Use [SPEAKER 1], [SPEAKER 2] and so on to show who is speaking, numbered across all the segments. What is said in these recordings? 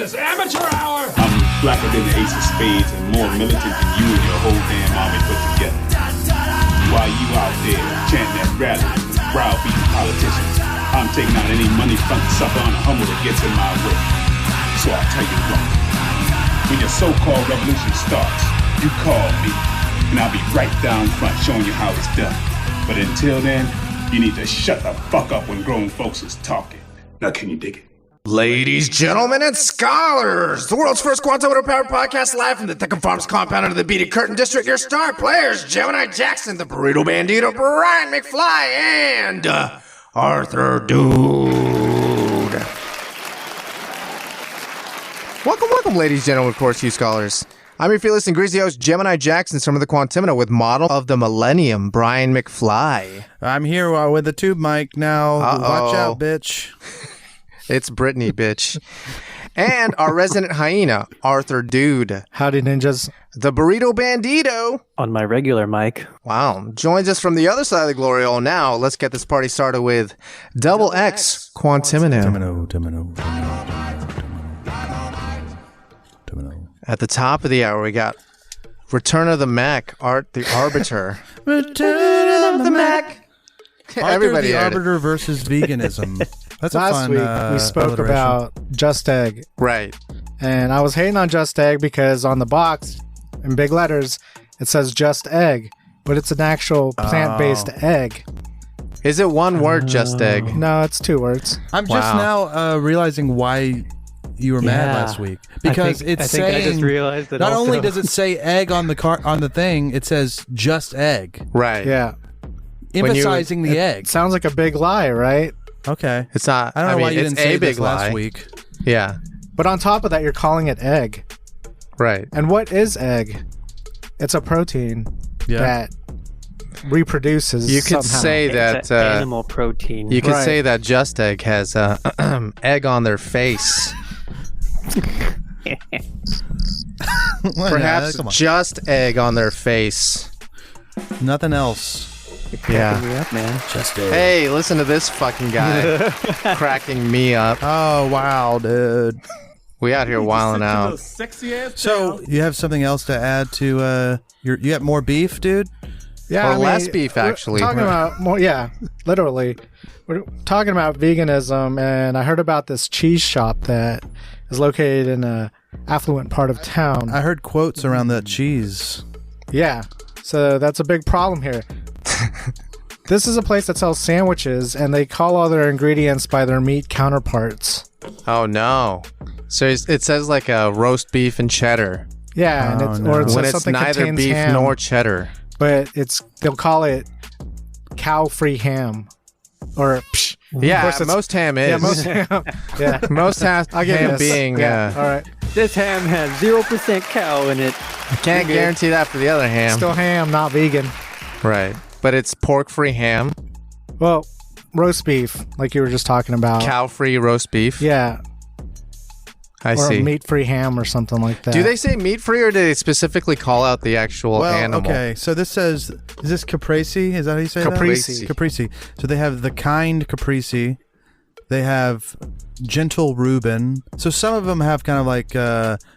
[SPEAKER 1] is amateur hour!
[SPEAKER 2] I'm blacker than the ace of spades and more militant than you and your whole damn army put together. While you out there chanting at rallies, browbeating politicians, I'm taking out any money front sucker on a Hummer that gets in my way. So I'll tell you what. When your so-called revolution starts, you call me, and I'll be right down front showing you how it's done. But until then, you need to shut the fuck up when grown folks is talking. Now can you dig it?
[SPEAKER 3] Ladies, gentlemen, and scholars, the world's first quantum powered podcast live from the Thickham Farms compound under the Beaded Curtain District. Your star players, Gemini Jackson, the Burrito Bandito, Brian McFly, and Arthur Dude. Welcome, ladies, gentlemen, of course, you scholars. I'm your fearless and greasy host, Gemini Jackson, son of the Quantimino, with model of the millennium, Brian McFly.
[SPEAKER 4] I'm here with the tube mic now. Watch out, bitch.
[SPEAKER 3] It's Brittany, bitch. And our resident hyena, Arthur Dude.
[SPEAKER 5] Howdy, ninjas.
[SPEAKER 3] The Burrito Bandito.
[SPEAKER 6] On my regular mic.
[SPEAKER 3] Wow. Joins us from the other side of the glory hole now. Let's get this party started with Double X Quantimino. At the top of the hour, we got Return of the Mac, Art the Arbiter.
[SPEAKER 4] Return of the Mac.
[SPEAKER 3] Everybody
[SPEAKER 4] the
[SPEAKER 3] heard it.
[SPEAKER 4] Arbiter versus veganism. That's a
[SPEAKER 5] Last
[SPEAKER 4] fun,
[SPEAKER 5] week, we spoke
[SPEAKER 4] alliteration.
[SPEAKER 5] about Just Egg.
[SPEAKER 3] Right.
[SPEAKER 5] And I was hating on Just Egg because on the box, in big letters, it says Just Egg. But it's an actual plant-based egg.
[SPEAKER 3] Is it one word, Just Egg?
[SPEAKER 5] No, it's 2 words.
[SPEAKER 4] I'm just now realizing why you were mad last week. Because
[SPEAKER 6] I just realized that
[SPEAKER 4] not
[SPEAKER 6] also.
[SPEAKER 4] only does it say egg on the on the thing, it says just egg.
[SPEAKER 3] Right.
[SPEAKER 5] Yeah.
[SPEAKER 4] Emphasizing the egg.
[SPEAKER 5] Sounds like a big lie, right?
[SPEAKER 4] Okay.
[SPEAKER 3] It's not.
[SPEAKER 4] I don't know why you didn't say
[SPEAKER 3] a
[SPEAKER 4] this
[SPEAKER 3] big lie.
[SPEAKER 4] last week.
[SPEAKER 3] Yeah.
[SPEAKER 5] But on top of that, you're calling it egg.
[SPEAKER 3] Right.
[SPEAKER 5] And what is egg? It's a protein that reproduces
[SPEAKER 3] You could
[SPEAKER 5] somehow.
[SPEAKER 3] say
[SPEAKER 6] It's
[SPEAKER 3] that
[SPEAKER 6] animal protein.
[SPEAKER 3] you could
[SPEAKER 5] Right.
[SPEAKER 3] say that Just Egg has egg on their face. Perhaps
[SPEAKER 4] come on.
[SPEAKER 3] just egg on their face.
[SPEAKER 4] Nothing else.
[SPEAKER 3] Yeah.
[SPEAKER 6] Me up, man.
[SPEAKER 4] Just egg.
[SPEAKER 3] Hey, listen to this fucking guy cracking me up.
[SPEAKER 4] Oh wow, dude.
[SPEAKER 3] We out here wilding out.
[SPEAKER 4] So you have something else to add to you got more beef, dude?
[SPEAKER 5] Yeah,
[SPEAKER 3] Or less beef, actually.
[SPEAKER 5] We're talking about more, literally. We're talking about veganism, and I heard about this cheese shop that is located in a affluent part of town.
[SPEAKER 4] I heard quotes around that cheese.
[SPEAKER 5] Yeah, so that's a big problem here. This is a place that sells sandwiches, and they call all their ingredients by their meat counterparts.
[SPEAKER 3] Oh no! So it says like a roast beef and cheddar.
[SPEAKER 5] Yeah, and it's,
[SPEAKER 4] no.
[SPEAKER 5] or it says
[SPEAKER 3] When it's
[SPEAKER 5] something
[SPEAKER 3] neither
[SPEAKER 5] contains
[SPEAKER 3] beef
[SPEAKER 5] ham,
[SPEAKER 3] nor cheddar.
[SPEAKER 5] but they'll call it cow-free ham, or psh, of
[SPEAKER 3] Yeah,
[SPEAKER 5] course it's-
[SPEAKER 3] most ham is.
[SPEAKER 5] yeah, most ham. Yeah,
[SPEAKER 3] Most
[SPEAKER 5] I'll give you
[SPEAKER 3] ham
[SPEAKER 5] this.
[SPEAKER 3] being.
[SPEAKER 5] Yeah, all right,
[SPEAKER 6] This ham has 0% cow in it.
[SPEAKER 3] Can't guarantee that for the other ham.
[SPEAKER 5] still ham, not vegan.
[SPEAKER 3] Right. But it's pork-free ham,
[SPEAKER 5] Well, roast beef, like you were just talking about.
[SPEAKER 3] cow-free roast beef.
[SPEAKER 5] Yeah,
[SPEAKER 3] I
[SPEAKER 5] or
[SPEAKER 3] see.
[SPEAKER 5] meat-free ham or something like that.
[SPEAKER 3] Do they say meat-free or do they specifically call out the actual
[SPEAKER 4] Well,
[SPEAKER 3] animal?
[SPEAKER 4] okay. So this says, is this caprese? Is that how you say
[SPEAKER 5] Caprese.
[SPEAKER 4] that? Caprese. So they have the kind caprese. They have gentle Reuben. So some of them have kind of like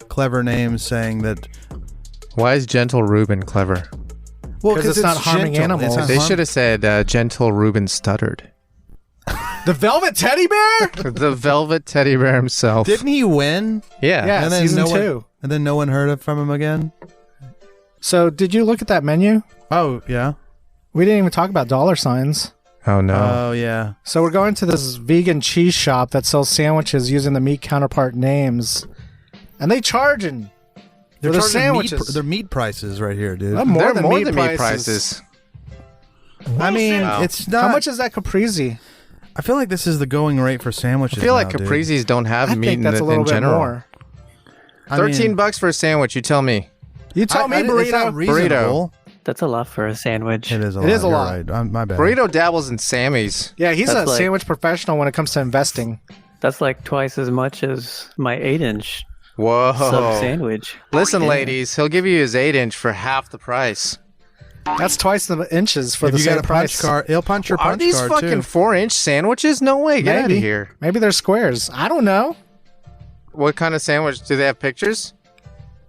[SPEAKER 4] clever names saying that.
[SPEAKER 3] Why is Gentle Reuben clever?
[SPEAKER 4] Well,
[SPEAKER 5] 'Cause it's not harming
[SPEAKER 4] gentle.
[SPEAKER 5] animals.
[SPEAKER 4] It's not
[SPEAKER 3] They
[SPEAKER 4] harm-
[SPEAKER 3] should have said Gentle Reuben stuttered.
[SPEAKER 5] The Velvet Teddy Bear?
[SPEAKER 3] The velvet teddy bear himself.
[SPEAKER 4] Didn't he win?
[SPEAKER 3] Yeah.
[SPEAKER 5] Yeah,
[SPEAKER 4] And then
[SPEAKER 5] season
[SPEAKER 4] no
[SPEAKER 5] 2.
[SPEAKER 4] One, and then no one heard from him again.
[SPEAKER 5] So, did you look at that menu?
[SPEAKER 4] Oh yeah.
[SPEAKER 5] We didn't even talk about dollar signs.
[SPEAKER 3] Oh no.
[SPEAKER 4] Oh yeah.
[SPEAKER 5] So, we're going to this vegan cheese shop that sells sandwiches using the meat counterpart names. And they charging
[SPEAKER 4] They're
[SPEAKER 5] for the
[SPEAKER 4] charging
[SPEAKER 5] sandwiches.
[SPEAKER 4] They're meat prices right here, dude.
[SPEAKER 5] More
[SPEAKER 3] They're
[SPEAKER 5] than
[SPEAKER 3] more
[SPEAKER 5] meat
[SPEAKER 3] than meat
[SPEAKER 5] prices.
[SPEAKER 3] prices.
[SPEAKER 4] I mean,
[SPEAKER 3] Wow.
[SPEAKER 4] it's not.
[SPEAKER 5] How much is that caprese?
[SPEAKER 4] I feel like this is the going rate for sandwiches.
[SPEAKER 3] I feel like
[SPEAKER 4] now, dude.
[SPEAKER 3] Capreses don't have
[SPEAKER 5] I
[SPEAKER 3] meat
[SPEAKER 5] think
[SPEAKER 3] in,
[SPEAKER 5] that's a little
[SPEAKER 3] in
[SPEAKER 5] bit
[SPEAKER 3] general.
[SPEAKER 5] more.
[SPEAKER 4] I mean,
[SPEAKER 3] $13 for a sandwich, you tell me.
[SPEAKER 5] You tell me,
[SPEAKER 4] It's not
[SPEAKER 5] burrito.
[SPEAKER 4] reasonable.
[SPEAKER 6] That's a lot for a sandwich.
[SPEAKER 4] It is a
[SPEAKER 5] It
[SPEAKER 4] lot.
[SPEAKER 5] is a
[SPEAKER 4] You're
[SPEAKER 5] lot.
[SPEAKER 4] Right. My bad.
[SPEAKER 3] Burrito dabbles in Sammy's.
[SPEAKER 5] Yeah, he's
[SPEAKER 6] That's
[SPEAKER 5] a
[SPEAKER 6] like-
[SPEAKER 5] sandwich professional when it comes to investing.
[SPEAKER 6] That's like twice as much as my 8-inch
[SPEAKER 3] Whoa.
[SPEAKER 6] sub sandwich.
[SPEAKER 3] Listen,
[SPEAKER 6] Yeah.
[SPEAKER 3] ladies, he'll give you his 8-inch for half the price.
[SPEAKER 5] That's twice the inches for
[SPEAKER 4] If
[SPEAKER 5] the
[SPEAKER 4] you
[SPEAKER 5] same
[SPEAKER 4] got a punch
[SPEAKER 5] price.
[SPEAKER 4] card, he'll punch your
[SPEAKER 3] Are
[SPEAKER 4] punch
[SPEAKER 3] these
[SPEAKER 4] card
[SPEAKER 3] fucking
[SPEAKER 4] too.
[SPEAKER 3] 4-inch sandwiches? No way. Get out of
[SPEAKER 5] Maybe.
[SPEAKER 3] here.
[SPEAKER 5] Maybe they're squares. I don't know.
[SPEAKER 1] What kind of sandwich? Do they have pictures?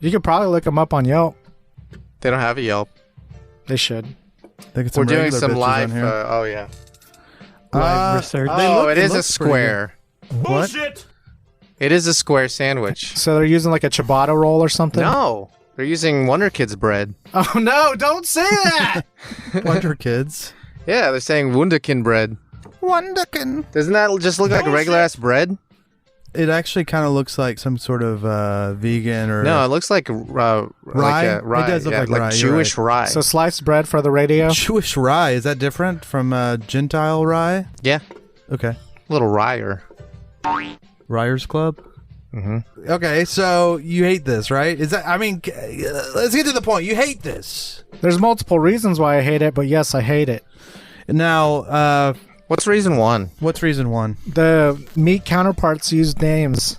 [SPEAKER 5] You could probably look them up on Yelp.
[SPEAKER 1] They don't have a Yelp.
[SPEAKER 5] They should.
[SPEAKER 1] We're doing some live. Oh yeah.
[SPEAKER 6] Live research.
[SPEAKER 1] It is a square.
[SPEAKER 2] Bullshit!
[SPEAKER 1] It is a square sandwich.
[SPEAKER 5] So they're using like a ciabatta roll or something?
[SPEAKER 1] No, they're using Wonder Kids bread.
[SPEAKER 5] Oh no! Don't say that.
[SPEAKER 4] Wonder Kids.
[SPEAKER 1] Yeah, they're saying Wunderkind bread.
[SPEAKER 4] Wonderkin.
[SPEAKER 1] Doesn't that just look like a regular ass bread?
[SPEAKER 4] It actually kind of looks like some sort of vegan or
[SPEAKER 1] No, it looks like
[SPEAKER 4] rye.
[SPEAKER 1] rye.
[SPEAKER 4] It does look like rye.
[SPEAKER 1] Jewish rye.
[SPEAKER 5] So sliced bread for the radio.
[SPEAKER 4] Jewish rye. Is that different from Gentile rye?
[SPEAKER 1] Yeah,
[SPEAKER 4] Okay.
[SPEAKER 1] little ryer.
[SPEAKER 4] Ryers Club.
[SPEAKER 1] Mm-hmm.
[SPEAKER 4] Okay, so you hate this, right? Is that? I mean, let's get to the point. You hate this.
[SPEAKER 5] There's multiple reasons why I hate it, but yes, I hate it.
[SPEAKER 4] Now,
[SPEAKER 1] What's reason one?
[SPEAKER 4] what's reason one?
[SPEAKER 5] The meat counterparts use names.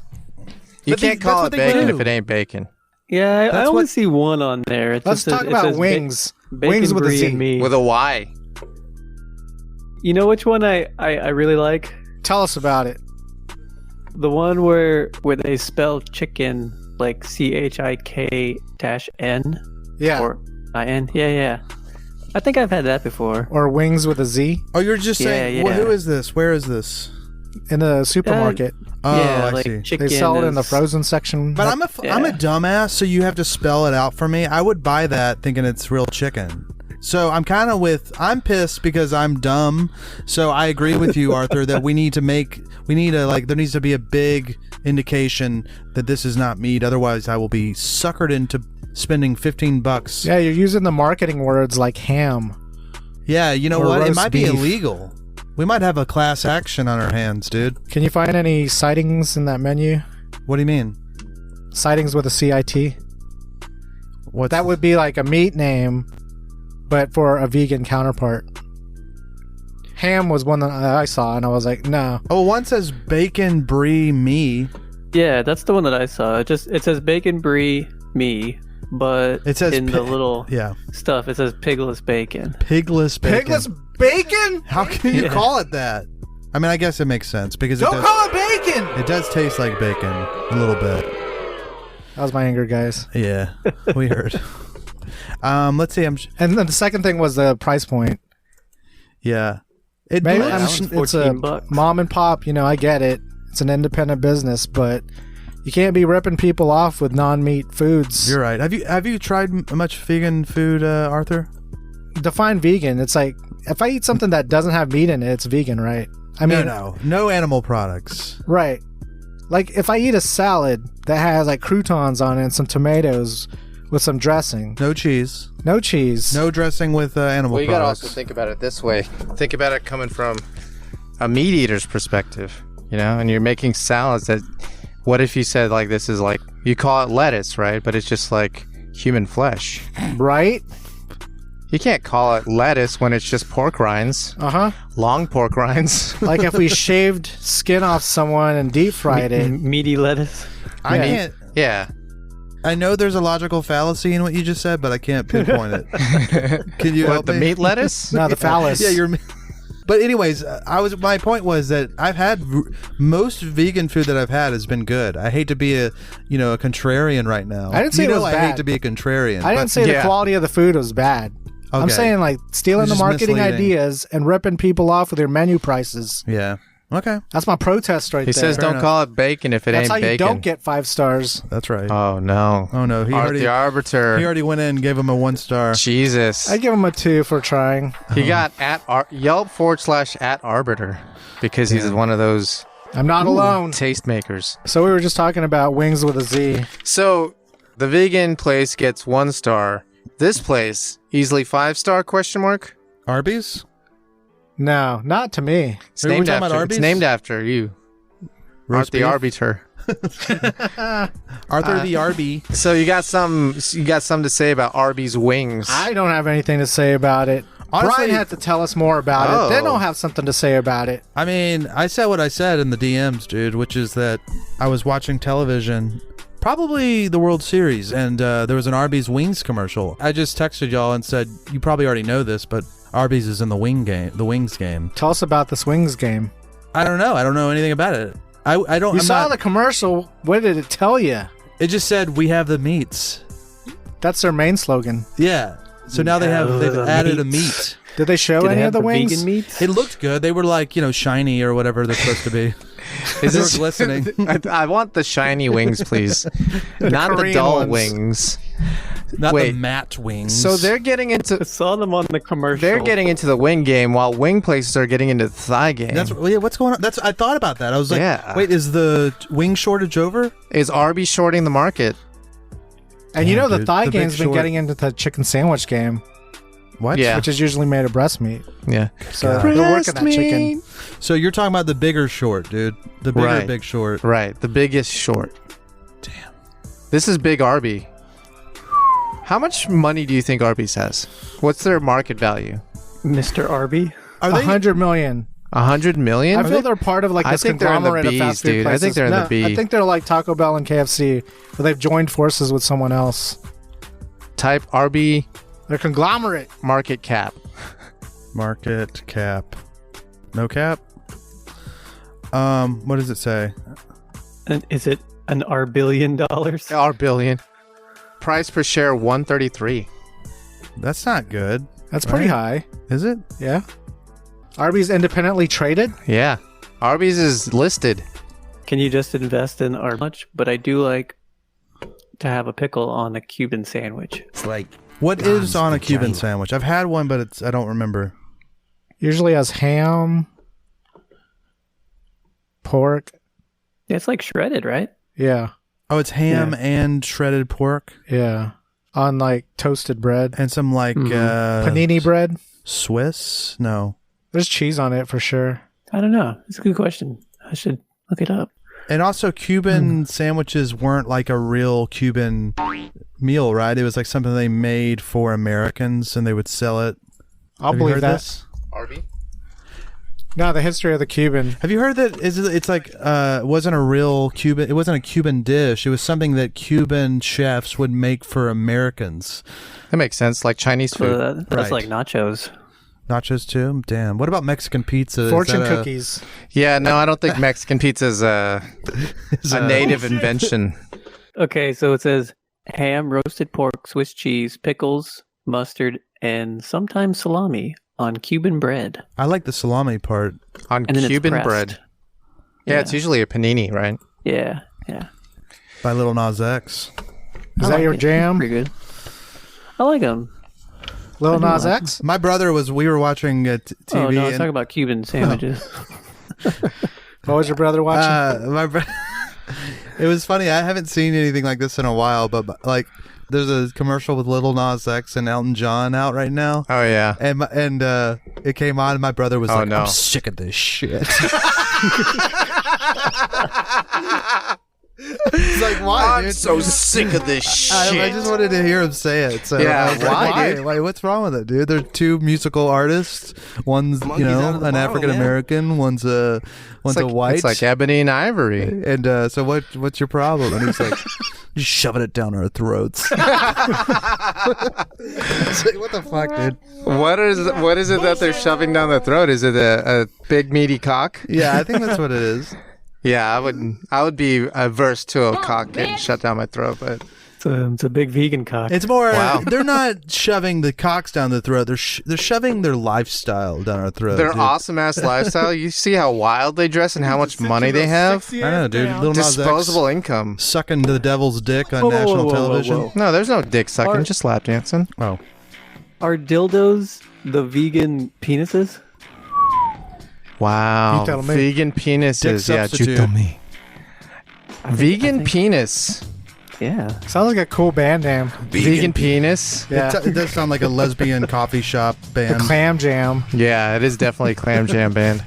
[SPEAKER 1] You
[SPEAKER 4] But
[SPEAKER 1] can't
[SPEAKER 4] that's
[SPEAKER 1] call
[SPEAKER 4] what
[SPEAKER 1] it
[SPEAKER 4] they
[SPEAKER 1] bacon
[SPEAKER 4] do.
[SPEAKER 1] if it ain't bacon.
[SPEAKER 6] Yeah, I
[SPEAKER 4] That's
[SPEAKER 6] only
[SPEAKER 4] what-
[SPEAKER 6] see one on there. It
[SPEAKER 5] Let's
[SPEAKER 6] just
[SPEAKER 5] talk
[SPEAKER 6] says- it
[SPEAKER 5] about
[SPEAKER 6] says
[SPEAKER 5] wings.
[SPEAKER 6] Bacon
[SPEAKER 5] Wings with a
[SPEAKER 6] brie
[SPEAKER 5] Z.
[SPEAKER 6] and meat.
[SPEAKER 1] With a Y.
[SPEAKER 6] You know which one I really like?
[SPEAKER 5] Tell us about it.
[SPEAKER 6] The one where they spell chicken like CHIK-N
[SPEAKER 5] Yeah.
[SPEAKER 6] or IN. Yeah. I think I've had that before.
[SPEAKER 5] Or wings with a Z
[SPEAKER 4] Oh, you're just saying.
[SPEAKER 6] Yeah,
[SPEAKER 4] Well,
[SPEAKER 6] yeah.
[SPEAKER 4] who is this? Where is this?
[SPEAKER 5] in the supermarket.
[SPEAKER 4] Oh,
[SPEAKER 6] yeah,
[SPEAKER 4] I
[SPEAKER 6] like
[SPEAKER 4] see.
[SPEAKER 6] chicken.
[SPEAKER 5] They sell it in the
[SPEAKER 6] is-
[SPEAKER 5] frozen section.
[SPEAKER 4] But I'm a
[SPEAKER 6] Yeah.
[SPEAKER 4] dumbass, so you have to spell it out for me. I would buy that thinking it's real chicken. So I'm kind of I'm pissed because I'm dumb. So I agree with you, Arthur, that there needs to be a big indication that this is not meat. Otherwise, I will be suckered into spending $15.
[SPEAKER 5] Yeah, you're using the marketing words like ham.
[SPEAKER 4] Yeah, you know
[SPEAKER 5] Or
[SPEAKER 4] what? It
[SPEAKER 5] roast
[SPEAKER 4] might be
[SPEAKER 5] beef.
[SPEAKER 4] illegal. We might have a class action on our hands, dude.
[SPEAKER 5] Can you find any sightings in that menu?
[SPEAKER 4] What do you mean?
[SPEAKER 5] Sightings with a CIT?
[SPEAKER 4] What's
[SPEAKER 5] That would be like a meat name, but for a vegan counterpart. Ham was one that I saw, and I was like, no.
[SPEAKER 4] Oh, one says bacon brie me.
[SPEAKER 6] Yeah, that's the one that I saw. It says bacon brie me, but
[SPEAKER 4] It says
[SPEAKER 6] in the little
[SPEAKER 4] Yeah.
[SPEAKER 6] stuff it says pigless bacon.
[SPEAKER 4] Pigless bacon.
[SPEAKER 5] Pigless bacon?
[SPEAKER 4] How can you
[SPEAKER 6] Yeah.
[SPEAKER 4] call it that? I mean, I guess it makes sense because
[SPEAKER 5] Don't call it bacon!
[SPEAKER 4] it does taste like bacon a little bit.
[SPEAKER 5] That was my anger, guys.
[SPEAKER 4] Yeah, we heard. Let's see.
[SPEAKER 5] And then the second thing was the price point.
[SPEAKER 4] Yeah. It
[SPEAKER 5] Maybe
[SPEAKER 4] looks-
[SPEAKER 5] it's a
[SPEAKER 6] $14.
[SPEAKER 5] mom and pop, I get it. It's an independent business, but you can't be ripping people off with non-meat foods.
[SPEAKER 4] You're right. Have you tried much vegan food, Arthur?
[SPEAKER 5] Define vegan. It's like, if I eat something that doesn't have meat in it, it's vegan, right? I mean,
[SPEAKER 4] no animal products.
[SPEAKER 5] right. Like, if I eat a salad that has, like, croutons on it and some tomatoes with some dressing.
[SPEAKER 4] No cheese.
[SPEAKER 5] No cheese.
[SPEAKER 4] No dressing with animal
[SPEAKER 1] Well, you gotta
[SPEAKER 4] products.
[SPEAKER 1] also think about it this way. Think about it coming from a meat eater's perspective, and you're making salads that. What if you said like this is like you call it lettuce, right? But it's just like human flesh.
[SPEAKER 5] Right?
[SPEAKER 1] You can't call it lettuce when it's just pork rinds,
[SPEAKER 5] Uh-huh.
[SPEAKER 1] long pork rinds.
[SPEAKER 5] Like, if we shaved skin off someone and deep fried it.
[SPEAKER 6] Meaty lettuce.
[SPEAKER 4] I
[SPEAKER 5] Yeah.
[SPEAKER 4] can't.
[SPEAKER 1] Yeah.
[SPEAKER 4] I know there's a logical fallacy in what you just said, but I can't pinpoint it. Can you
[SPEAKER 1] What,
[SPEAKER 4] help
[SPEAKER 1] the
[SPEAKER 4] me?
[SPEAKER 1] meat lettuce?
[SPEAKER 5] No, the phallus.
[SPEAKER 4] Yeah, you're. But anyways, my point was that I've had most vegan food that I've had has been good. I hate to be a contrarian right now.
[SPEAKER 5] I didn't say it was
[SPEAKER 4] I
[SPEAKER 5] bad.
[SPEAKER 4] hate to be a contrarian.
[SPEAKER 5] I didn't say the
[SPEAKER 1] yeah.
[SPEAKER 5] quality of the food was bad. I'm
[SPEAKER 4] Okay.
[SPEAKER 5] saying, like, stealing
[SPEAKER 4] It's
[SPEAKER 5] the
[SPEAKER 4] just
[SPEAKER 5] marketing
[SPEAKER 4] misleading.
[SPEAKER 5] ideas and ripping people off with their menu prices.
[SPEAKER 4] Yeah. Okay.
[SPEAKER 5] That's my protest right
[SPEAKER 1] He
[SPEAKER 5] there.
[SPEAKER 1] says don't
[SPEAKER 4] enough.
[SPEAKER 1] call it bacon if it
[SPEAKER 5] That's
[SPEAKER 1] ain't
[SPEAKER 5] how you
[SPEAKER 1] bacon.
[SPEAKER 5] don't get 5 stars.
[SPEAKER 4] That's right.
[SPEAKER 1] Oh no.
[SPEAKER 4] Oh no, he
[SPEAKER 1] The Arbiter.
[SPEAKER 4] already went in and gave him a 1 star.
[SPEAKER 1] Jesus.
[SPEAKER 5] I give him a 2 for trying.
[SPEAKER 1] He got Yelp /@Arbiter because he's one of those
[SPEAKER 5] I'm not alone.
[SPEAKER 1] tastemakers.
[SPEAKER 5] So we were just talking about wings with a Z.
[SPEAKER 1] So the vegan place gets 1 star. This place easily 5-star ?
[SPEAKER 4] Arby's?
[SPEAKER 5] No, not to me.
[SPEAKER 1] It's
[SPEAKER 4] Are we
[SPEAKER 1] named
[SPEAKER 4] talking about
[SPEAKER 1] after.
[SPEAKER 4] Arby's?
[SPEAKER 1] It's named after you.
[SPEAKER 4] Roast
[SPEAKER 1] Art the
[SPEAKER 4] beef?
[SPEAKER 1] Arbiter.
[SPEAKER 4] Arthur the Arby.
[SPEAKER 1] So you got something to say about Arby's wings?
[SPEAKER 5] I don't have anything to say about it.
[SPEAKER 4] Honestly-
[SPEAKER 5] Brian had to tell us more about
[SPEAKER 1] Oh.
[SPEAKER 5] it. Then I'll have something to say about it.
[SPEAKER 4] I mean, I said what I said in the DMs, dude, which is that I was watching television, probably the World Series, and there was an Arby's Wings commercial. I just texted y'all and said, you probably already know this, but Arby's is in the wings game.
[SPEAKER 5] Tell us about this wings game.
[SPEAKER 4] I don't know. I don't know anything about it. I don't.
[SPEAKER 5] You saw the commercial. What did it tell you?
[SPEAKER 4] It just said we have the meats.
[SPEAKER 5] That's their main slogan.
[SPEAKER 4] Yeah. So now they've added a meat.
[SPEAKER 5] Did they show any of the wings?
[SPEAKER 6] Vegan meats?
[SPEAKER 4] It looked good. They were like, shiny or whatever they're supposed to be.
[SPEAKER 1] Is
[SPEAKER 4] They were
[SPEAKER 1] this
[SPEAKER 4] glistening.
[SPEAKER 1] I want the shiny wings, please. Not the
[SPEAKER 5] Korean
[SPEAKER 1] dull
[SPEAKER 5] ones.
[SPEAKER 1] wings.
[SPEAKER 4] Not
[SPEAKER 1] Wait.
[SPEAKER 4] the matte wings.
[SPEAKER 1] So they're getting
[SPEAKER 6] I
[SPEAKER 1] into
[SPEAKER 6] saw them on the commercial.
[SPEAKER 1] they're getting into the wing game while wing places are getting into the thigh game.
[SPEAKER 4] what's going on? I thought about that. I was like,
[SPEAKER 1] Yeah.
[SPEAKER 4] wait, is the wing shortage over?
[SPEAKER 1] Is Arby shorting the market?
[SPEAKER 5] And
[SPEAKER 4] Damn,
[SPEAKER 5] the
[SPEAKER 4] dude.
[SPEAKER 5] thigh
[SPEAKER 4] The Big
[SPEAKER 5] game's been
[SPEAKER 4] Short.
[SPEAKER 5] getting into the chicken sandwich game,
[SPEAKER 4] What?
[SPEAKER 1] Yeah.
[SPEAKER 5] which is usually made of breast meat.
[SPEAKER 1] Yeah.
[SPEAKER 5] So they're working that chicken.
[SPEAKER 4] So you're talking about the bigger short, dude. The bigger
[SPEAKER 1] Right.
[SPEAKER 4] Big Short.
[SPEAKER 1] Right. The biggest short. Damn. This is big Arby. How much money do you think Arby's has? What's their market value?
[SPEAKER 6] Mr. Arby.
[SPEAKER 4] Are they?
[SPEAKER 5] 100 million.
[SPEAKER 1] 100 million?
[SPEAKER 5] I feel they're part of like
[SPEAKER 1] I
[SPEAKER 5] this
[SPEAKER 1] think they're in the
[SPEAKER 5] conglomerate of
[SPEAKER 1] Bs,
[SPEAKER 5] fast food
[SPEAKER 1] dude. I
[SPEAKER 5] places.
[SPEAKER 1] think they're in the B.
[SPEAKER 5] I think they're like Taco Bell and KFC, but they've joined forces with someone else.
[SPEAKER 1] Type Arby
[SPEAKER 5] They're conglomerate.
[SPEAKER 1] market cap.
[SPEAKER 4] Market cap. No cap? What does it say?
[SPEAKER 6] And is it an $1 billion?
[SPEAKER 1] R billion. Price per share 133.
[SPEAKER 4] That's not good.
[SPEAKER 5] That's pretty high.
[SPEAKER 4] Is it?
[SPEAKER 5] Yeah. Arby's independently traded.
[SPEAKER 1] Yeah. Arby's is listed.
[SPEAKER 6] Can you just invest in our much? But I do like to have a pickle on a Cuban sandwich.
[SPEAKER 3] It's like
[SPEAKER 4] What is on a Cuban sandwich? I've had one, but I don't remember.
[SPEAKER 5] Usually has ham, pork.
[SPEAKER 6] Yeah, it's like shredded, right?
[SPEAKER 5] Yeah.
[SPEAKER 4] Oh, it's ham and shredded pork
[SPEAKER 5] Yeah. On like toasted bread.
[SPEAKER 4] and some like
[SPEAKER 5] Panini bread.
[SPEAKER 4] Swiss? No.
[SPEAKER 5] There's cheese on it for sure.
[SPEAKER 6] I don't know. It's a good question. I should look it up.
[SPEAKER 4] And also Cuban sandwiches weren't like a real Cuban meal, right? It was like something they made for Americans and they would sell it.
[SPEAKER 5] I'll
[SPEAKER 4] Have you
[SPEAKER 5] believe
[SPEAKER 4] heard
[SPEAKER 5] that.
[SPEAKER 4] this?
[SPEAKER 1] Arby?
[SPEAKER 5] No, the history of the Cuban.
[SPEAKER 4] Have you heard that it's like it wasn't a real Cuban, it wasn't a Cuban dish. It was something that Cuban chefs would make for Americans.
[SPEAKER 1] That makes sense. Like Chinese food.
[SPEAKER 6] So that's
[SPEAKER 4] Right.
[SPEAKER 6] like nachos.
[SPEAKER 4] Nachos too? Damn. What about Mexican pizza? Is
[SPEAKER 5] Fortune
[SPEAKER 4] that a-
[SPEAKER 5] cookies.
[SPEAKER 1] Yeah, no, I don't think Mexican pizza is a native invention.
[SPEAKER 6] Okay, so it says ham, roasted pork, Swiss cheese, pickles, mustard, and sometimes salami on Cuban bread.
[SPEAKER 4] I like the salami part.
[SPEAKER 1] On
[SPEAKER 6] And then
[SPEAKER 1] Cuban
[SPEAKER 6] it's pressed.
[SPEAKER 1] bread. Yeah, it's usually a panini, right?
[SPEAKER 6] Yeah, yeah.
[SPEAKER 4] By Little Nas X.
[SPEAKER 5] Is
[SPEAKER 6] I
[SPEAKER 5] that
[SPEAKER 6] like
[SPEAKER 5] your
[SPEAKER 6] it.
[SPEAKER 5] jam?
[SPEAKER 6] Pretty good. I like them.
[SPEAKER 5] Lil
[SPEAKER 6] I do
[SPEAKER 5] Nas
[SPEAKER 6] like
[SPEAKER 5] X?
[SPEAKER 4] My brother we were watching TV.
[SPEAKER 6] Oh no, I was
[SPEAKER 4] and-
[SPEAKER 6] talking about Cuban sandwiches.
[SPEAKER 5] What was your brother watching?
[SPEAKER 4] my bro- it was funny. I haven't seen anything like this in a while, but like there's a commercial with Little Nas X and Elton John out right now.
[SPEAKER 1] Oh, yeah.
[SPEAKER 4] And it came on, and my brother was
[SPEAKER 1] Oh,
[SPEAKER 4] like,
[SPEAKER 1] no.
[SPEAKER 4] "I'm sick of this shit." It's like, why,
[SPEAKER 3] I'm
[SPEAKER 4] dude?
[SPEAKER 3] so sick of this shit.
[SPEAKER 4] I just wanted to hear him say it. So
[SPEAKER 1] Yeah,
[SPEAKER 4] I was like,
[SPEAKER 1] why, dude?
[SPEAKER 4] Why? What's wrong with it, dude? They're two musical artists. One's
[SPEAKER 3] Monkey's out of the
[SPEAKER 4] an
[SPEAKER 3] bottle,
[SPEAKER 4] African American. One's a white.
[SPEAKER 1] It's like ebony and ivory.
[SPEAKER 4] And so what's your problem? And he's like, just shoving it down our throats. It's like, what the fuck, dude?
[SPEAKER 1] What is it that they're shoving down their throat? Is it a big meaty cock?
[SPEAKER 4] Yeah, I think that's what it is.
[SPEAKER 1] Yeah, I would be averse to a cock getting shut down my throat, but
[SPEAKER 6] It's a big vegan cock.
[SPEAKER 4] It's more.
[SPEAKER 1] Wow.
[SPEAKER 4] They're not shoving the cocks down the throat. They're shoving their lifestyle down our throat.
[SPEAKER 1] their
[SPEAKER 4] dude.
[SPEAKER 1] awesome ass lifestyle. You see how wild they dress and how much money they have?
[SPEAKER 4] I know, dude. Little Nas X
[SPEAKER 1] Disposable income.
[SPEAKER 4] sucking the devil's dick on
[SPEAKER 6] Whoa,
[SPEAKER 4] national
[SPEAKER 6] whoa, whoa,
[SPEAKER 4] television.
[SPEAKER 6] whoa.
[SPEAKER 1] No, there's no dick sucking,
[SPEAKER 6] Are-
[SPEAKER 1] just lap dancing.
[SPEAKER 4] Oh,
[SPEAKER 6] Are dildos the vegan penises?
[SPEAKER 1] Wow.
[SPEAKER 5] You tell me.
[SPEAKER 1] Vegan penises.
[SPEAKER 4] Dick
[SPEAKER 1] Yeah,
[SPEAKER 4] substitute.
[SPEAKER 1] you tell me.
[SPEAKER 6] I
[SPEAKER 1] Vegan
[SPEAKER 6] think-
[SPEAKER 1] penis.
[SPEAKER 6] Yeah.
[SPEAKER 5] Sounds like a cool band name.
[SPEAKER 1] Vegan penis.
[SPEAKER 5] Yeah.
[SPEAKER 4] it does sound like a lesbian coffee shop
[SPEAKER 5] The
[SPEAKER 4] band.
[SPEAKER 5] Clam Jam.
[SPEAKER 1] Yeah, it is definitely a clam jam band.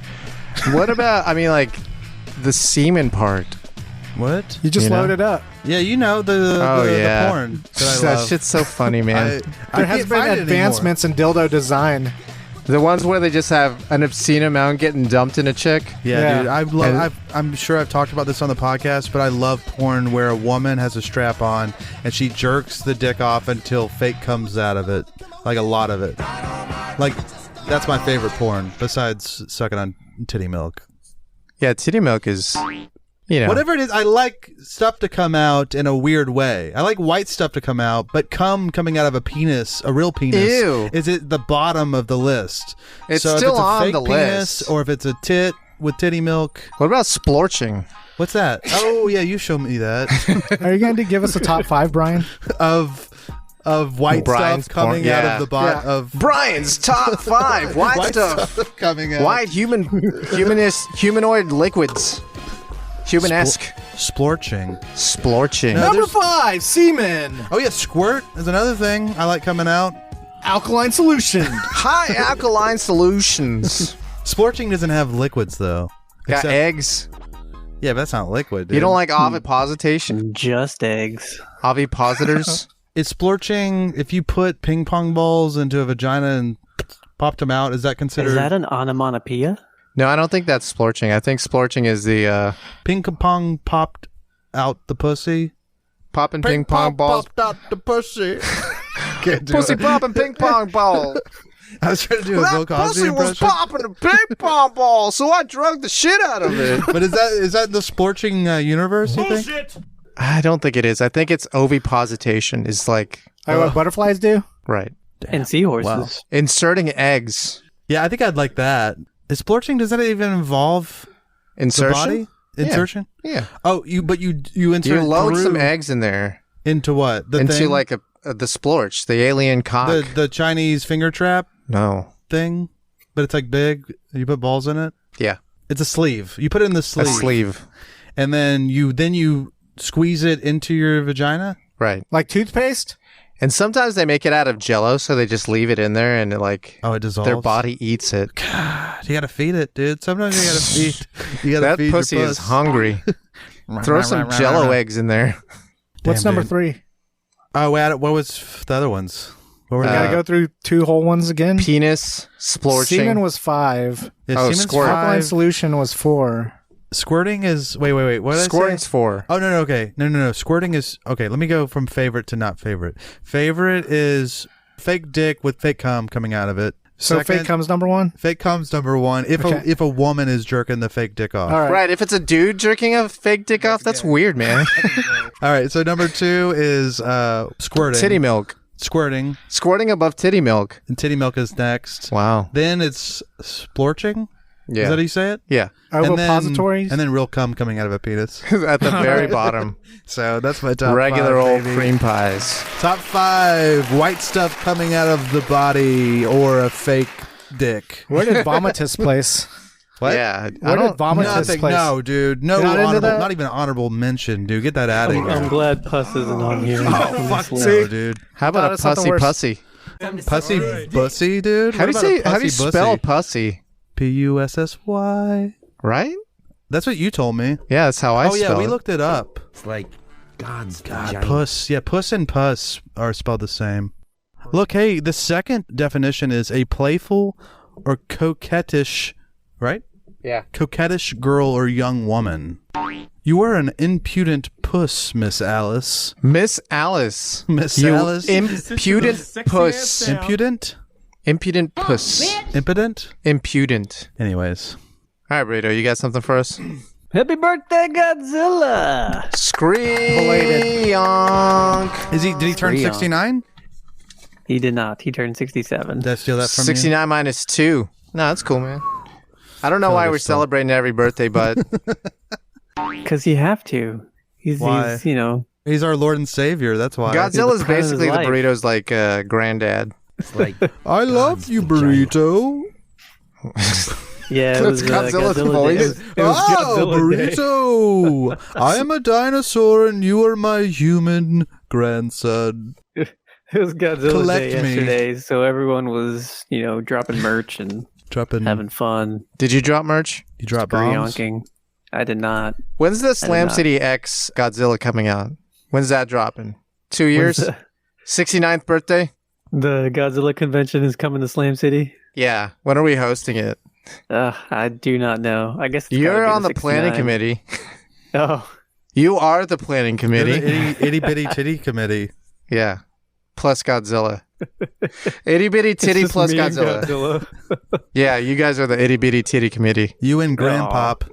[SPEAKER 1] What about, I mean, like, the semen part?
[SPEAKER 4] What?
[SPEAKER 5] You just
[SPEAKER 1] You know?
[SPEAKER 5] load it up.
[SPEAKER 4] Yeah, you know the porn that I
[SPEAKER 1] That
[SPEAKER 4] love.
[SPEAKER 1] shit's so funny, man.
[SPEAKER 5] There has been advancements in dildo design.
[SPEAKER 1] The ones where they just have an obscene amount getting dumped in a chick.
[SPEAKER 4] Yeah,
[SPEAKER 5] Yeah.
[SPEAKER 4] dude. I'm sure I've talked about this on the podcast, but I love porn where a woman has a strap on and she jerks the dick off until fake comes out of it, like a lot of it. Like that's my favorite porn, besides sucking on titty milk.
[SPEAKER 1] Yeah, titty milk is You know,
[SPEAKER 4] Whatever it is, I like stuff to come out in a weird way. I like white stuff to come out, but coming out of a penis, a real penis,
[SPEAKER 1] Ew.
[SPEAKER 4] is at the bottom of the list.
[SPEAKER 1] It's
[SPEAKER 4] so
[SPEAKER 1] still
[SPEAKER 4] if it's a
[SPEAKER 1] on
[SPEAKER 4] fake
[SPEAKER 1] the
[SPEAKER 4] penis,
[SPEAKER 1] list.
[SPEAKER 4] or if it's a tit with titty milk.
[SPEAKER 1] What about splorching?
[SPEAKER 4] What's that? Oh yeah, you show me that
[SPEAKER 5] Are you going to give us a top 5, Brian?
[SPEAKER 4] of white
[SPEAKER 1] Brian's
[SPEAKER 4] stuff coming
[SPEAKER 1] porn-
[SPEAKER 4] out
[SPEAKER 1] yeah.
[SPEAKER 4] of the bottom of
[SPEAKER 1] Brian's top 5 white stuff.
[SPEAKER 4] coming out.
[SPEAKER 1] White humanoid liquids. Human-esque.
[SPEAKER 4] Splorching.
[SPEAKER 1] Splorching.
[SPEAKER 4] No,
[SPEAKER 5] Number
[SPEAKER 4] there's-
[SPEAKER 5] 5, semen.
[SPEAKER 4] Oh yeah, squirt is another thing I like coming out.
[SPEAKER 5] Alkaline solution.
[SPEAKER 1] High alkaline solutions.
[SPEAKER 4] Splorching doesn't have liquids though.
[SPEAKER 1] Got
[SPEAKER 4] Except-
[SPEAKER 1] eggs.
[SPEAKER 4] Yeah, but that's not liquid. Dude.
[SPEAKER 1] You don't like ovipositation?
[SPEAKER 6] Just eggs.
[SPEAKER 1] Ovipositors?
[SPEAKER 4] Is splorching if you put ping pong balls into a vagina and popped them out? Is that considered
[SPEAKER 6] Is that an onomatopoeia?
[SPEAKER 1] No, I don't think that's splorching. I think splorching is the
[SPEAKER 4] ping pong popped out the pussy?
[SPEAKER 1] popping ping pong balls.
[SPEAKER 4] popped out the pussy. Can't do
[SPEAKER 1] Pussy
[SPEAKER 4] it.
[SPEAKER 1] popping ping pong ball.
[SPEAKER 4] I was trying to do a Bill
[SPEAKER 1] That
[SPEAKER 4] Cosby
[SPEAKER 1] pussy was
[SPEAKER 4] impression.
[SPEAKER 1] popping a ping pong ball, so I drugged the shit out of it.
[SPEAKER 4] But is that the splorching universe? You think?
[SPEAKER 1] I don't think it is. I think it's ovipositation. Is like
[SPEAKER 5] What butterflies do?
[SPEAKER 1] right.
[SPEAKER 6] And seahorses.
[SPEAKER 4] Wow.
[SPEAKER 1] Inserting eggs.
[SPEAKER 4] Yeah, I think I'd like that. Is splorching? Does that even involve
[SPEAKER 1] Insertion.
[SPEAKER 4] the body? Insertion?
[SPEAKER 1] Yeah.
[SPEAKER 4] Oh, you insert
[SPEAKER 1] You load
[SPEAKER 4] through
[SPEAKER 1] some eggs in there
[SPEAKER 4] into what? The
[SPEAKER 1] into
[SPEAKER 4] thing?
[SPEAKER 1] like the splorch, the alien cock.
[SPEAKER 4] the Chinese finger trap
[SPEAKER 1] No.
[SPEAKER 4] thing, but it's like big. You put balls in it.
[SPEAKER 1] Yeah.
[SPEAKER 4] It's a sleeve. You put it in the
[SPEAKER 1] A
[SPEAKER 4] sleeve,
[SPEAKER 1] sleeve.
[SPEAKER 4] and then you squeeze it into your vagina.
[SPEAKER 1] Right.
[SPEAKER 5] Like toothpaste?
[SPEAKER 1] And sometimes they make it out of jello, so they just leave it in there and
[SPEAKER 4] Oh, it dissolves.
[SPEAKER 1] their body eats it.
[SPEAKER 4] God, you gotta feed it, dude. Sometimes you gotta feed. You gotta
[SPEAKER 1] That
[SPEAKER 4] feed
[SPEAKER 1] pussy
[SPEAKER 4] your
[SPEAKER 1] is
[SPEAKER 4] puss.
[SPEAKER 1] hungry. Throw some jello eggs in there.
[SPEAKER 5] What's
[SPEAKER 4] Damn,
[SPEAKER 5] number
[SPEAKER 4] dude.
[SPEAKER 5] 3?
[SPEAKER 4] Oh, wait, what was the other ones? What were
[SPEAKER 5] We
[SPEAKER 4] they?
[SPEAKER 5] got to go through 2 whole ones again.
[SPEAKER 1] Penis, splorching.
[SPEAKER 5] Semen was 5.
[SPEAKER 4] Yeah,
[SPEAKER 1] Oh,
[SPEAKER 4] semen's
[SPEAKER 1] squirt.
[SPEAKER 5] Alkaline
[SPEAKER 4] 5.
[SPEAKER 5] solution was 4.
[SPEAKER 4] Squirting is wait. What did I say?
[SPEAKER 1] Squirting's 4.
[SPEAKER 4] Oh no, okay. No. Squirting is okay. Let me go from favorite to not favorite. Favorite is fake dick with fake cum coming out of it.
[SPEAKER 5] So
[SPEAKER 4] Second,
[SPEAKER 5] fake comes number 1?
[SPEAKER 4] Fake cum's number 1.
[SPEAKER 5] Okay.
[SPEAKER 4] If a woman is jerking the fake dick off.
[SPEAKER 5] All right.
[SPEAKER 1] Right. If it's a dude jerking a fake dick off, that's weird, man.
[SPEAKER 4] All right. So number 2 is squirting.
[SPEAKER 1] Titty milk.
[SPEAKER 4] Squirting.
[SPEAKER 1] Squirting above titty milk.
[SPEAKER 4] And titty milk is next.
[SPEAKER 1] Wow.
[SPEAKER 4] Then it's splorching.
[SPEAKER 1] Yeah.
[SPEAKER 4] Is that how you say it?
[SPEAKER 1] Yeah.
[SPEAKER 5] Ovipositories?
[SPEAKER 4] And then real cum coming out of a penis.
[SPEAKER 1] At the very bottom.
[SPEAKER 4] So that's my top
[SPEAKER 1] Regular
[SPEAKER 4] 5,
[SPEAKER 1] old
[SPEAKER 4] baby.
[SPEAKER 1] cream pies.
[SPEAKER 4] Top 5 white stuff coming out of the body or a fake dick.
[SPEAKER 5] Where did vomitus place?
[SPEAKER 4] What?
[SPEAKER 1] Yeah. I
[SPEAKER 5] Where did
[SPEAKER 1] don't.
[SPEAKER 5] vomitus
[SPEAKER 4] Nothing.
[SPEAKER 5] place?
[SPEAKER 4] No, dude. No
[SPEAKER 5] You're not into
[SPEAKER 4] honorable.
[SPEAKER 5] that?
[SPEAKER 4] Not even honorable mention, dude. Get that out of
[SPEAKER 6] I'm
[SPEAKER 4] here.
[SPEAKER 6] glad Puss isn't on here.
[SPEAKER 4] Oh fuck
[SPEAKER 6] This
[SPEAKER 4] no,
[SPEAKER 6] list.
[SPEAKER 4] dude.
[SPEAKER 1] How about
[SPEAKER 5] Thought
[SPEAKER 1] a
[SPEAKER 5] of something
[SPEAKER 1] pussy
[SPEAKER 5] worse.
[SPEAKER 1] pussy?
[SPEAKER 4] Pussy bussy, dude.
[SPEAKER 1] How do you
[SPEAKER 4] What
[SPEAKER 1] say?
[SPEAKER 4] about a
[SPEAKER 1] How do you
[SPEAKER 4] pussy
[SPEAKER 1] spell
[SPEAKER 4] bussy?
[SPEAKER 1] pussy?
[SPEAKER 4] Pussy?
[SPEAKER 1] Right?
[SPEAKER 4] That's what you told me.
[SPEAKER 1] Yeah, that's how I
[SPEAKER 4] Oh
[SPEAKER 1] spell
[SPEAKER 4] yeah, we
[SPEAKER 1] it.
[SPEAKER 4] looked it up.
[SPEAKER 7] It's like God's
[SPEAKER 4] God,
[SPEAKER 7] vagina.
[SPEAKER 4] puss. Yeah, puss and puss are spelled the same. Look, hey, the second definition is a playful or coquettish, right?
[SPEAKER 1] Yeah.
[SPEAKER 4] Coquettish girl or young woman. You are an impudent puss, Miss Alice.
[SPEAKER 1] Miss Alice.
[SPEAKER 4] Miss
[SPEAKER 1] You
[SPEAKER 4] Alice.
[SPEAKER 1] impudent puss.
[SPEAKER 4] Impudent?
[SPEAKER 1] Impudent puss.
[SPEAKER 4] Impudent?
[SPEAKER 1] Impudent.
[SPEAKER 4] Anyways.
[SPEAKER 1] All right, Burrito, you got something for us?
[SPEAKER 6] Happy birthday, Godzilla!
[SPEAKER 1] Scream.
[SPEAKER 4] Did he turn
[SPEAKER 6] Three on.
[SPEAKER 4] 69?
[SPEAKER 6] He did not. He turned 67.
[SPEAKER 4] Did I steal that from
[SPEAKER 1] 69 minus 2. No, that's cool, man. I don't know why we're celebrating every birthday, but
[SPEAKER 6] Because you have to. He's,
[SPEAKER 4] Why?
[SPEAKER 6] you know,
[SPEAKER 4] you? He's our Lord and Savior, that's why.
[SPEAKER 1] Godzilla's
[SPEAKER 6] the prime of his
[SPEAKER 1] basically the
[SPEAKER 6] life.
[SPEAKER 1] burrito's like granddad.
[SPEAKER 7] It's like
[SPEAKER 4] I love you, burrito.
[SPEAKER 6] yeah, it
[SPEAKER 1] That's
[SPEAKER 6] was
[SPEAKER 1] Godzilla's
[SPEAKER 6] Godzilla
[SPEAKER 1] voice.
[SPEAKER 6] Day. It was Godzilla Day.
[SPEAKER 4] burrito! I am a dinosaur and you are my human grandson.
[SPEAKER 6] It was Godzilla
[SPEAKER 4] Collect
[SPEAKER 6] Day
[SPEAKER 4] me.
[SPEAKER 6] yesterday, so everyone was, you know, dropping merch and
[SPEAKER 4] Dropping.
[SPEAKER 6] having fun,
[SPEAKER 1] Did you drop merch?
[SPEAKER 4] You drop bombs.
[SPEAKER 6] yonking. I did not.
[SPEAKER 1] When's the Slam
[SPEAKER 6] not.
[SPEAKER 1] City X Godzilla coming out? When's that dropping? 2 years?
[SPEAKER 6] When's
[SPEAKER 1] 69th birthday?
[SPEAKER 6] The Godzilla convention is coming to Slam City.
[SPEAKER 1] Yeah. When are we hosting it?
[SPEAKER 6] I do not know. I guess it's
[SPEAKER 1] You're
[SPEAKER 6] gotta be
[SPEAKER 1] on the planning
[SPEAKER 6] 69.
[SPEAKER 1] committee.
[SPEAKER 6] Oh,
[SPEAKER 1] You are the planning
[SPEAKER 4] You're the
[SPEAKER 1] committee.
[SPEAKER 4] itty bitty titty committee.
[SPEAKER 1] Yeah. Plus Godzilla. Itty bitty titty
[SPEAKER 6] it's just
[SPEAKER 1] plus
[SPEAKER 6] me and
[SPEAKER 1] Godzilla.
[SPEAKER 6] Godzilla.
[SPEAKER 1] Yeah, you guys are the itty bitty titty committee.
[SPEAKER 4] You and Grandpop.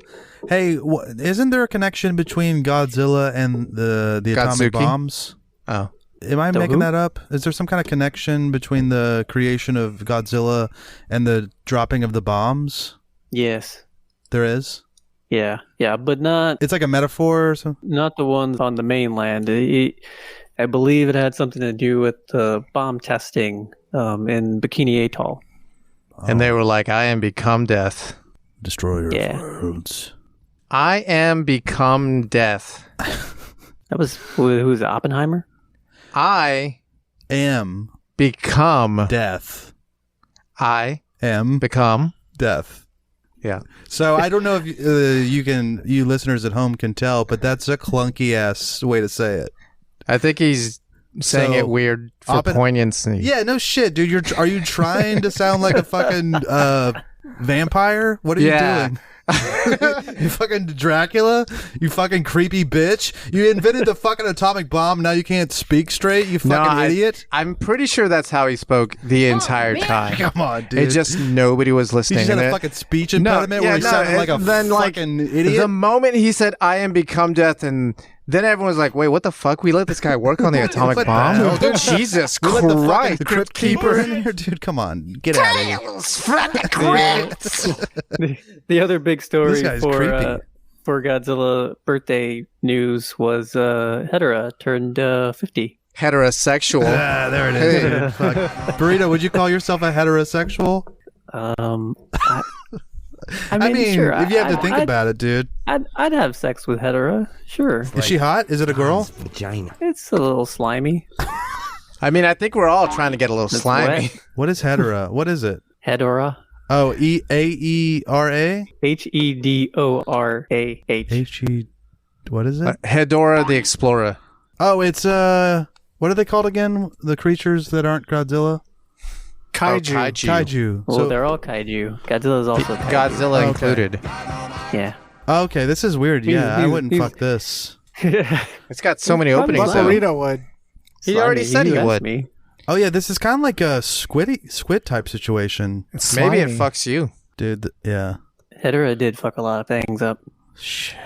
[SPEAKER 4] Hey, isn't there a connection between Godzilla and the atomic
[SPEAKER 1] Godzuki?
[SPEAKER 4] bombs?
[SPEAKER 1] Oh.
[SPEAKER 4] Am I making that up? Is there some kind of connection between the creation of Godzilla and the dropping of the bombs?
[SPEAKER 6] Yes.
[SPEAKER 4] There is?
[SPEAKER 6] Yeah, but not
[SPEAKER 4] It's like a metaphor or something?
[SPEAKER 6] not the ones on the mainland. I believe it had something to do with bomb testing in Bikini Atoll.
[SPEAKER 1] And they were like, I am become death.
[SPEAKER 4] Destroyer
[SPEAKER 6] Yeah.
[SPEAKER 4] of worlds.
[SPEAKER 1] I am become death.
[SPEAKER 6] That was who's it, Oppenheimer?
[SPEAKER 1] I
[SPEAKER 4] Am
[SPEAKER 1] become
[SPEAKER 4] death.
[SPEAKER 1] I
[SPEAKER 4] Am
[SPEAKER 1] become.
[SPEAKER 4] death.
[SPEAKER 1] Yeah.
[SPEAKER 4] So I don't know if you listeners at home can tell, but that's a clunky ass way to say it.
[SPEAKER 1] I think he's saying
[SPEAKER 4] So,
[SPEAKER 1] it weird for poignancy.
[SPEAKER 4] Yeah, no shit, dude. Are you trying to sound like a fucking vampire? What are you doing? You fucking Dracula? You fucking creepy bitch? You invented the fucking atomic bomb. Now you can't speak straight. You fucking idiot.
[SPEAKER 1] I'm pretty sure that's how he spoke the entire time.
[SPEAKER 4] Come on, dude.
[SPEAKER 1] It just nobody was
[SPEAKER 4] He
[SPEAKER 1] listening.
[SPEAKER 4] just had
[SPEAKER 1] And
[SPEAKER 4] a
[SPEAKER 1] it-
[SPEAKER 4] fucking speech impediment where he sounded like a fucking idiot.
[SPEAKER 1] The moment he said, I am become death, and then everyone was like, wait, what the fuck? We let this guy work on the atomic
[SPEAKER 4] What the
[SPEAKER 1] bomb?
[SPEAKER 4] hell, dude?
[SPEAKER 1] Jesus
[SPEAKER 4] We let the fucking
[SPEAKER 1] Christ.
[SPEAKER 4] crypt keeper in here, dude. Come on, get out of here.
[SPEAKER 6] The other big story
[SPEAKER 4] This guy's creepy.
[SPEAKER 6] for Godzilla birthday news was Hedorah turned 50.
[SPEAKER 1] Heterosexual.
[SPEAKER 4] Ah, there it is. dude. Fuck. Burrito, would you call yourself a heterosexual?
[SPEAKER 6] I mean, sure,
[SPEAKER 4] if you have to think about it, dude.
[SPEAKER 6] I'd have sex with Hedorah, sure.
[SPEAKER 4] Is she hot? Is it a girl?
[SPEAKER 6] It's a little slimy.
[SPEAKER 1] I mean, I think we're all trying to get a little
[SPEAKER 6] That's
[SPEAKER 1] slimy.
[SPEAKER 6] wet.
[SPEAKER 4] What is Hedorah? What is it?
[SPEAKER 6] Hedorah.
[SPEAKER 4] Oh, Aeera?
[SPEAKER 6] Hedorah.
[SPEAKER 4] H-E... What is it?
[SPEAKER 1] Hedorah the Explorer.
[SPEAKER 4] Oh, it's, what are they called again? The creatures that aren't Godzilla?
[SPEAKER 5] Kaiju.
[SPEAKER 4] Kaiju.
[SPEAKER 6] Well, they're all kaiju. Godzilla's also kaiju.
[SPEAKER 1] Godzilla
[SPEAKER 4] Okay.
[SPEAKER 1] included.
[SPEAKER 6] Yeah.
[SPEAKER 4] Okay, this is weird. Yeah, I wouldn't
[SPEAKER 6] he's-
[SPEAKER 4] fuck this.
[SPEAKER 1] It's got so many
[SPEAKER 6] Probably
[SPEAKER 1] openings.
[SPEAKER 5] But
[SPEAKER 1] though.
[SPEAKER 5] Burrito would.
[SPEAKER 1] He already said he
[SPEAKER 6] asked
[SPEAKER 1] would.
[SPEAKER 6] Me.
[SPEAKER 4] Oh, yeah, this is kind of like a squid type situation.
[SPEAKER 5] It's
[SPEAKER 1] Maybe it
[SPEAKER 5] slimy.
[SPEAKER 1] fucks you.
[SPEAKER 4] Dude, yeah.
[SPEAKER 6] Hedorah did fuck a lot of things up.
[SPEAKER 4] Shit.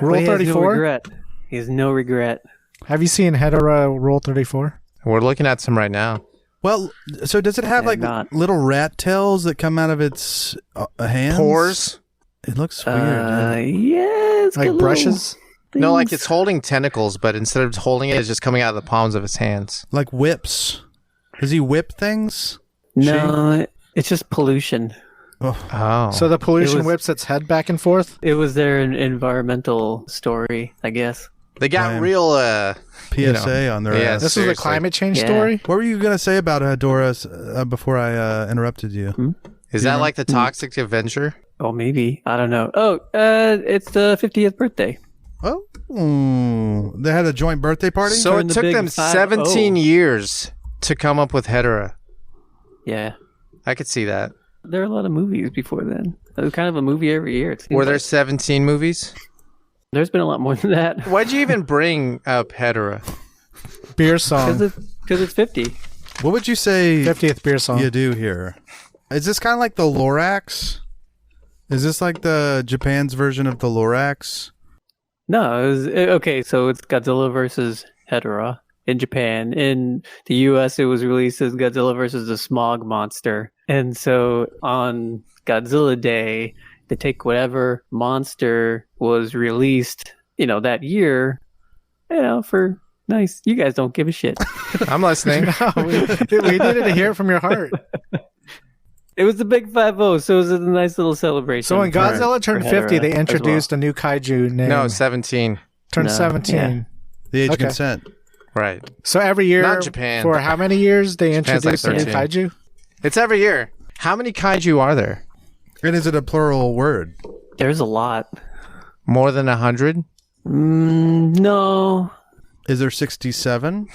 [SPEAKER 5] Rule
[SPEAKER 6] But he has no
[SPEAKER 5] 34?
[SPEAKER 6] regret. He has no regret.
[SPEAKER 5] Have you seen Hedorah Rule 34?
[SPEAKER 1] We're looking at some right now.
[SPEAKER 4] Well, so does it have
[SPEAKER 6] Yeah,
[SPEAKER 4] like
[SPEAKER 6] not.
[SPEAKER 4] little rat tails that come out of its hands?
[SPEAKER 1] Pores?
[SPEAKER 4] It looks weird.
[SPEAKER 6] Yeah, it's got
[SPEAKER 5] Like
[SPEAKER 6] little
[SPEAKER 5] brushes?
[SPEAKER 1] No, like
[SPEAKER 6] things.
[SPEAKER 1] it's holding tentacles, but instead of holding it, it's just coming out of the palms of his hands.
[SPEAKER 4] Like whips. Does he whip things?
[SPEAKER 6] No, it's just pollution.
[SPEAKER 1] Oh.
[SPEAKER 5] So the pollution
[SPEAKER 6] was-
[SPEAKER 5] whips its head back and forth?
[SPEAKER 6] It was their environmental story, I guess.
[SPEAKER 1] they got
[SPEAKER 4] Damn.
[SPEAKER 1] real,
[SPEAKER 4] PSA on their
[SPEAKER 1] yeah,
[SPEAKER 4] ass.
[SPEAKER 5] This was a
[SPEAKER 1] seriously.
[SPEAKER 5] climate change
[SPEAKER 6] Yeah.
[SPEAKER 5] story?
[SPEAKER 4] What were you going to say about Hedorah before I interrupted you?
[SPEAKER 1] Is that like the Toxic Avenger?
[SPEAKER 6] Oh, maybe. I don't know. Oh, it's the 50th birthday.
[SPEAKER 4] Oh, they had a joint birthday party?
[SPEAKER 1] So
[SPEAKER 6] Turn
[SPEAKER 1] it
[SPEAKER 6] the
[SPEAKER 1] took
[SPEAKER 6] big
[SPEAKER 1] them
[SPEAKER 6] 5-0.
[SPEAKER 1] 17 years to come up with Hedorah.
[SPEAKER 6] Yeah.
[SPEAKER 1] I could see that.
[SPEAKER 6] There are a lot of movies before then. It was kind of a movie every year. It seems
[SPEAKER 1] Were there
[SPEAKER 6] like.
[SPEAKER 1] 17 movies?
[SPEAKER 6] There's been a lot more than that.
[SPEAKER 1] Why'd you even bring up Hedorah?
[SPEAKER 5] Beer song.
[SPEAKER 6] Because it's 50.
[SPEAKER 4] What would you say
[SPEAKER 5] 50th beer song.
[SPEAKER 4] you do here? Is this kind of like the Lorax? Is this like the Japan's version of the Lorax?
[SPEAKER 6] No, okay, so it's Godzilla versus Hedorah in Japan. In the US, it was released as Godzilla versus the Smog Monster. And so on Godzilla Day, they take whatever monster was released, that year, for nice. You guys don't give a shit.
[SPEAKER 1] I'm listening.
[SPEAKER 5] we needed to hear it from your heart.
[SPEAKER 6] It was the big 5-0, so it was a nice little celebration.
[SPEAKER 5] So when Godzilla turned
[SPEAKER 6] for
[SPEAKER 5] 50,
[SPEAKER 6] Hedorah
[SPEAKER 5] they
[SPEAKER 6] as
[SPEAKER 5] introduced a new kaiju name.
[SPEAKER 1] No, 17.
[SPEAKER 5] Turned
[SPEAKER 6] No,
[SPEAKER 5] 17.
[SPEAKER 6] yeah.
[SPEAKER 4] The age of
[SPEAKER 5] Okay.
[SPEAKER 4] consent.
[SPEAKER 1] Right.
[SPEAKER 5] So every year,
[SPEAKER 1] Not Japan.
[SPEAKER 5] for how many years, they
[SPEAKER 1] Japan's like
[SPEAKER 5] introduced a new
[SPEAKER 1] 13.
[SPEAKER 5] kaiju?
[SPEAKER 1] It's every year. How many kaiju are there?
[SPEAKER 4] And is it a plural word?
[SPEAKER 6] There's a lot.
[SPEAKER 1] More than 100?
[SPEAKER 6] No.
[SPEAKER 4] Is there 67?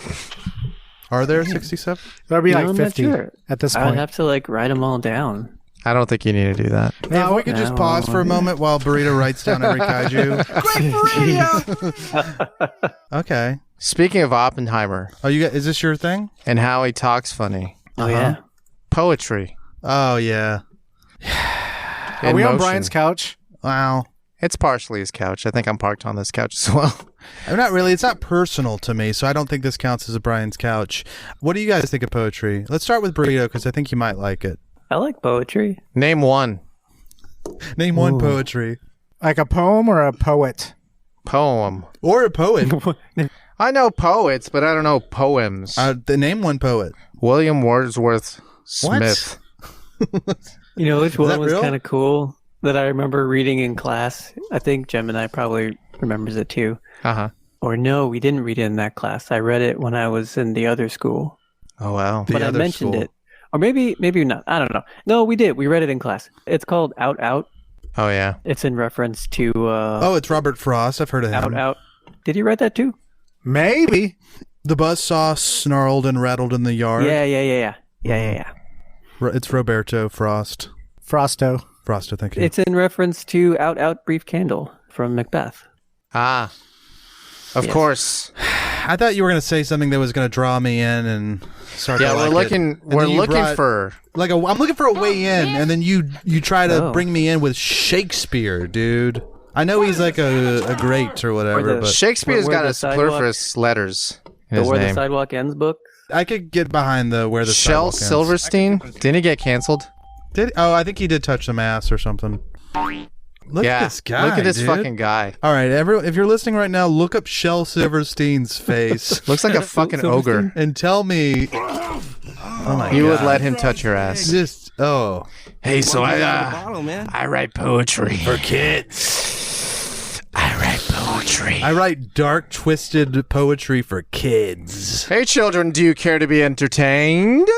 [SPEAKER 4] Are there 67?
[SPEAKER 5] That'd be
[SPEAKER 6] No,
[SPEAKER 5] like
[SPEAKER 6] I'm not
[SPEAKER 5] 50
[SPEAKER 6] sure.
[SPEAKER 5] at this
[SPEAKER 6] I would
[SPEAKER 5] point.
[SPEAKER 6] have to write them all down.
[SPEAKER 1] I don't think you need to do that.
[SPEAKER 4] Hey, if we could just
[SPEAKER 6] No.
[SPEAKER 4] pause for a moment while Burrito writes down every kaiju. Okay.
[SPEAKER 1] Speaking of Oppenheimer
[SPEAKER 4] Oh, is this your thing?
[SPEAKER 1] and how he talks funny,
[SPEAKER 6] Oh, yeah.
[SPEAKER 1] poetry.
[SPEAKER 4] Oh, yeah.
[SPEAKER 5] Are we on
[SPEAKER 1] motion.
[SPEAKER 5] Brian's couch?
[SPEAKER 4] Wow.
[SPEAKER 1] It's partially his couch. I think I'm parked on this couch as well.
[SPEAKER 4] I'm not really. It's not personal to me, so I don't think this counts as a Brian's couch. What do you guys think of poetry? Let's start with Burrito, because I think you might like it.
[SPEAKER 6] I like poetry.
[SPEAKER 1] Name one.
[SPEAKER 4] Name one poetry.
[SPEAKER 5] Like a poem or a poet?
[SPEAKER 1] Poem.
[SPEAKER 4] Or a poet.
[SPEAKER 1] I know poets, but I don't know poems.
[SPEAKER 4] Name one poet.
[SPEAKER 1] William Wordsworth Smith.
[SPEAKER 6] You know which one was
[SPEAKER 4] real?
[SPEAKER 6] kind of cool that I remember reading in class? I think Gemini probably remembers it too.
[SPEAKER 1] Uh-huh.
[SPEAKER 6] Or no, we didn't read it in that class. I read it when I was in the other school.
[SPEAKER 1] Oh, wow.
[SPEAKER 6] But I mentioned it. Or maybe not. I don't know. No, we did. We read it in class. It's called Out Out.
[SPEAKER 1] Oh, yeah.
[SPEAKER 6] It's in reference to...
[SPEAKER 4] it's Robert Frost. I've heard of him.
[SPEAKER 6] Out Out. Did you read that too?
[SPEAKER 5] Maybe.
[SPEAKER 4] The buzzsaw snarled and rattled in the yard.
[SPEAKER 6] Yeah.
[SPEAKER 4] It's Roberto Frost.
[SPEAKER 5] Frosto,
[SPEAKER 4] thank you.
[SPEAKER 6] It's in reference to Out Out Brief Candle from Macbeth.
[SPEAKER 1] Ah. Of course.
[SPEAKER 4] I thought you were going to say something that was going to draw me in and start to
[SPEAKER 1] we're
[SPEAKER 4] like
[SPEAKER 1] looking
[SPEAKER 4] it. And
[SPEAKER 1] we're
[SPEAKER 4] then you
[SPEAKER 1] looking
[SPEAKER 4] brought-
[SPEAKER 1] for
[SPEAKER 4] I'm looking for a way in, and then you try to
[SPEAKER 6] Oh.
[SPEAKER 4] bring me in with Shakespeare, dude. I know he's like a great or whatever, but
[SPEAKER 1] Shakespeare's
[SPEAKER 6] where
[SPEAKER 1] got
[SPEAKER 6] the
[SPEAKER 1] a superfluous letters in
[SPEAKER 6] The
[SPEAKER 1] his
[SPEAKER 6] Where the
[SPEAKER 1] name.
[SPEAKER 6] Sidewalk Ends book.
[SPEAKER 4] I could get behind the where the
[SPEAKER 1] Shel
[SPEAKER 4] sidewalk ends.
[SPEAKER 1] Silverstein? Didn't he get canceled?
[SPEAKER 4] I think he did touch some ass or something. Look at this guy.
[SPEAKER 1] Look at this
[SPEAKER 4] dude.
[SPEAKER 1] fucking guy.
[SPEAKER 4] All right, if you're listening right now, look up Shel Silverstein's face
[SPEAKER 1] Looks like a fucking ogre.
[SPEAKER 4] and tell me. Oh my
[SPEAKER 1] You would
[SPEAKER 4] God.
[SPEAKER 1] let him touch your ass.
[SPEAKER 3] Hey, so I write poetry for kids. I write poetry.
[SPEAKER 4] I write dark, twisted poetry for kids.
[SPEAKER 1] Hey, children, do you care to be entertained?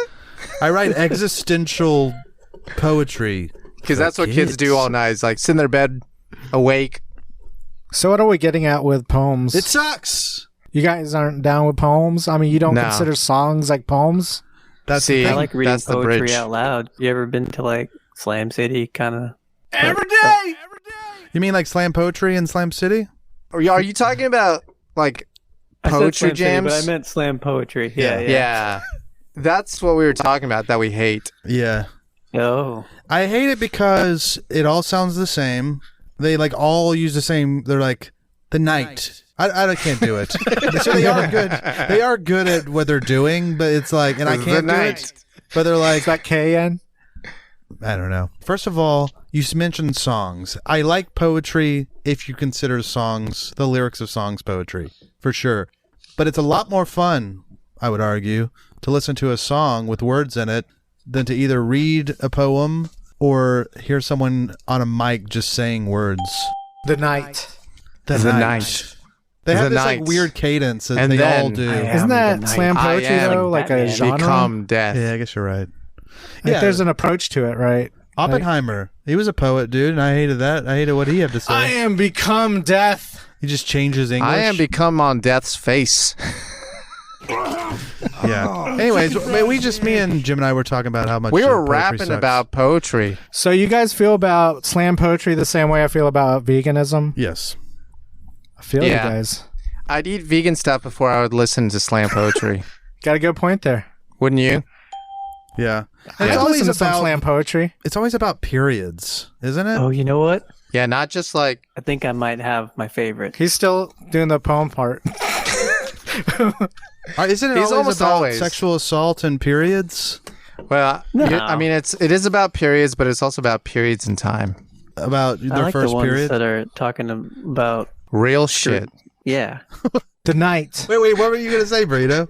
[SPEAKER 4] I write existential poetry.
[SPEAKER 1] Because that's what kids do all night. Is like sit in their bed, awake.
[SPEAKER 5] So what are we getting at with poems?
[SPEAKER 4] It sucks.
[SPEAKER 5] You guys aren't down with poems? I mean, you don't
[SPEAKER 1] No.
[SPEAKER 5] consider songs like poems?
[SPEAKER 4] That's
[SPEAKER 1] See,
[SPEAKER 4] the
[SPEAKER 6] I
[SPEAKER 4] thing.
[SPEAKER 6] like reading
[SPEAKER 1] that's the
[SPEAKER 6] poetry
[SPEAKER 1] bridge.
[SPEAKER 6] out loud. You ever been to like Slam City kind of?
[SPEAKER 3] Every day.
[SPEAKER 4] You mean like slam poetry in Slam City?
[SPEAKER 1] Are you talking about like
[SPEAKER 6] I said
[SPEAKER 1] poetry
[SPEAKER 6] Slam City,
[SPEAKER 1] jams?
[SPEAKER 6] but I meant slam poetry. Yeah.
[SPEAKER 1] Yeah. That's what we were talking about that we hate.
[SPEAKER 4] Yeah.
[SPEAKER 6] Oh.
[SPEAKER 4] I hate it because it all sounds the same. They like all use the same. They're like the night. I can't do it. So they are good. They are good at what they're doing, but it's like, and I
[SPEAKER 1] The
[SPEAKER 4] can't do
[SPEAKER 1] night.
[SPEAKER 4] it. But they're like,
[SPEAKER 5] Is that KN?
[SPEAKER 4] I don't know. First of all, you mentioned songs. I like poetry if you consider songs, the lyrics of songs, poetry, for sure. But it's a lot more fun, I would argue, to listen to a song with words in it than to either read a poem or hear someone on a mic just saying words.
[SPEAKER 5] The night.
[SPEAKER 4] The night. They
[SPEAKER 1] The
[SPEAKER 4] have this
[SPEAKER 1] night.
[SPEAKER 4] like weird cadence that
[SPEAKER 1] And
[SPEAKER 4] they
[SPEAKER 1] then
[SPEAKER 4] all do.
[SPEAKER 1] I
[SPEAKER 5] Isn't
[SPEAKER 6] am
[SPEAKER 5] that
[SPEAKER 6] the night.
[SPEAKER 5] slam
[SPEAKER 1] I
[SPEAKER 5] poetry
[SPEAKER 1] am
[SPEAKER 5] though? Like a
[SPEAKER 6] Batman.
[SPEAKER 5] genre?
[SPEAKER 1] Become death.
[SPEAKER 4] Yeah, I guess you're right.
[SPEAKER 5] Like, there's an approach to it, right?
[SPEAKER 4] Oppenheimer. He was a poet, dude, and I hated that. I hated what he had to say.
[SPEAKER 3] I am become death.
[SPEAKER 4] He just changes English.
[SPEAKER 1] I am become on death's face.
[SPEAKER 4] Yeah. Anyways, me and Jim and I were talking about how much
[SPEAKER 1] We were
[SPEAKER 4] poetry
[SPEAKER 1] rapping
[SPEAKER 4] sucks.
[SPEAKER 1] about poetry.
[SPEAKER 5] So you guys feel about slam poetry the same way I feel about veganism?
[SPEAKER 4] Yes.
[SPEAKER 5] I feel
[SPEAKER 1] Yeah.
[SPEAKER 5] you guys.
[SPEAKER 1] I'd eat vegan stuff before I would listen to slam poetry.
[SPEAKER 5] Got a good point there.
[SPEAKER 1] Wouldn't you?
[SPEAKER 4] Yeah.
[SPEAKER 5] I
[SPEAKER 4] It's always
[SPEAKER 5] listen to some
[SPEAKER 4] about
[SPEAKER 5] slam poetry.
[SPEAKER 4] It's always about periods, isn't it?
[SPEAKER 6] Oh, you know what?
[SPEAKER 1] Yeah, not just like
[SPEAKER 6] I think I might have my favorite.
[SPEAKER 5] He's still doing the poem part.
[SPEAKER 4] Isn't it
[SPEAKER 1] He's
[SPEAKER 4] always
[SPEAKER 1] almost
[SPEAKER 4] about
[SPEAKER 1] always.
[SPEAKER 4] sexual assault and periods?
[SPEAKER 1] well,
[SPEAKER 6] No.
[SPEAKER 1] I mean it is about periods, but it's also about periods in time.
[SPEAKER 4] About
[SPEAKER 6] I
[SPEAKER 4] their
[SPEAKER 6] like
[SPEAKER 4] first
[SPEAKER 6] the ones
[SPEAKER 4] period?
[SPEAKER 6] that are talking about.
[SPEAKER 1] Real shit.
[SPEAKER 6] Yeah,
[SPEAKER 5] The night.
[SPEAKER 4] Wait, what were you going to say, Burrito?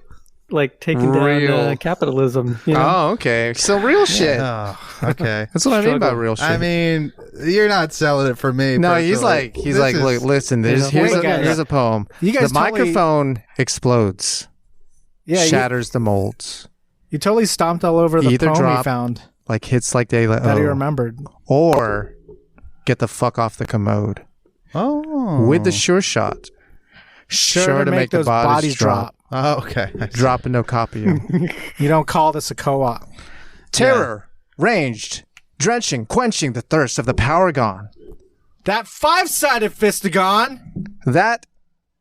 [SPEAKER 6] like taking
[SPEAKER 1] Real.
[SPEAKER 6] down capitalism. You know?
[SPEAKER 1] Oh, okay. So real shit.
[SPEAKER 4] Oh, okay.
[SPEAKER 1] That's what I mean by
[SPEAKER 6] Struggle.
[SPEAKER 1] real shit.
[SPEAKER 4] I mean, you're not selling it for me.
[SPEAKER 1] no,
[SPEAKER 4] personally.
[SPEAKER 1] he's like,
[SPEAKER 4] This
[SPEAKER 1] look,
[SPEAKER 4] is-
[SPEAKER 1] listen,
[SPEAKER 6] Wait,
[SPEAKER 1] here's a poem.
[SPEAKER 5] You guys
[SPEAKER 1] The
[SPEAKER 5] totally-
[SPEAKER 1] microphone explodes,
[SPEAKER 5] Yeah,
[SPEAKER 1] shatters the molds,
[SPEAKER 5] you totally stomped all over the
[SPEAKER 1] Either
[SPEAKER 5] poem he
[SPEAKER 1] drop-
[SPEAKER 5] found
[SPEAKER 1] like hits like daylight.
[SPEAKER 5] that he remembered.
[SPEAKER 1] Or get the fuck off the commode
[SPEAKER 4] Oh.
[SPEAKER 1] with the sure shot. Sure to make the
[SPEAKER 5] those
[SPEAKER 1] bodies drop.
[SPEAKER 4] Oh, okay.
[SPEAKER 1] Drop and no copy you.
[SPEAKER 5] You don't call this a co-op.
[SPEAKER 1] Terror, ranged, drenching, quenching the thirst of the power gone.
[SPEAKER 5] That five-sided fistagon
[SPEAKER 1] That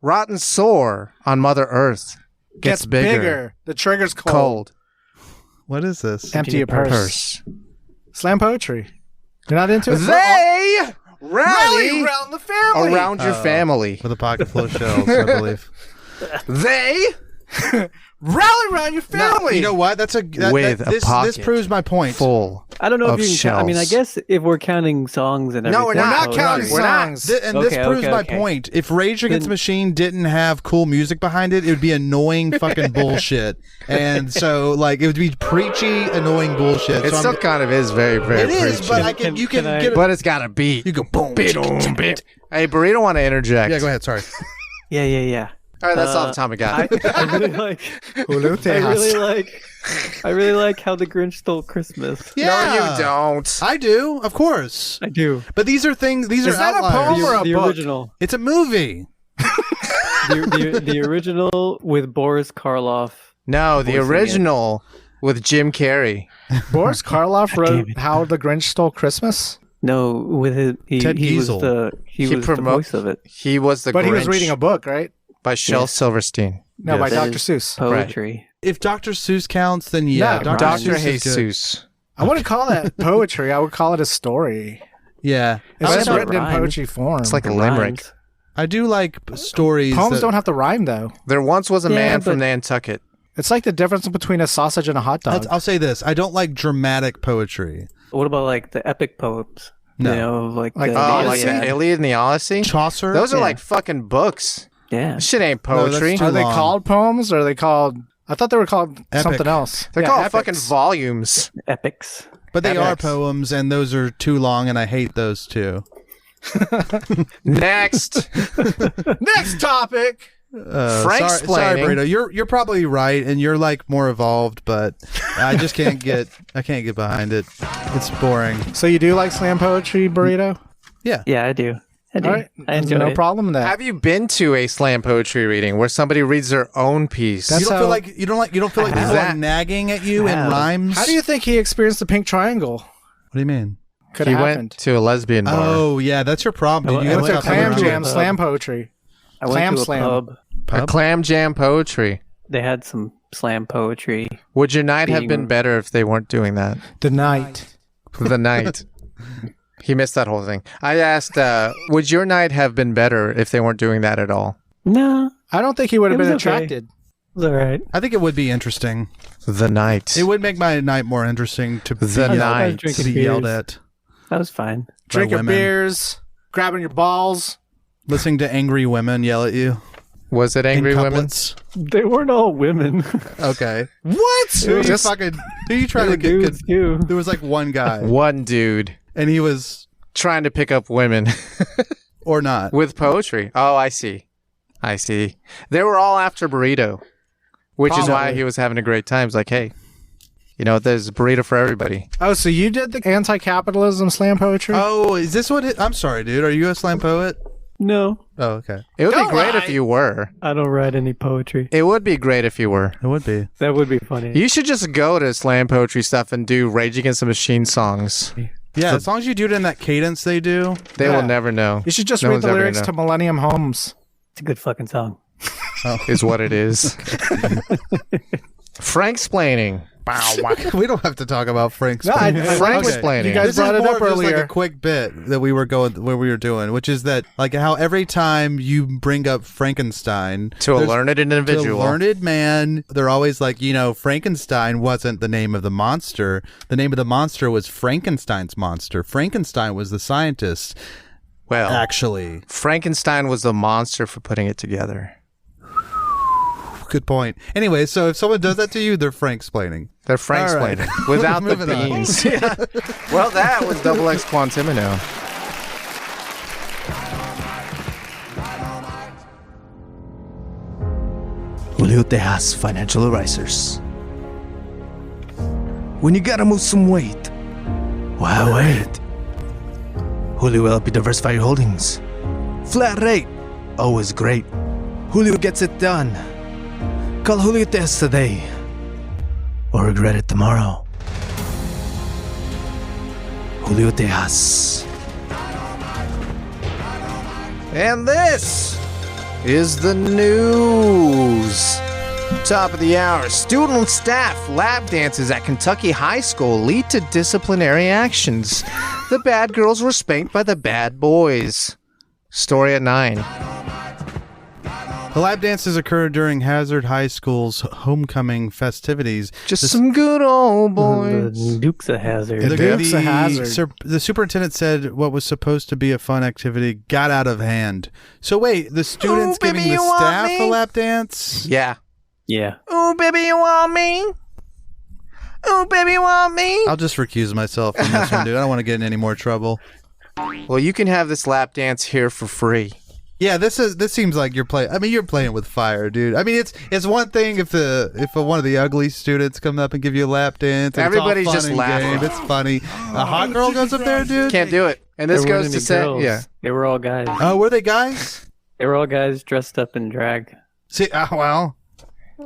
[SPEAKER 1] rotten sore on Mother Earth gets bigger,
[SPEAKER 5] The trigger's cold.
[SPEAKER 1] cold.
[SPEAKER 4] What is this?
[SPEAKER 5] Empty your purse.
[SPEAKER 1] Purse.
[SPEAKER 5] Slam poetry. You're not into it?
[SPEAKER 1] They
[SPEAKER 3] Rally
[SPEAKER 5] around the family.
[SPEAKER 3] around your family.
[SPEAKER 4] With a pocket full of shells, I believe.
[SPEAKER 3] They rally around your family.
[SPEAKER 4] You know what? That's
[SPEAKER 1] With a
[SPEAKER 4] this
[SPEAKER 1] pocket
[SPEAKER 4] proves my point.
[SPEAKER 1] full.
[SPEAKER 6] I don't know
[SPEAKER 1] of
[SPEAKER 6] if you can count. I mean, I
[SPEAKER 1] shells.
[SPEAKER 6] guess if we're counting songs and everything.
[SPEAKER 3] No, we're not
[SPEAKER 6] so
[SPEAKER 3] counting
[SPEAKER 6] it's-
[SPEAKER 3] We're not.
[SPEAKER 5] songs.
[SPEAKER 4] This
[SPEAKER 6] Okay,
[SPEAKER 4] proves
[SPEAKER 6] okay,
[SPEAKER 4] my
[SPEAKER 6] okay.
[SPEAKER 4] point. If Rage Against the Machine didn't have cool music behind it, it would be annoying fucking bullshit. And so, like, it would be preachy, annoying bullshit.
[SPEAKER 1] It
[SPEAKER 4] So
[SPEAKER 1] still kind of is very, very
[SPEAKER 4] it is,
[SPEAKER 1] preachy.
[SPEAKER 4] but I can, you can
[SPEAKER 6] Can I-
[SPEAKER 4] get it.
[SPEAKER 1] But it's got a beat.
[SPEAKER 4] You go boom.
[SPEAKER 1] Hey, Burrito, want to interject?
[SPEAKER 4] Yeah, go ahead. Sorry.
[SPEAKER 6] Yeah.
[SPEAKER 1] All right, that's all the time we got.
[SPEAKER 6] I really like. I really like how the Grinch stole Christmas.
[SPEAKER 4] Yeah,
[SPEAKER 3] No, you don't.
[SPEAKER 4] I do, of course.
[SPEAKER 6] I do.
[SPEAKER 4] But these are things. These
[SPEAKER 5] Is
[SPEAKER 4] are
[SPEAKER 5] that a
[SPEAKER 4] outliers.
[SPEAKER 5] poem or a
[SPEAKER 6] The
[SPEAKER 5] book?
[SPEAKER 6] original.
[SPEAKER 4] It's a movie.
[SPEAKER 6] The original with Boris Karloff.
[SPEAKER 1] No, the
[SPEAKER 6] Voicing it.
[SPEAKER 1] original with Jim Carrey.
[SPEAKER 5] Boris Karloff
[SPEAKER 6] damn
[SPEAKER 5] wrote
[SPEAKER 6] it.
[SPEAKER 5] How the Grinch Stole Christmas,
[SPEAKER 6] No, with it,
[SPEAKER 4] Ted
[SPEAKER 6] he was
[SPEAKER 4] Giesel.
[SPEAKER 6] the was the voice of it.
[SPEAKER 1] He was the
[SPEAKER 5] but he was
[SPEAKER 1] Grinch
[SPEAKER 5] reading a book, right?
[SPEAKER 1] by Shel
[SPEAKER 6] Yes.
[SPEAKER 1] Silverstein.
[SPEAKER 5] No, by
[SPEAKER 6] That
[SPEAKER 5] Dr.
[SPEAKER 6] is
[SPEAKER 5] Seuss.
[SPEAKER 6] Poetry.
[SPEAKER 4] If Dr. Seuss counts, then yeah,
[SPEAKER 5] No,
[SPEAKER 1] Dr.
[SPEAKER 4] Seuss is good.
[SPEAKER 1] Jesus.
[SPEAKER 5] I wouldn't call that poetry. I would call it a story.
[SPEAKER 4] Yeah,
[SPEAKER 5] It's
[SPEAKER 6] I
[SPEAKER 5] just
[SPEAKER 6] like
[SPEAKER 5] written in
[SPEAKER 6] rhymes.
[SPEAKER 5] poetry form.
[SPEAKER 1] It's like a
[SPEAKER 6] It
[SPEAKER 1] limerick.
[SPEAKER 6] rhymes.
[SPEAKER 4] I do like stories.
[SPEAKER 5] Poems
[SPEAKER 4] that-
[SPEAKER 5] don't have to rhyme, though.
[SPEAKER 1] There once was a
[SPEAKER 6] Yeah,
[SPEAKER 1] man from
[SPEAKER 6] but-
[SPEAKER 1] Nantucket.
[SPEAKER 5] It's like the difference between a sausage and a hot dog.
[SPEAKER 4] I'll say this: I don't like dramatic poetry.
[SPEAKER 6] What about like the epic poems?
[SPEAKER 4] No.
[SPEAKER 6] You know, like
[SPEAKER 5] Like
[SPEAKER 6] the
[SPEAKER 5] the
[SPEAKER 1] Oh, like
[SPEAKER 5] Odyssey?
[SPEAKER 1] the Iliad and the Odyssey?
[SPEAKER 4] Chaucer.
[SPEAKER 1] Those are
[SPEAKER 6] Yeah.
[SPEAKER 1] like fucking books.
[SPEAKER 6] yeah.
[SPEAKER 1] This shit ain't
[SPEAKER 4] No, that's
[SPEAKER 1] poetry.
[SPEAKER 4] too
[SPEAKER 5] Are they
[SPEAKER 4] long.
[SPEAKER 5] called poems or are they called... I thought they were called
[SPEAKER 4] Epic.
[SPEAKER 5] something else.
[SPEAKER 1] They're
[SPEAKER 5] Yeah,
[SPEAKER 1] called
[SPEAKER 5] epics.
[SPEAKER 1] fucking volumes.
[SPEAKER 6] Epics.
[SPEAKER 4] But they are
[SPEAKER 1] Epics.
[SPEAKER 4] poems, and those are too long, and I hate those too.
[SPEAKER 1] Next.
[SPEAKER 5] Next topic!
[SPEAKER 4] Sorry,
[SPEAKER 1] Franksplaining.
[SPEAKER 4] Burrito. You're probably right, and you're like more evolved, but I just can't get behind it. It's boring.
[SPEAKER 5] So you do like slam poetry, Burrito?
[SPEAKER 6] Yeah, I do. I do.
[SPEAKER 5] All right.
[SPEAKER 6] I enjoy
[SPEAKER 5] no
[SPEAKER 6] it.
[SPEAKER 5] problem in that.
[SPEAKER 1] Have you been to a slam poetry reading where somebody reads their own piece?
[SPEAKER 5] That's
[SPEAKER 4] You don't
[SPEAKER 5] how-
[SPEAKER 4] feel like you don't feel like
[SPEAKER 6] I
[SPEAKER 4] people
[SPEAKER 1] have.
[SPEAKER 4] are nagging at you in
[SPEAKER 6] have.
[SPEAKER 4] rhymes.
[SPEAKER 5] How do you think he experienced the pink triangle?
[SPEAKER 4] What do you mean?
[SPEAKER 5] Could
[SPEAKER 1] he
[SPEAKER 5] have
[SPEAKER 1] went
[SPEAKER 5] happened.
[SPEAKER 1] to a lesbian bar.
[SPEAKER 4] Oh yeah, that's your problem. Dude. You
[SPEAKER 6] I
[SPEAKER 4] gotta
[SPEAKER 5] What's
[SPEAKER 6] went
[SPEAKER 5] a
[SPEAKER 4] stop
[SPEAKER 6] to
[SPEAKER 5] clam
[SPEAKER 4] hanging
[SPEAKER 5] jam
[SPEAKER 4] around.
[SPEAKER 5] slam poetry?
[SPEAKER 6] I went
[SPEAKER 5] Clam
[SPEAKER 6] to a
[SPEAKER 5] slam.
[SPEAKER 6] pub.
[SPEAKER 1] A clam jam poetry.
[SPEAKER 6] They had some slam poetry.
[SPEAKER 1] Would your night have
[SPEAKER 6] Being-
[SPEAKER 1] been better if they weren't doing that?
[SPEAKER 5] The night.
[SPEAKER 1] The night. He missed that whole thing. I asked, would your night have been better if they weren't doing that at all?
[SPEAKER 6] No,
[SPEAKER 5] I don't think he would have
[SPEAKER 6] It was
[SPEAKER 5] been
[SPEAKER 6] okay.
[SPEAKER 5] attracted.
[SPEAKER 6] it was all right.
[SPEAKER 4] I think it would be interesting.
[SPEAKER 1] The night.
[SPEAKER 4] It would make my night more interesting to
[SPEAKER 1] The
[SPEAKER 6] I was
[SPEAKER 1] night.
[SPEAKER 4] to
[SPEAKER 6] drinking
[SPEAKER 4] be yelled
[SPEAKER 6] beers.
[SPEAKER 4] at,
[SPEAKER 6] That was fine.
[SPEAKER 5] Drinking
[SPEAKER 4] women.
[SPEAKER 5] beers, grabbing your balls.
[SPEAKER 4] listening to angry women yell at you.
[SPEAKER 1] Was it angry
[SPEAKER 4] in
[SPEAKER 1] women?
[SPEAKER 4] couplets.
[SPEAKER 6] They weren't all women.
[SPEAKER 4] Okay.
[SPEAKER 5] What?
[SPEAKER 4] Who you fucking? Who you trying to
[SPEAKER 6] They were
[SPEAKER 4] get?
[SPEAKER 6] dudes too.
[SPEAKER 4] There was like one guy,
[SPEAKER 1] One dude
[SPEAKER 4] and he was
[SPEAKER 1] trying to pick up women
[SPEAKER 4] or not.
[SPEAKER 1] with poetry. Oh, I see. They were all after Burrito, which is why
[SPEAKER 5] Probably.
[SPEAKER 1] he was having a great time. It's like, hey, you know, there's a burrito for everybody.
[SPEAKER 5] Oh, so you did the anti-capitalism slam poetry?
[SPEAKER 4] Oh, is this what? I'm sorry, dude. Are you a slam poet?
[SPEAKER 6] No,
[SPEAKER 4] Oh, okay.
[SPEAKER 1] It would
[SPEAKER 5] Don't
[SPEAKER 1] be great
[SPEAKER 5] lie.
[SPEAKER 1] if you were.
[SPEAKER 6] I don't write any poetry.
[SPEAKER 1] It would be great if you were.
[SPEAKER 4] It would be.
[SPEAKER 6] That would be funny.
[SPEAKER 1] You should just go to slam poetry stuff and do Rage Against the Machine songs.
[SPEAKER 4] Yeah, as long as you do it in that cadence they do.
[SPEAKER 1] They
[SPEAKER 5] Yeah.
[SPEAKER 1] will never know.
[SPEAKER 5] You should just
[SPEAKER 1] No
[SPEAKER 5] read
[SPEAKER 1] one's
[SPEAKER 5] the
[SPEAKER 1] ever
[SPEAKER 5] lyrics
[SPEAKER 1] gonna
[SPEAKER 5] to Millennium Homes.
[SPEAKER 6] It's a good fucking song.
[SPEAKER 1] Is what it is. Franksplaining.
[SPEAKER 4] We don't have to talk about Frank's.
[SPEAKER 5] No, I-
[SPEAKER 1] Franksplaining.
[SPEAKER 5] You guys
[SPEAKER 4] This
[SPEAKER 5] brought
[SPEAKER 4] is
[SPEAKER 5] it
[SPEAKER 4] more
[SPEAKER 5] up
[SPEAKER 4] of just like
[SPEAKER 5] earlier.
[SPEAKER 4] a quick bit that we were doing, which is that like how every time you bring up Frankenstein
[SPEAKER 1] To a
[SPEAKER 4] there's-
[SPEAKER 1] learned
[SPEAKER 4] to a
[SPEAKER 1] individual.
[SPEAKER 4] learned man, they're always like, Frankenstein wasn't the name of the monster. The name of the monster was Frankenstein's monster. Frankenstein was the scientist,
[SPEAKER 1] Well,
[SPEAKER 4] actually.
[SPEAKER 1] Frankenstein was the monster for putting it together.
[SPEAKER 4] Good point. Anyway, so if someone does that to you, they're Franksplaining.
[SPEAKER 1] They're Franksplaining without the
[SPEAKER 4] Moving on.
[SPEAKER 1] beans. Well, that was double X Quantimino. Julio Tejas, financial advisors. When you gotta move some weight, why wait? Julio will help you diversify your holdings. Flat rate, always great. Julio gets it done. Call Julio Tejas today, or regret it tomorrow. Julio Tejas. And this is the news. Top of the hour. Student staff lap dances at Kentucky High School lead to disciplinary actions. The bad girls were spanked by the bad boys. Story at 9.
[SPEAKER 4] The lap dances occurred during Hazard High School's homecoming festivities.
[SPEAKER 1] Just some good old boys.
[SPEAKER 6] The Dukes of Hazzard.
[SPEAKER 4] The superintendent said what was supposed to be a fun activity got out of hand. So wait, the students
[SPEAKER 1] baby,
[SPEAKER 4] giving the
[SPEAKER 1] you want
[SPEAKER 4] staff
[SPEAKER 1] me?
[SPEAKER 4] a lap dance?
[SPEAKER 1] Yeah.
[SPEAKER 6] Yeah.
[SPEAKER 1] Ooh, baby, you want me? Ooh, baby, you want me?
[SPEAKER 4] I'll just recuse myself from this one, dude. I don't want to get in any more trouble.
[SPEAKER 1] Well, you can have this lap dance here for free.
[SPEAKER 4] Yeah, this seems like you're playing. I mean, you're playing with fire, dude. I mean, it's one thing if one of the ugly students come up and give you a lap dance. And
[SPEAKER 1] Everybody's
[SPEAKER 4] it's all fun
[SPEAKER 1] just
[SPEAKER 4] and
[SPEAKER 1] laughing.
[SPEAKER 4] game. It's funny. A hot girl goes up there, dude.
[SPEAKER 1] Can't do it. And this
[SPEAKER 6] There weren't
[SPEAKER 1] goes to
[SPEAKER 6] any
[SPEAKER 1] say,
[SPEAKER 6] girls.
[SPEAKER 1] yeah.
[SPEAKER 6] They were all guys.
[SPEAKER 4] Oh, were they guys?
[SPEAKER 6] They were all guys dressed up in drag.
[SPEAKER 4] See, well,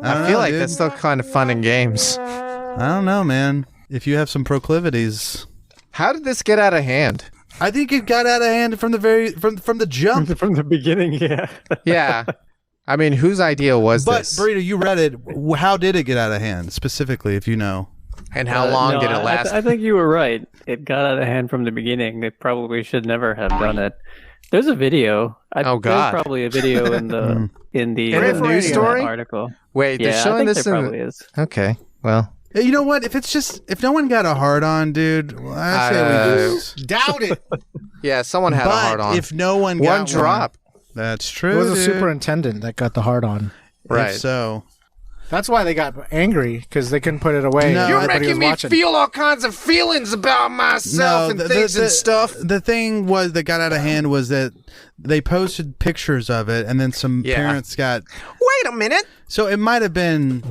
[SPEAKER 1] I feel like that's still kind of fun in games.
[SPEAKER 4] I don't know, man. If you have some proclivities,
[SPEAKER 1] How did this get out of hand?
[SPEAKER 4] I think it got out of hand from the jump.
[SPEAKER 6] From the beginning, yeah.
[SPEAKER 1] Yeah. I mean, whose idea was
[SPEAKER 4] But
[SPEAKER 1] this?
[SPEAKER 4] Burrito, you read it. How did it get out of hand specifically, if you know?
[SPEAKER 1] And how long did it last?
[SPEAKER 6] I think you were right. It got out of hand from the beginning. They probably should never have done it. There's a video.
[SPEAKER 1] Oh, God.
[SPEAKER 6] There's probably a video in the
[SPEAKER 1] In the news story?
[SPEAKER 6] article.
[SPEAKER 1] Wait, they're
[SPEAKER 6] Yeah, I
[SPEAKER 1] showing
[SPEAKER 6] think
[SPEAKER 1] this
[SPEAKER 6] there
[SPEAKER 1] in...
[SPEAKER 6] probably is.
[SPEAKER 1] Okay, well.
[SPEAKER 4] Hey, you know what? If no one got a hard on, dude, well, I say we just
[SPEAKER 3] Doubt it.
[SPEAKER 1] Yeah, someone had a hard
[SPEAKER 4] But
[SPEAKER 1] on.
[SPEAKER 4] if no one got
[SPEAKER 1] One drop.
[SPEAKER 4] that's
[SPEAKER 5] It
[SPEAKER 4] true.
[SPEAKER 5] was a
[SPEAKER 4] dude.
[SPEAKER 5] superintendent that got the hard on.
[SPEAKER 1] Right.
[SPEAKER 4] If so.
[SPEAKER 5] That's why they got angry, because they couldn't put it away.
[SPEAKER 4] No,
[SPEAKER 5] and
[SPEAKER 3] You're
[SPEAKER 5] everybody
[SPEAKER 3] making
[SPEAKER 5] was
[SPEAKER 3] me
[SPEAKER 5] watching.
[SPEAKER 3] feel all kinds of feelings about myself and things and stuff.
[SPEAKER 4] The thing was that got out of hand was that they posted pictures of it, and then some
[SPEAKER 1] Yeah.
[SPEAKER 4] parents got.
[SPEAKER 3] Wait a minute.
[SPEAKER 4] So it might have been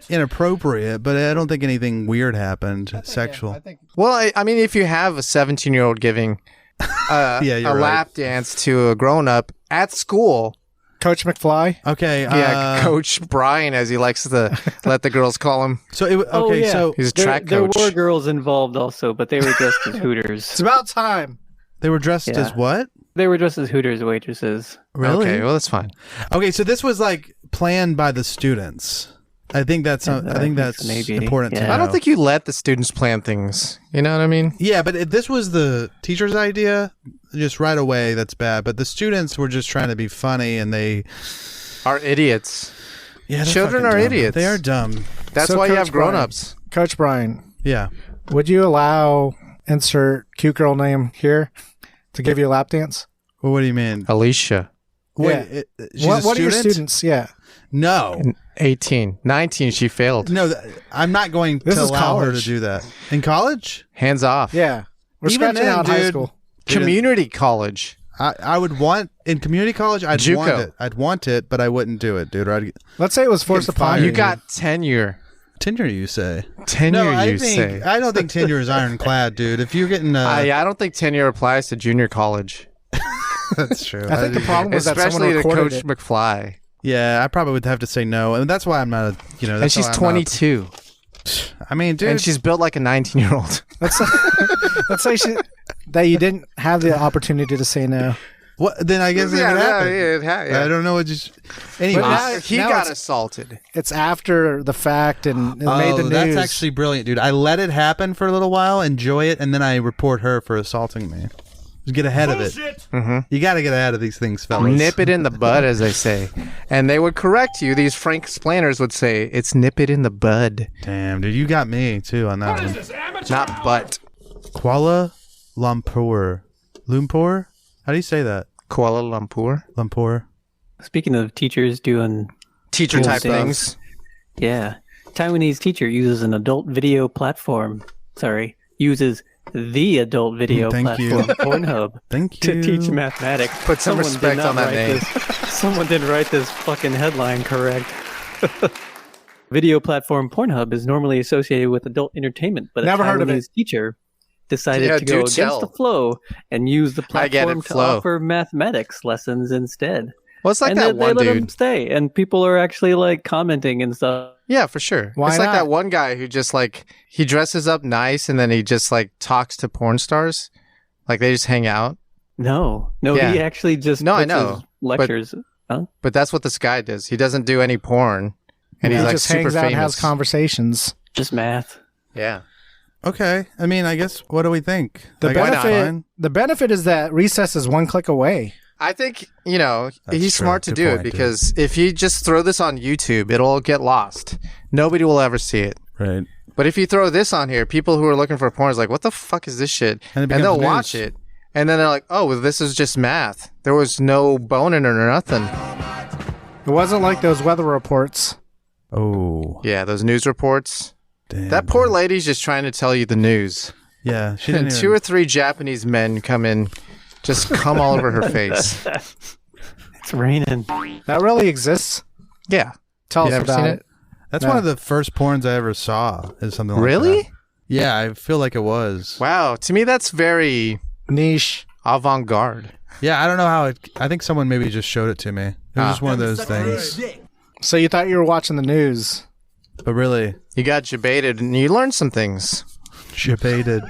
[SPEAKER 4] inappropriate, but I don't think anything weird happened. Sexual.
[SPEAKER 1] Well, I mean, if you have a 17-year-old giving
[SPEAKER 4] Yeah,
[SPEAKER 1] a
[SPEAKER 4] you're right.
[SPEAKER 1] lap dance to a grown-up at school,
[SPEAKER 5] Coach McFly.
[SPEAKER 4] Okay.
[SPEAKER 1] yeah, Coach Brian, as he likes to let the girls call him.
[SPEAKER 4] So it, okay.
[SPEAKER 6] Oh, yeah.
[SPEAKER 4] So
[SPEAKER 1] He's a track
[SPEAKER 6] There
[SPEAKER 1] coach.
[SPEAKER 6] were girls involved also, but they were dressed as Hooters.
[SPEAKER 5] It's about time.
[SPEAKER 4] they were dressed
[SPEAKER 6] Yeah.
[SPEAKER 4] as what?
[SPEAKER 6] They were dressed as Hooters waitresses.
[SPEAKER 4] Really?
[SPEAKER 1] Okay, well, that's fine.
[SPEAKER 4] Okay, so this was like planned by the students. I think that's
[SPEAKER 6] maybe.
[SPEAKER 4] important to
[SPEAKER 6] Yeah.
[SPEAKER 4] know.
[SPEAKER 1] I don't think you let the students plan things. You know what I mean?
[SPEAKER 4] Yeah, but if this was the teacher's idea, just right away, that's bad. But the students were just trying to be funny, and they
[SPEAKER 1] Are idiots.
[SPEAKER 4] they're
[SPEAKER 1] Children
[SPEAKER 4] fucking
[SPEAKER 1] are
[SPEAKER 4] dumb.
[SPEAKER 1] idiots.
[SPEAKER 4] They are dumb.
[SPEAKER 1] That's
[SPEAKER 5] So
[SPEAKER 1] why you
[SPEAKER 5] Coach
[SPEAKER 1] have grown-ups.
[SPEAKER 5] Coach Brian,
[SPEAKER 4] Yeah.
[SPEAKER 5] would you allow insert cute girl name here to give you a lap dance?
[SPEAKER 4] Well, what do you mean?
[SPEAKER 1] Alicia,
[SPEAKER 4] Wait, she's
[SPEAKER 5] What
[SPEAKER 4] a
[SPEAKER 5] are your
[SPEAKER 4] student?
[SPEAKER 5] students? Yeah.
[SPEAKER 4] No,
[SPEAKER 1] 18. 19, she failed.
[SPEAKER 4] no, I'm not going
[SPEAKER 5] This
[SPEAKER 4] to
[SPEAKER 5] is
[SPEAKER 4] allow her to
[SPEAKER 5] college.
[SPEAKER 4] do that in college.
[SPEAKER 1] Hands off.
[SPEAKER 5] Yeah. We're
[SPEAKER 4] Even
[SPEAKER 5] scratching
[SPEAKER 4] then,
[SPEAKER 5] out high
[SPEAKER 4] dude.
[SPEAKER 5] school.
[SPEAKER 1] Community college.
[SPEAKER 4] I would want in community college. I'd
[SPEAKER 1] JUCO.
[SPEAKER 4] want it. I'd want it, but I wouldn't do it, dude. Or I'd
[SPEAKER 5] Let's say it was forced
[SPEAKER 4] Get
[SPEAKER 5] upon
[SPEAKER 4] fired.
[SPEAKER 5] you.
[SPEAKER 1] You got tenure.
[SPEAKER 4] tenure. You say?
[SPEAKER 1] Tenure,
[SPEAKER 4] I
[SPEAKER 1] you
[SPEAKER 4] think
[SPEAKER 1] say.
[SPEAKER 4] I don't think tenure is ironclad, dude. If you're getting,
[SPEAKER 1] I don't think tenure applies to junior college,
[SPEAKER 4] that's true.
[SPEAKER 5] I think the problem was that
[SPEAKER 1] especially
[SPEAKER 5] someone
[SPEAKER 1] to
[SPEAKER 5] recorded
[SPEAKER 1] Coach
[SPEAKER 5] it.
[SPEAKER 1] McFly.
[SPEAKER 4] Yeah, I probably would have to say no, and that's why I'm not.
[SPEAKER 1] And
[SPEAKER 4] that's
[SPEAKER 1] she's
[SPEAKER 4] why I'm
[SPEAKER 1] 22.
[SPEAKER 4] not- I mean, dude,
[SPEAKER 1] And she's built like a 19-year-old.
[SPEAKER 5] Let's say that you didn't have the opportunity to say no.
[SPEAKER 4] what? Then I guess it would happen.
[SPEAKER 1] yeah.
[SPEAKER 4] I don't know what just. Anyway,
[SPEAKER 5] now-
[SPEAKER 1] He
[SPEAKER 5] now
[SPEAKER 1] got
[SPEAKER 5] it's-
[SPEAKER 1] assaulted.
[SPEAKER 5] It's after the fact and it made the news.
[SPEAKER 4] that's actually brilliant, dude. I let it happen for a little while, enjoy it, and then I report her for assaulting me. Just get ahead of it. You got to get ahead of these things, fellas.
[SPEAKER 1] Nip it in the bud, as they say. And they would correct you. These Franksplainers would say, it's nip it in the bud,
[SPEAKER 4] Damn, dude, you got me too on that one.
[SPEAKER 1] not butt.
[SPEAKER 4] Kuala Lumpur. Lumpur? How do you say that?
[SPEAKER 1] Kuala Lumpur.
[SPEAKER 4] Lumpur.
[SPEAKER 6] Speaking of teachers doing,
[SPEAKER 1] Teacher
[SPEAKER 6] Cool
[SPEAKER 1] type
[SPEAKER 6] stuff.
[SPEAKER 1] things.
[SPEAKER 6] yeah, Taiwanese teacher uses an adult video platform. Uses the adult video
[SPEAKER 4] Thank you.
[SPEAKER 6] platform Pornhub
[SPEAKER 4] Thank
[SPEAKER 6] to
[SPEAKER 4] you.
[SPEAKER 6] teach mathematics.
[SPEAKER 1] Put some
[SPEAKER 6] Someone did
[SPEAKER 1] respect
[SPEAKER 6] not
[SPEAKER 1] on that
[SPEAKER 6] write
[SPEAKER 1] name.
[SPEAKER 6] this- Someone didn't write this fucking headline correct. Video platform Pornhub is normally associated with adult entertainment, but
[SPEAKER 5] Never
[SPEAKER 6] a
[SPEAKER 5] heard of
[SPEAKER 6] Taiwanese teacher decided
[SPEAKER 1] Yeah,
[SPEAKER 6] to go
[SPEAKER 1] do
[SPEAKER 6] against
[SPEAKER 1] tell.
[SPEAKER 6] the flow and use the
[SPEAKER 1] I get it,
[SPEAKER 6] platform to
[SPEAKER 1] flow.
[SPEAKER 6] offer mathematics lessons instead.
[SPEAKER 1] Well, it's like
[SPEAKER 6] and
[SPEAKER 1] that
[SPEAKER 6] they
[SPEAKER 1] one
[SPEAKER 6] let him
[SPEAKER 1] dude.
[SPEAKER 6] stay, and people are actually like commenting and stuff.
[SPEAKER 1] Yeah, for sure.
[SPEAKER 5] Why
[SPEAKER 1] it's like
[SPEAKER 5] not?
[SPEAKER 1] that one guy who just like, he dresses up nice and then he just like talks to porn stars. Like they just hang out.
[SPEAKER 6] No,
[SPEAKER 1] Yeah.
[SPEAKER 6] he actually just
[SPEAKER 1] No, I
[SPEAKER 6] puts
[SPEAKER 1] know,
[SPEAKER 6] his lectures.
[SPEAKER 1] But that's what this guy does. He doesn't do any porn. And
[SPEAKER 5] he
[SPEAKER 1] he's like
[SPEAKER 5] just
[SPEAKER 1] super
[SPEAKER 5] hangs out and
[SPEAKER 1] famous.
[SPEAKER 5] has conversations.
[SPEAKER 6] Just math.
[SPEAKER 1] Yeah.
[SPEAKER 4] Okay. I mean, I guess, what do we think?
[SPEAKER 5] The benefit is that recess is one click away.
[SPEAKER 1] I think,
[SPEAKER 4] That's
[SPEAKER 1] he's
[SPEAKER 4] true.
[SPEAKER 1] smart to
[SPEAKER 4] Good
[SPEAKER 1] do it
[SPEAKER 4] point, dude.
[SPEAKER 1] because if you just throw this on YouTube, it'll get lost. Nobody will ever see it.
[SPEAKER 4] Right.
[SPEAKER 1] But if you throw this on here, people who are looking for porn is like, what the fuck is this shit?
[SPEAKER 4] And it
[SPEAKER 1] And
[SPEAKER 4] becomes
[SPEAKER 1] they'll watch
[SPEAKER 4] news.
[SPEAKER 1] it. And then they're like, oh, well, this is just math. There was no bone in it or nothing.
[SPEAKER 5] It wasn't like those weather reports.
[SPEAKER 4] Oh.
[SPEAKER 1] Yeah, those news reports.
[SPEAKER 4] Damn.
[SPEAKER 1] That poor lady's just trying to tell you the news.
[SPEAKER 4] Yeah. She
[SPEAKER 1] And
[SPEAKER 4] didn't
[SPEAKER 1] two or three Japanese men come in, just come all over her face.
[SPEAKER 6] It's raining.
[SPEAKER 5] That really exists.
[SPEAKER 1] Yeah.
[SPEAKER 5] Tell
[SPEAKER 1] You
[SPEAKER 5] us
[SPEAKER 1] never
[SPEAKER 5] about
[SPEAKER 1] seen
[SPEAKER 5] it.
[SPEAKER 4] That's
[SPEAKER 5] No.
[SPEAKER 4] one of the first porns I ever saw. Is something like
[SPEAKER 1] Really?
[SPEAKER 4] that. Yeah, I feel like it was.
[SPEAKER 1] Wow. To me, that's very
[SPEAKER 5] Niche.
[SPEAKER 1] avant-garde.
[SPEAKER 4] Yeah, I don't know how it. I think someone maybe just showed it to me. It was just one of those things.
[SPEAKER 5] So you thought you were watching the news.
[SPEAKER 4] But really,
[SPEAKER 1] You got debated and you learned some things.
[SPEAKER 4] debated.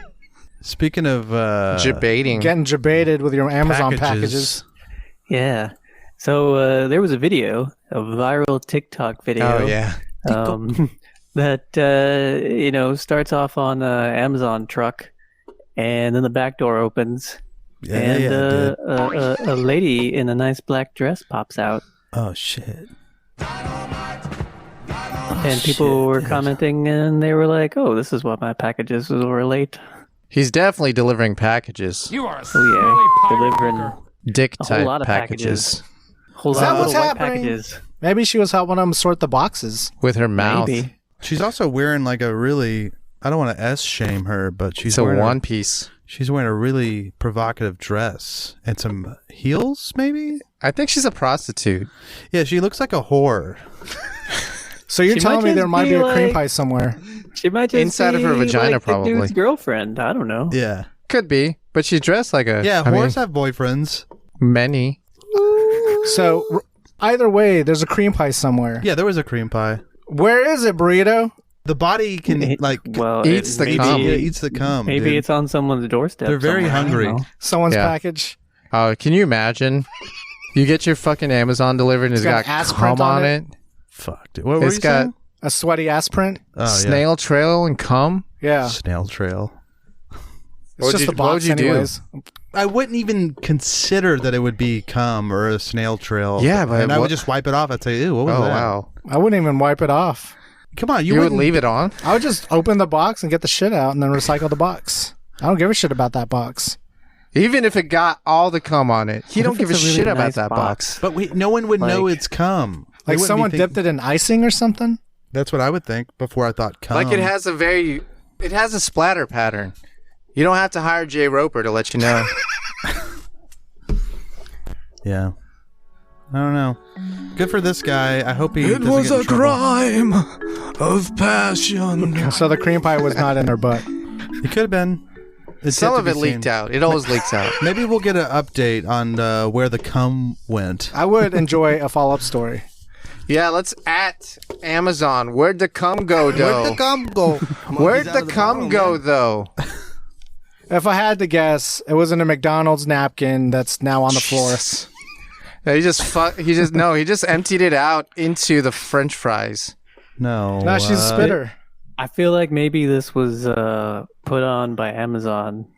[SPEAKER 4] Speaking of
[SPEAKER 1] Debating.
[SPEAKER 5] Getting debated with your Amazon packages.
[SPEAKER 6] Yeah. So there was a video, a viral TikTok video.
[SPEAKER 1] Oh, yeah.
[SPEAKER 6] That starts off on an Amazon truck, and then the back door opens, and a lady in a nice black dress pops out,
[SPEAKER 4] oh shit.
[SPEAKER 6] and people were commenting, and they were like, "Oh, this is what my packages will relate."
[SPEAKER 1] He's definitely delivering packages.
[SPEAKER 7] You are
[SPEAKER 6] Oh yeah, delivering
[SPEAKER 1] Dick
[SPEAKER 6] a whole
[SPEAKER 1] type
[SPEAKER 6] lot of
[SPEAKER 1] packages.
[SPEAKER 6] whole
[SPEAKER 5] Is
[SPEAKER 6] lot
[SPEAKER 5] that
[SPEAKER 6] of
[SPEAKER 5] what's
[SPEAKER 6] little white
[SPEAKER 5] happening?
[SPEAKER 6] packages.
[SPEAKER 5] Maybe she was helping them sort the boxes.
[SPEAKER 1] With her mouth.
[SPEAKER 6] Maybe.
[SPEAKER 4] She's also wearing like a really. I don't want to shame her, but she's
[SPEAKER 1] It's a
[SPEAKER 4] wearing
[SPEAKER 1] one piece.
[SPEAKER 4] She's wearing a really provocative dress and some heels, maybe.
[SPEAKER 1] I think she's a prostitute.
[SPEAKER 4] Yeah, she looks like a whore.
[SPEAKER 5] So you're
[SPEAKER 6] She
[SPEAKER 5] telling
[SPEAKER 6] might
[SPEAKER 5] me there
[SPEAKER 6] just
[SPEAKER 5] might
[SPEAKER 6] be
[SPEAKER 5] be a cream
[SPEAKER 6] like-
[SPEAKER 5] pie somewhere.
[SPEAKER 6] She might just
[SPEAKER 1] Inside of her
[SPEAKER 6] be,
[SPEAKER 1] vagina,
[SPEAKER 6] like, the
[SPEAKER 1] probably.
[SPEAKER 6] dude's girlfriend. I don't know.
[SPEAKER 4] Yeah.
[SPEAKER 1] Could be, but she's dressed like a.
[SPEAKER 4] Yeah,
[SPEAKER 1] I mean,
[SPEAKER 4] whores have boyfriends.
[SPEAKER 1] many.
[SPEAKER 5] So either way, there's a cream pie somewhere.
[SPEAKER 4] Yeah, there was a cream pie.
[SPEAKER 5] Where is it, burrito?
[SPEAKER 4] The body can like
[SPEAKER 6] Well,
[SPEAKER 1] Eats the
[SPEAKER 6] maybe,
[SPEAKER 1] cum.
[SPEAKER 4] yeah, eats the cum.
[SPEAKER 6] Maybe
[SPEAKER 4] dude.
[SPEAKER 6] it's on someone's doorstep.
[SPEAKER 4] They're very
[SPEAKER 6] somewhere. I don't
[SPEAKER 4] hungry.
[SPEAKER 6] know.
[SPEAKER 5] Someone's
[SPEAKER 1] Yeah.
[SPEAKER 5] package.
[SPEAKER 1] Oh, can you imagine? You get your fucking Amazon delivered and it's
[SPEAKER 5] got
[SPEAKER 1] got
[SPEAKER 5] ass
[SPEAKER 1] cum
[SPEAKER 5] print on
[SPEAKER 1] on
[SPEAKER 5] it?
[SPEAKER 1] it.
[SPEAKER 4] Fuck, dude. What were
[SPEAKER 1] It's
[SPEAKER 4] you
[SPEAKER 1] got
[SPEAKER 4] saying?
[SPEAKER 5] A sweaty ass print.
[SPEAKER 4] Oh,
[SPEAKER 1] snail trail and cum.
[SPEAKER 5] Yeah.
[SPEAKER 4] Snail trail.
[SPEAKER 5] It's just a
[SPEAKER 1] what
[SPEAKER 5] box
[SPEAKER 1] would you do?
[SPEAKER 5] anyways.
[SPEAKER 4] I wouldn't even consider that it would be cum or a snail trail.
[SPEAKER 1] Yeah, but
[SPEAKER 4] and I
[SPEAKER 1] what-
[SPEAKER 4] would just wipe it off. I'd say, ew, what was
[SPEAKER 1] Oh
[SPEAKER 4] that?
[SPEAKER 1] wow!
[SPEAKER 5] I wouldn't even wipe it off.
[SPEAKER 4] Come on,
[SPEAKER 1] You would leave it on?
[SPEAKER 5] I would just open the box and get the shit out and then recycle the box. I don't give a shit about that box.
[SPEAKER 1] Even if it got all the cum on it, you
[SPEAKER 6] What
[SPEAKER 1] don't
[SPEAKER 6] if
[SPEAKER 1] give a
[SPEAKER 6] it's a really
[SPEAKER 1] shit about
[SPEAKER 6] nice
[SPEAKER 1] that box.
[SPEAKER 4] But no one would know
[SPEAKER 6] Like-
[SPEAKER 4] it's cum. They
[SPEAKER 5] Like
[SPEAKER 4] wouldn't
[SPEAKER 5] someone
[SPEAKER 4] be
[SPEAKER 5] dipped it in icing or something?
[SPEAKER 4] That's what I would think before I thought cum.
[SPEAKER 1] Like it has a splatter pattern. You don't have to hire Jay Roper to let you know.
[SPEAKER 4] Yeah. I don't know. Good for this guy. I hope he doesn't get in trouble.
[SPEAKER 3] crime of passion.
[SPEAKER 5] So the cream pie was not in her butt.
[SPEAKER 4] It could have been. It's
[SPEAKER 1] Some
[SPEAKER 4] yet to
[SPEAKER 1] of
[SPEAKER 4] be
[SPEAKER 1] it leaked
[SPEAKER 4] seen.
[SPEAKER 1] out. It always leaks out.
[SPEAKER 4] Maybe we'll get an update on where the cum went.
[SPEAKER 5] I would enjoy a follow-up story.
[SPEAKER 1] Yeah, let's at Amazon. Where'd the cum go, though?
[SPEAKER 4] Where'd the cum go?
[SPEAKER 1] Where'd the cum go, though?
[SPEAKER 5] If I had to guess, it was in a McDonald's napkin that's now on the floor.
[SPEAKER 1] Jesus. No, he just emptied it out into the French fries.
[SPEAKER 4] No.
[SPEAKER 5] No, she's a spitter.
[SPEAKER 6] I feel like maybe this was put on by Amazon.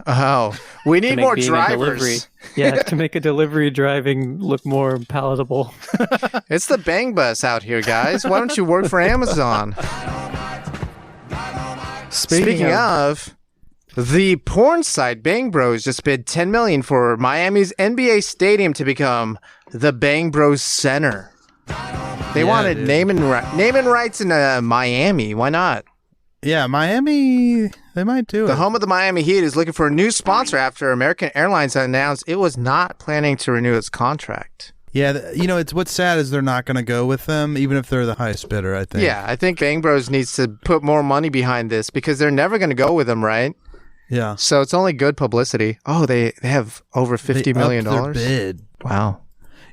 [SPEAKER 1] Oh, we
[SPEAKER 6] to
[SPEAKER 1] need
[SPEAKER 6] make
[SPEAKER 1] more
[SPEAKER 6] being a delivery.
[SPEAKER 1] drivers.
[SPEAKER 6] Yeah, to make a delivery driving look more palatable.
[SPEAKER 1] It's the bang bus out here, guys. Why don't you work for Amazon? Speaking of, the porn site BangBros just bid $10 million for Miami's NBA stadium to become the BangBros Center. They wanted
[SPEAKER 4] dude.
[SPEAKER 1] naming rights in Miami. Why not?
[SPEAKER 4] Yeah, Miami, they might do it.
[SPEAKER 1] The home of the Miami Heat is looking for a new sponsor after American Airlines announced it was not planning to renew its contract.
[SPEAKER 4] Yeah, it's what's sad is they're not going to go with them, even if they're the highest bidder, I think.
[SPEAKER 1] Yeah, I think BangBros needs to put more money behind this because they're never going to go with them, right?
[SPEAKER 4] Yeah.
[SPEAKER 1] So it's only good publicity. Oh, they have over $50 million.
[SPEAKER 4] They upped their bid.
[SPEAKER 1] Wow.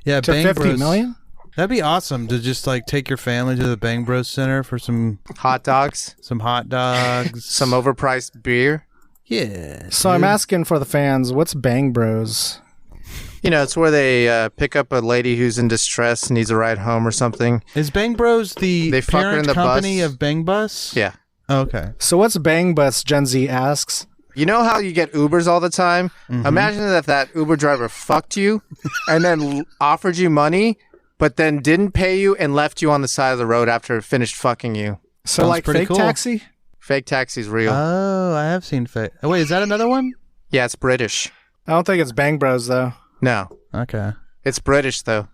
[SPEAKER 4] Yeah,
[SPEAKER 5] To
[SPEAKER 4] Bang
[SPEAKER 5] 50
[SPEAKER 4] Bros-
[SPEAKER 5] million?
[SPEAKER 4] That'd be awesome to just like take your family to the BangBros Center for some
[SPEAKER 1] Hot dogs,
[SPEAKER 4] hot dogs,
[SPEAKER 1] some overpriced beer.
[SPEAKER 4] Yeah.
[SPEAKER 5] So I'm asking for the fans, what's Bang Bros?
[SPEAKER 1] You know, it's where they pick up a lady who's in distress and needs a ride home or something.
[SPEAKER 4] Is BangBros the
[SPEAKER 1] They fuck her
[SPEAKER 4] parent
[SPEAKER 1] in the
[SPEAKER 4] company
[SPEAKER 1] bus.
[SPEAKER 4] of Bang Bus?
[SPEAKER 1] Yeah.
[SPEAKER 4] Okay.
[SPEAKER 5] So what's Bang Bus? Gen Z asks.
[SPEAKER 1] You know how you get Ubers all the time? Imagine if that Uber driver fucked you and then offered you money, but then didn't pay you and left you on the side of the road after it finished fucking you.
[SPEAKER 5] So
[SPEAKER 4] Sounds
[SPEAKER 5] like
[SPEAKER 4] pretty
[SPEAKER 5] fake
[SPEAKER 4] cool.
[SPEAKER 5] taxi?
[SPEAKER 1] Fake taxi's real.
[SPEAKER 4] Oh, I have seen fake. Oh, wait, is that another one?
[SPEAKER 1] Yeah, it's British.
[SPEAKER 5] I don't think it's Bang Bros though.
[SPEAKER 1] No,
[SPEAKER 4] Okay.
[SPEAKER 1] it's British though.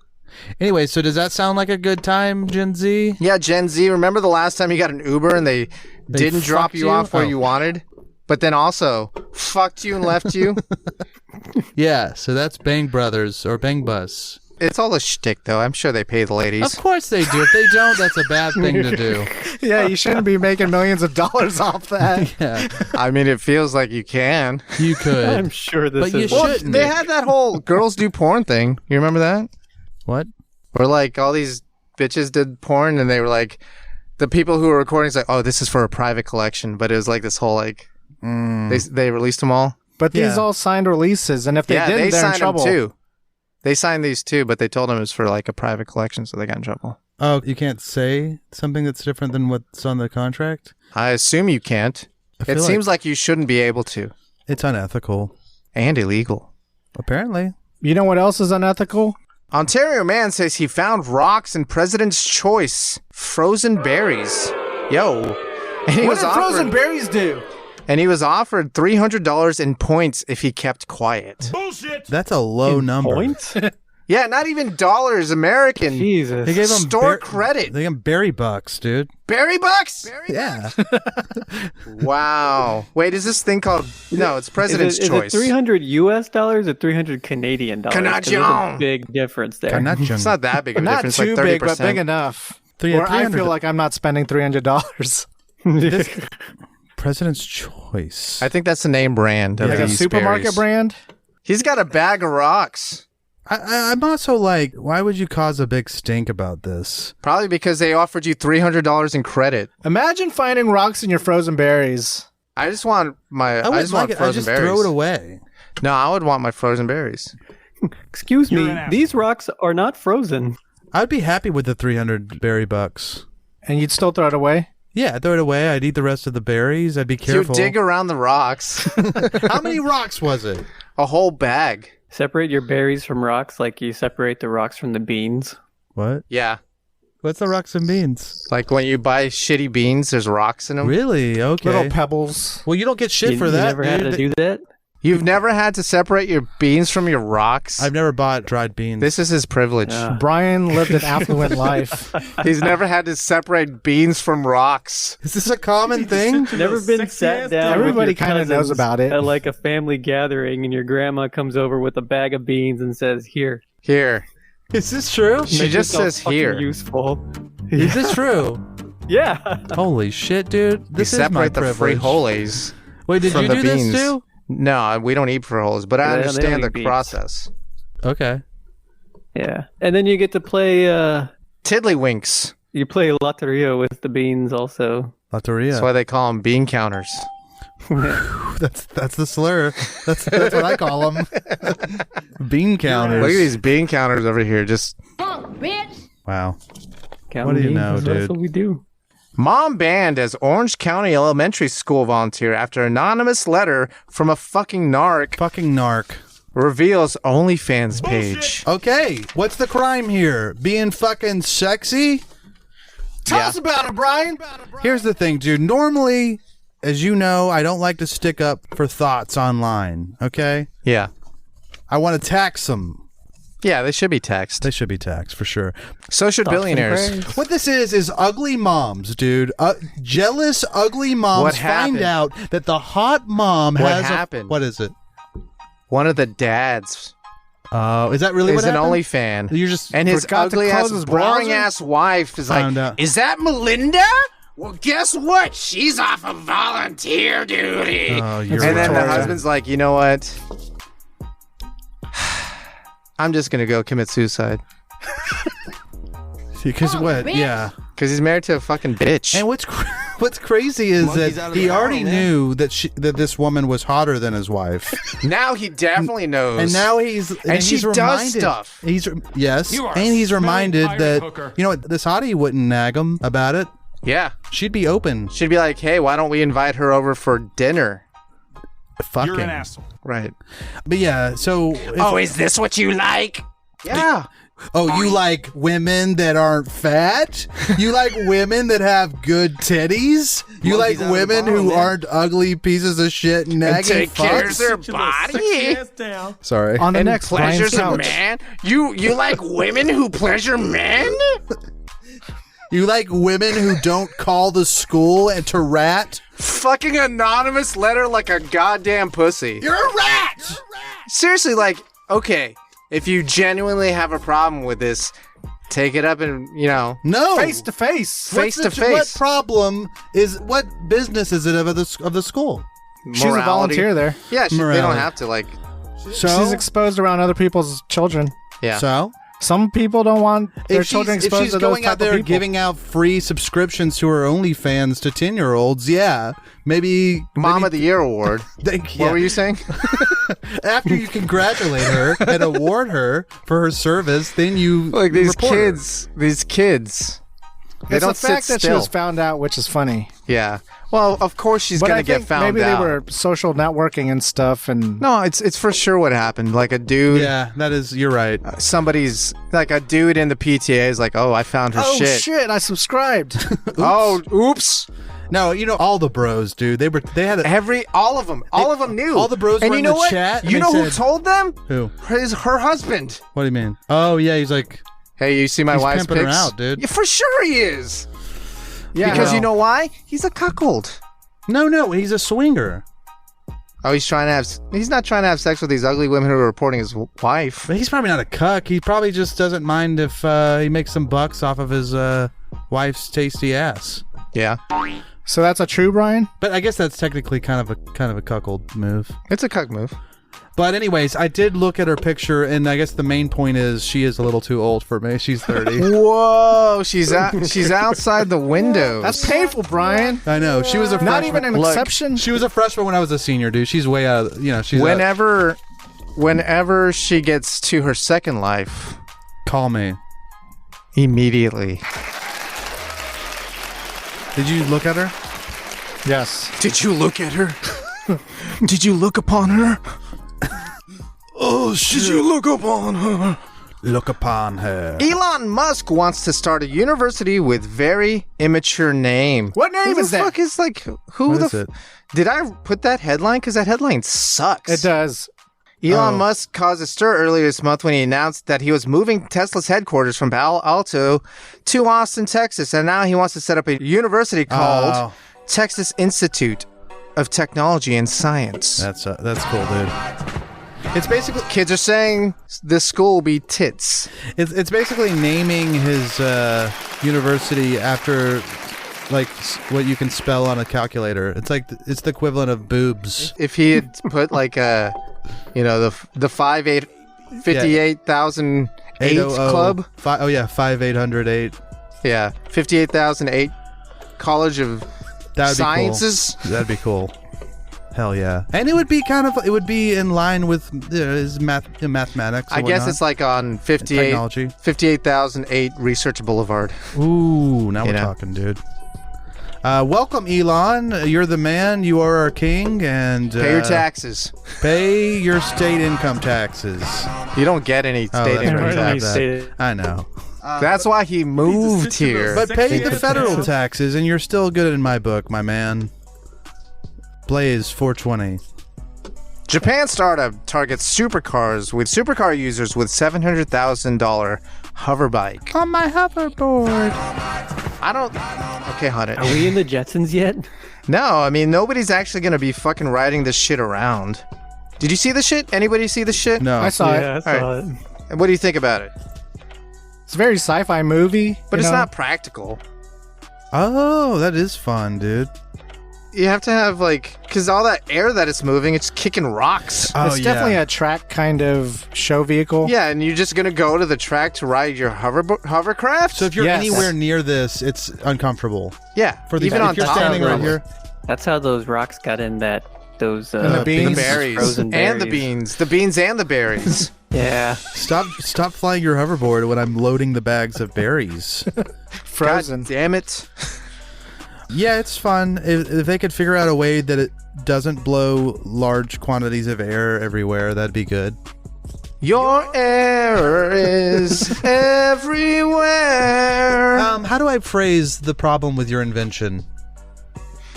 [SPEAKER 4] Anyway, so does that sound like a good time, Gen Z?
[SPEAKER 1] Yeah, Gen Z, remember the last time you got an Uber and they didn't drop
[SPEAKER 4] fucked
[SPEAKER 1] you
[SPEAKER 4] you?
[SPEAKER 1] off where
[SPEAKER 4] Oh.
[SPEAKER 1] you wanted, but then also fucked you and left you?
[SPEAKER 4] Yeah, so that's Bang Brothers or Bang Bus.
[SPEAKER 1] It's all a shtick, though. I'm sure they pay the ladies.
[SPEAKER 4] Of course they do. If they don't, that's a bad thing to do.
[SPEAKER 5] Yeah, you shouldn't be making millions of dollars off that.
[SPEAKER 4] Yeah,
[SPEAKER 1] I mean, it feels like you can.
[SPEAKER 4] you could.
[SPEAKER 6] I'm sure this
[SPEAKER 4] But you
[SPEAKER 6] is.
[SPEAKER 1] Well,
[SPEAKER 4] shouldn't.
[SPEAKER 1] they had that whole girls do porn thing. You remember that?
[SPEAKER 4] What?
[SPEAKER 1] Where like all these bitches did porn and they were like, the people who were recording is like, oh, this is for a private collection. But it was like this whole like, they released them all.
[SPEAKER 5] But these
[SPEAKER 4] Yeah.
[SPEAKER 5] all signed releases, and if they
[SPEAKER 1] yeah,
[SPEAKER 5] didn't,
[SPEAKER 1] they
[SPEAKER 5] they're in
[SPEAKER 1] signed them
[SPEAKER 5] trouble.
[SPEAKER 1] too. They signed these too, but they told them it was for like a private collection, so they got in trouble.
[SPEAKER 4] Oh, you can't say something that's different than what's on the contract?
[SPEAKER 1] I assume you can't.
[SPEAKER 4] I
[SPEAKER 1] It
[SPEAKER 4] feel
[SPEAKER 1] seems like you shouldn't be able to.
[SPEAKER 4] It's unethical.
[SPEAKER 1] And illegal.
[SPEAKER 4] Apparently.
[SPEAKER 5] You know what else is unethical?
[SPEAKER 1] Ontario man says he found rocks in President's Choice frozen berries. Yo. And he
[SPEAKER 5] What
[SPEAKER 1] was
[SPEAKER 5] did frozen
[SPEAKER 1] offered,
[SPEAKER 5] berries do?
[SPEAKER 1] and he was offered $300 in points if he kept quiet.
[SPEAKER 4] That's a low number.
[SPEAKER 6] Points?
[SPEAKER 1] Yeah, not even dollars, American.
[SPEAKER 6] Jesus.
[SPEAKER 4] They gave them
[SPEAKER 1] Store credit.
[SPEAKER 4] They gave them berry bucks, dude.
[SPEAKER 1] Berry bucks?
[SPEAKER 4] Yeah.
[SPEAKER 1] Wow. Wait, is this thing called... No, it's President's
[SPEAKER 6] is
[SPEAKER 1] Choice.
[SPEAKER 6] it 300 US dollars or 300 Canadian dollars? 'Cause there's a
[SPEAKER 1] Canadian.
[SPEAKER 6] big difference there.
[SPEAKER 1] It's not that big of a
[SPEAKER 5] Not
[SPEAKER 1] difference,
[SPEAKER 5] too
[SPEAKER 1] like 30%.
[SPEAKER 5] big, but big enough.
[SPEAKER 4] Three-
[SPEAKER 5] Where I
[SPEAKER 4] 300
[SPEAKER 5] feel like I'm not spending $300.
[SPEAKER 4] President's Choice.
[SPEAKER 1] I think that's the name brand of
[SPEAKER 5] Like a
[SPEAKER 1] these
[SPEAKER 5] supermarket
[SPEAKER 1] berries.
[SPEAKER 5] brand?
[SPEAKER 1] He's got a bag of rocks.
[SPEAKER 4] I'm also like, why would you cause a big stink about this?
[SPEAKER 1] Probably because they offered you $300 in credit.
[SPEAKER 5] Imagine finding rocks in your frozen berries.
[SPEAKER 1] I just want my. I,
[SPEAKER 4] wouldn't
[SPEAKER 1] just want
[SPEAKER 4] like it.
[SPEAKER 1] frozen
[SPEAKER 4] I just
[SPEAKER 1] berries.
[SPEAKER 4] throw it away.
[SPEAKER 1] No, I would want my frozen berries.
[SPEAKER 6] Excuse me, these rocks are not frozen.
[SPEAKER 4] I'd be happy with the 300 berry bucks.
[SPEAKER 5] And you'd still throw it away?
[SPEAKER 4] Yeah, I'd throw it away. I'd eat the rest of the berries. I'd be careful.
[SPEAKER 1] You dig around the rocks.
[SPEAKER 4] How many rocks was it?
[SPEAKER 1] A whole bag.
[SPEAKER 6] Separate your berries from rocks like you separate the rocks from the beans.
[SPEAKER 4] What?
[SPEAKER 1] Yeah.
[SPEAKER 4] What's the rocks and beans?
[SPEAKER 1] Like when you buy shitty beans, there's rocks in them.
[SPEAKER 4] Really? Okay.
[SPEAKER 5] Little pebbles.
[SPEAKER 4] Well, you don't get shit
[SPEAKER 6] You,
[SPEAKER 4] for
[SPEAKER 6] you
[SPEAKER 4] that.
[SPEAKER 6] never had
[SPEAKER 4] dude.
[SPEAKER 6] to do that?
[SPEAKER 1] You've never had to separate your beans from your rocks?
[SPEAKER 4] I've never bought dried beans.
[SPEAKER 1] This is his privilege.
[SPEAKER 6] Yeah.
[SPEAKER 5] Brian lived an affluent life.
[SPEAKER 1] He's never had to separate beans from rocks.
[SPEAKER 4] Is this a common thing?
[SPEAKER 6] Never been sat down.
[SPEAKER 5] Everybody
[SPEAKER 6] kind of
[SPEAKER 5] knows about it.
[SPEAKER 6] At like a family gathering, and your grandma comes over with a bag of beans and says, "Here."
[SPEAKER 1] Here.
[SPEAKER 4] Is this true?
[SPEAKER 1] She
[SPEAKER 6] Make
[SPEAKER 1] just
[SPEAKER 6] yourself
[SPEAKER 1] says
[SPEAKER 6] fucking
[SPEAKER 1] here.
[SPEAKER 6] Useful.
[SPEAKER 4] Is this true?
[SPEAKER 6] Yeah.
[SPEAKER 4] Holy shit, dude!
[SPEAKER 1] We
[SPEAKER 4] This is my
[SPEAKER 1] separate the
[SPEAKER 4] privilege.
[SPEAKER 1] frijoles.
[SPEAKER 4] Wait, did
[SPEAKER 1] from
[SPEAKER 4] you
[SPEAKER 1] the
[SPEAKER 4] do
[SPEAKER 1] beans.
[SPEAKER 4] this too?
[SPEAKER 1] No, we don't eat frijoles, but I
[SPEAKER 6] Yeah, they don't
[SPEAKER 1] understand the
[SPEAKER 6] eat beans.
[SPEAKER 1] process.
[SPEAKER 4] Okay.
[SPEAKER 6] Yeah. And then you get to play.
[SPEAKER 1] Tiddlywinks.
[SPEAKER 6] You play Loteria with the beans also.
[SPEAKER 4] Loteria.
[SPEAKER 1] That's why they call them bean counters.
[SPEAKER 4] That's the slur. That's what I call them. Bean counters.
[SPEAKER 1] Look at these bean counters over here. Just
[SPEAKER 4] Wow.
[SPEAKER 6] Counting
[SPEAKER 4] What do you
[SPEAKER 6] beans,
[SPEAKER 4] know,
[SPEAKER 6] that's
[SPEAKER 4] dude?
[SPEAKER 6] what we do.
[SPEAKER 1] mom banned as Orange County Elementary School volunteer after anonymous letter from a fucking narc
[SPEAKER 4] Fucking narc.
[SPEAKER 1] reveals OnlyFans page.
[SPEAKER 4] Okay, what's the crime here? Being fucking sexy?
[SPEAKER 5] Tell us about it, Brian.
[SPEAKER 4] Here's the thing, dude. Normally, as you know, I don't like to stick up for thoughts online, okay?
[SPEAKER 1] Yeah.
[SPEAKER 4] I want to tax them.
[SPEAKER 1] Yeah, they should be taxed.
[SPEAKER 4] They should be taxed, for sure.
[SPEAKER 1] So should billionaires.
[SPEAKER 4] What this is ugly moms, dude. Jealous, ugly moms
[SPEAKER 1] What
[SPEAKER 4] find
[SPEAKER 1] happened?
[SPEAKER 4] out that the hot mom
[SPEAKER 1] What
[SPEAKER 4] has
[SPEAKER 1] happened?
[SPEAKER 4] What is it?
[SPEAKER 1] One of the dads
[SPEAKER 4] Is that really
[SPEAKER 1] is
[SPEAKER 4] what
[SPEAKER 1] an
[SPEAKER 4] happened?
[SPEAKER 1] OnlyFan.
[SPEAKER 4] You just
[SPEAKER 1] And his
[SPEAKER 5] forgot to
[SPEAKER 1] ugly
[SPEAKER 5] close
[SPEAKER 1] ass,
[SPEAKER 5] his
[SPEAKER 1] boring
[SPEAKER 5] browser?
[SPEAKER 1] ass wife is like,
[SPEAKER 4] Found out.
[SPEAKER 3] Is that Melinda? Well, guess what? She's off of volunteer duty.
[SPEAKER 4] Oh, you're
[SPEAKER 1] and then the
[SPEAKER 4] right.
[SPEAKER 1] husband's like, you know what? I'm just gonna go commit suicide
[SPEAKER 4] Because what? Yeah.
[SPEAKER 1] because he's married to a fucking bitch.
[SPEAKER 4] And what's crazy is
[SPEAKER 7] Monkey's out
[SPEAKER 4] that
[SPEAKER 7] of
[SPEAKER 4] he
[SPEAKER 7] the
[SPEAKER 4] already
[SPEAKER 7] barrel, man.
[SPEAKER 4] knew that this woman was hotter than his wife,
[SPEAKER 1] Now he definitely knows.
[SPEAKER 4] and now he's
[SPEAKER 1] she
[SPEAKER 4] he's
[SPEAKER 1] does
[SPEAKER 4] reminded.
[SPEAKER 1] stuff.
[SPEAKER 4] He's yes,
[SPEAKER 7] You are
[SPEAKER 4] and he's
[SPEAKER 7] a
[SPEAKER 4] reminded
[SPEAKER 7] smelling
[SPEAKER 4] that
[SPEAKER 7] pirate hooker.
[SPEAKER 4] you know what, this hottie wouldn't nag him about it.
[SPEAKER 1] Yeah.
[SPEAKER 4] She'd be open.
[SPEAKER 1] She'd be like, hey, why don't we invite her over for dinner?
[SPEAKER 4] Fucking.
[SPEAKER 7] You're an asshole.
[SPEAKER 1] Right.
[SPEAKER 4] But yeah, so.
[SPEAKER 3] Oh, is this what you like?
[SPEAKER 1] Yeah.
[SPEAKER 4] Oh, you like women that aren't fat? You like women that have good titties? You like women who aren't ugly pieces of shit and nagging
[SPEAKER 3] Take care of
[SPEAKER 4] fucks?
[SPEAKER 3] their
[SPEAKER 7] Sit your little sexy
[SPEAKER 3] body.
[SPEAKER 7] ass down.
[SPEAKER 4] Sorry.
[SPEAKER 5] On the
[SPEAKER 3] And
[SPEAKER 5] next
[SPEAKER 3] pleasures
[SPEAKER 5] Brian's
[SPEAKER 3] of
[SPEAKER 5] couch.
[SPEAKER 3] man? You like women who pleasure men?
[SPEAKER 4] You like women who don't call the school and to rat?
[SPEAKER 1] Fucking anonymous letter like a goddamn pussy.
[SPEAKER 4] You're a rat!
[SPEAKER 1] Seriously, like, okay, if you genuinely have a problem with this, take it up and,
[SPEAKER 4] No.
[SPEAKER 5] Face to face.
[SPEAKER 1] Face to
[SPEAKER 4] What
[SPEAKER 1] face.
[SPEAKER 4] problem is, what business is it of the school?
[SPEAKER 5] She's a
[SPEAKER 1] Morality.
[SPEAKER 5] volunteer there.
[SPEAKER 1] Yeah, they don't
[SPEAKER 4] Morality.
[SPEAKER 1] have to, like,
[SPEAKER 4] So?
[SPEAKER 5] She's exposed around other people's children.
[SPEAKER 1] yeah.
[SPEAKER 4] So?
[SPEAKER 5] Some people don't want their
[SPEAKER 4] If
[SPEAKER 5] children
[SPEAKER 4] she's
[SPEAKER 5] exposed to those
[SPEAKER 4] going
[SPEAKER 5] type
[SPEAKER 4] out there
[SPEAKER 5] of people.
[SPEAKER 4] giving out free subscriptions to her OnlyFans to 10-year-olds, yeah, maybe
[SPEAKER 1] Mom of the Year award. What were you saying?
[SPEAKER 4] After you congratulate her and award her for her service, then you
[SPEAKER 1] Like, these
[SPEAKER 4] report her.
[SPEAKER 1] kids, they
[SPEAKER 5] It's
[SPEAKER 1] don't
[SPEAKER 5] the fact
[SPEAKER 1] sit
[SPEAKER 5] that she
[SPEAKER 1] still.
[SPEAKER 5] was found out, which is funny.
[SPEAKER 1] Yeah. Well, of course she's
[SPEAKER 5] But
[SPEAKER 1] going
[SPEAKER 5] I
[SPEAKER 1] to get
[SPEAKER 5] think
[SPEAKER 1] found
[SPEAKER 5] maybe
[SPEAKER 1] out.
[SPEAKER 5] they were social networking and stuff, and
[SPEAKER 1] No, it's for sure what happened. Like a dude,
[SPEAKER 4] Yeah, that is, you're right.
[SPEAKER 1] somebody's, like a dude in the PTA is like, oh, I found her
[SPEAKER 5] oh
[SPEAKER 1] shit.
[SPEAKER 5] I subscribed.
[SPEAKER 1] Oh, oops.
[SPEAKER 4] No, all the bros, dude. They had a,
[SPEAKER 1] All of them knew.
[SPEAKER 4] all the bros
[SPEAKER 1] and
[SPEAKER 4] were
[SPEAKER 1] you
[SPEAKER 4] in
[SPEAKER 1] know
[SPEAKER 4] the
[SPEAKER 1] what?
[SPEAKER 4] chat, and
[SPEAKER 1] You
[SPEAKER 4] they
[SPEAKER 1] know who
[SPEAKER 4] said-
[SPEAKER 1] told them?
[SPEAKER 4] who?
[SPEAKER 1] Her husband.
[SPEAKER 4] What do you mean? Oh yeah, he's like,
[SPEAKER 1] Hey, you see my
[SPEAKER 4] he's
[SPEAKER 1] wife's
[SPEAKER 4] pimping her
[SPEAKER 1] pics?
[SPEAKER 4] out, dude.
[SPEAKER 1] Yeah, for sure he is.
[SPEAKER 5] Yeah,
[SPEAKER 1] Because
[SPEAKER 5] well,
[SPEAKER 1] you know why? He's a cuckold.
[SPEAKER 4] No, he's a swinger.
[SPEAKER 1] Oh, he's not trying to have sex with these ugly women who are reporting his wife.
[SPEAKER 4] But he's probably not a cuck. He probably just doesn't mind if he makes some bucks off of his wife's tasty ass.
[SPEAKER 1] Yeah.
[SPEAKER 5] so that's a true Brian.
[SPEAKER 4] But I guess that's technically kind of a cuckold move.
[SPEAKER 1] It's a cuck move.
[SPEAKER 4] But anyways, I did look at her picture, and I guess the main point is she is a little too old for me. She's 30.
[SPEAKER 1] Whoa, she's outside the windows.
[SPEAKER 5] That's painful, Brian.
[SPEAKER 4] I know. She was a
[SPEAKER 5] Not
[SPEAKER 4] freshman.
[SPEAKER 5] even an
[SPEAKER 1] Look,
[SPEAKER 5] exception.
[SPEAKER 4] She was a freshman when I was a senior, dude. She's way out of, she's
[SPEAKER 1] Whenever she gets to her second life,
[SPEAKER 4] call me.
[SPEAKER 1] immediately.
[SPEAKER 4] Did you look at her?
[SPEAKER 5] Yes.
[SPEAKER 1] Did you look at her? Did you look upon her?
[SPEAKER 4] Oh, shit.
[SPEAKER 1] Did you look upon her?
[SPEAKER 4] Look upon her.
[SPEAKER 1] Elon Musk wants to start a university with very immature name.
[SPEAKER 5] What name
[SPEAKER 1] Who
[SPEAKER 5] is
[SPEAKER 1] the
[SPEAKER 5] that?
[SPEAKER 1] fuck is like who
[SPEAKER 4] What
[SPEAKER 1] the
[SPEAKER 4] is it?
[SPEAKER 1] Did I put that headline? Because that headline sucks.
[SPEAKER 5] It does.
[SPEAKER 1] Elon Musk caused a stir earlier this month when he announced that he was moving Tesla's headquarters from Palo Alto to Austin, Texas, and now he wants to set up a university called
[SPEAKER 4] Oh.
[SPEAKER 1] Texas Institute of Technology and Science.
[SPEAKER 4] That's cool, dude. It's basically
[SPEAKER 1] Kids are saying this school will be tits.
[SPEAKER 4] it's basically naming his university after like what you can spell on a calculator. It's like it's the equivalent of boobs.
[SPEAKER 1] If he had put like the 58,008 club,
[SPEAKER 4] 5808.
[SPEAKER 1] yeah, 58,008 College of
[SPEAKER 4] That'd be
[SPEAKER 1] Sciences.
[SPEAKER 4] cool. That'd be cool. Hell yeah. And it would be in line with his mathematics.
[SPEAKER 1] I
[SPEAKER 4] and
[SPEAKER 1] guess
[SPEAKER 4] whatnot.
[SPEAKER 1] it's like on
[SPEAKER 4] Technology.
[SPEAKER 1] 58,008 Research Boulevard.
[SPEAKER 4] Ooh, now we're
[SPEAKER 1] know.
[SPEAKER 4] talking, dude. Welcome, Elon. You're the man. You are our king, and
[SPEAKER 1] Pay your taxes.
[SPEAKER 4] Pay your state income taxes.
[SPEAKER 1] You don't get any state
[SPEAKER 4] that's
[SPEAKER 1] income
[SPEAKER 4] right.
[SPEAKER 1] tax.
[SPEAKER 4] that. I know.
[SPEAKER 1] That's why he moved here.
[SPEAKER 4] But pay the federal taxes, and you're still good in my book, my man. Blaze 420.
[SPEAKER 1] Japan startup targets supercar users with $700,000 hover bike.
[SPEAKER 4] On my hoverboard.
[SPEAKER 1] Okay, Hunter.
[SPEAKER 6] Are we in the Jetsons yet?
[SPEAKER 1] No, I mean, nobody's actually going to be fucking riding this shit around. Did you see the shit? Anybody see the shit?
[SPEAKER 4] No.
[SPEAKER 5] I saw it.
[SPEAKER 6] Yeah, I saw it.
[SPEAKER 1] And what do you think about it?
[SPEAKER 5] It's a very sci-fi movie,
[SPEAKER 1] But
[SPEAKER 5] you
[SPEAKER 1] it's
[SPEAKER 5] know?
[SPEAKER 1] not practical.
[SPEAKER 4] Oh, that is fun, dude.
[SPEAKER 1] You have to have, because all that air that it's moving, it's kicking rocks.
[SPEAKER 5] It's definitely a track kind of show vehicle.
[SPEAKER 1] Yeah, and you're just going to go to the track to ride your hovercraft?
[SPEAKER 4] So if you're
[SPEAKER 5] Yes.
[SPEAKER 4] anywhere near this, it's uncomfortable.
[SPEAKER 1] yeah,
[SPEAKER 4] For the
[SPEAKER 1] even
[SPEAKER 4] if
[SPEAKER 1] on
[SPEAKER 4] you're
[SPEAKER 1] top
[SPEAKER 4] standing
[SPEAKER 1] of
[SPEAKER 4] right
[SPEAKER 1] it.
[SPEAKER 4] here.
[SPEAKER 6] That's how those rocks got in those
[SPEAKER 5] And the beans.
[SPEAKER 1] The berries.
[SPEAKER 6] Frozen
[SPEAKER 1] And the
[SPEAKER 6] berries.
[SPEAKER 1] beans. The beans and the berries.
[SPEAKER 6] Yeah.
[SPEAKER 4] Stop flying your hoverboard when I'm loading the bags of berries.
[SPEAKER 5] Frozen.
[SPEAKER 1] God damn it.
[SPEAKER 4] Yeah, it's fun. If they could figure out a way that it doesn't blow large quantities of air everywhere, that'd be good.
[SPEAKER 1] Your air is everywhere.
[SPEAKER 4] How do I phrase the problem with your invention?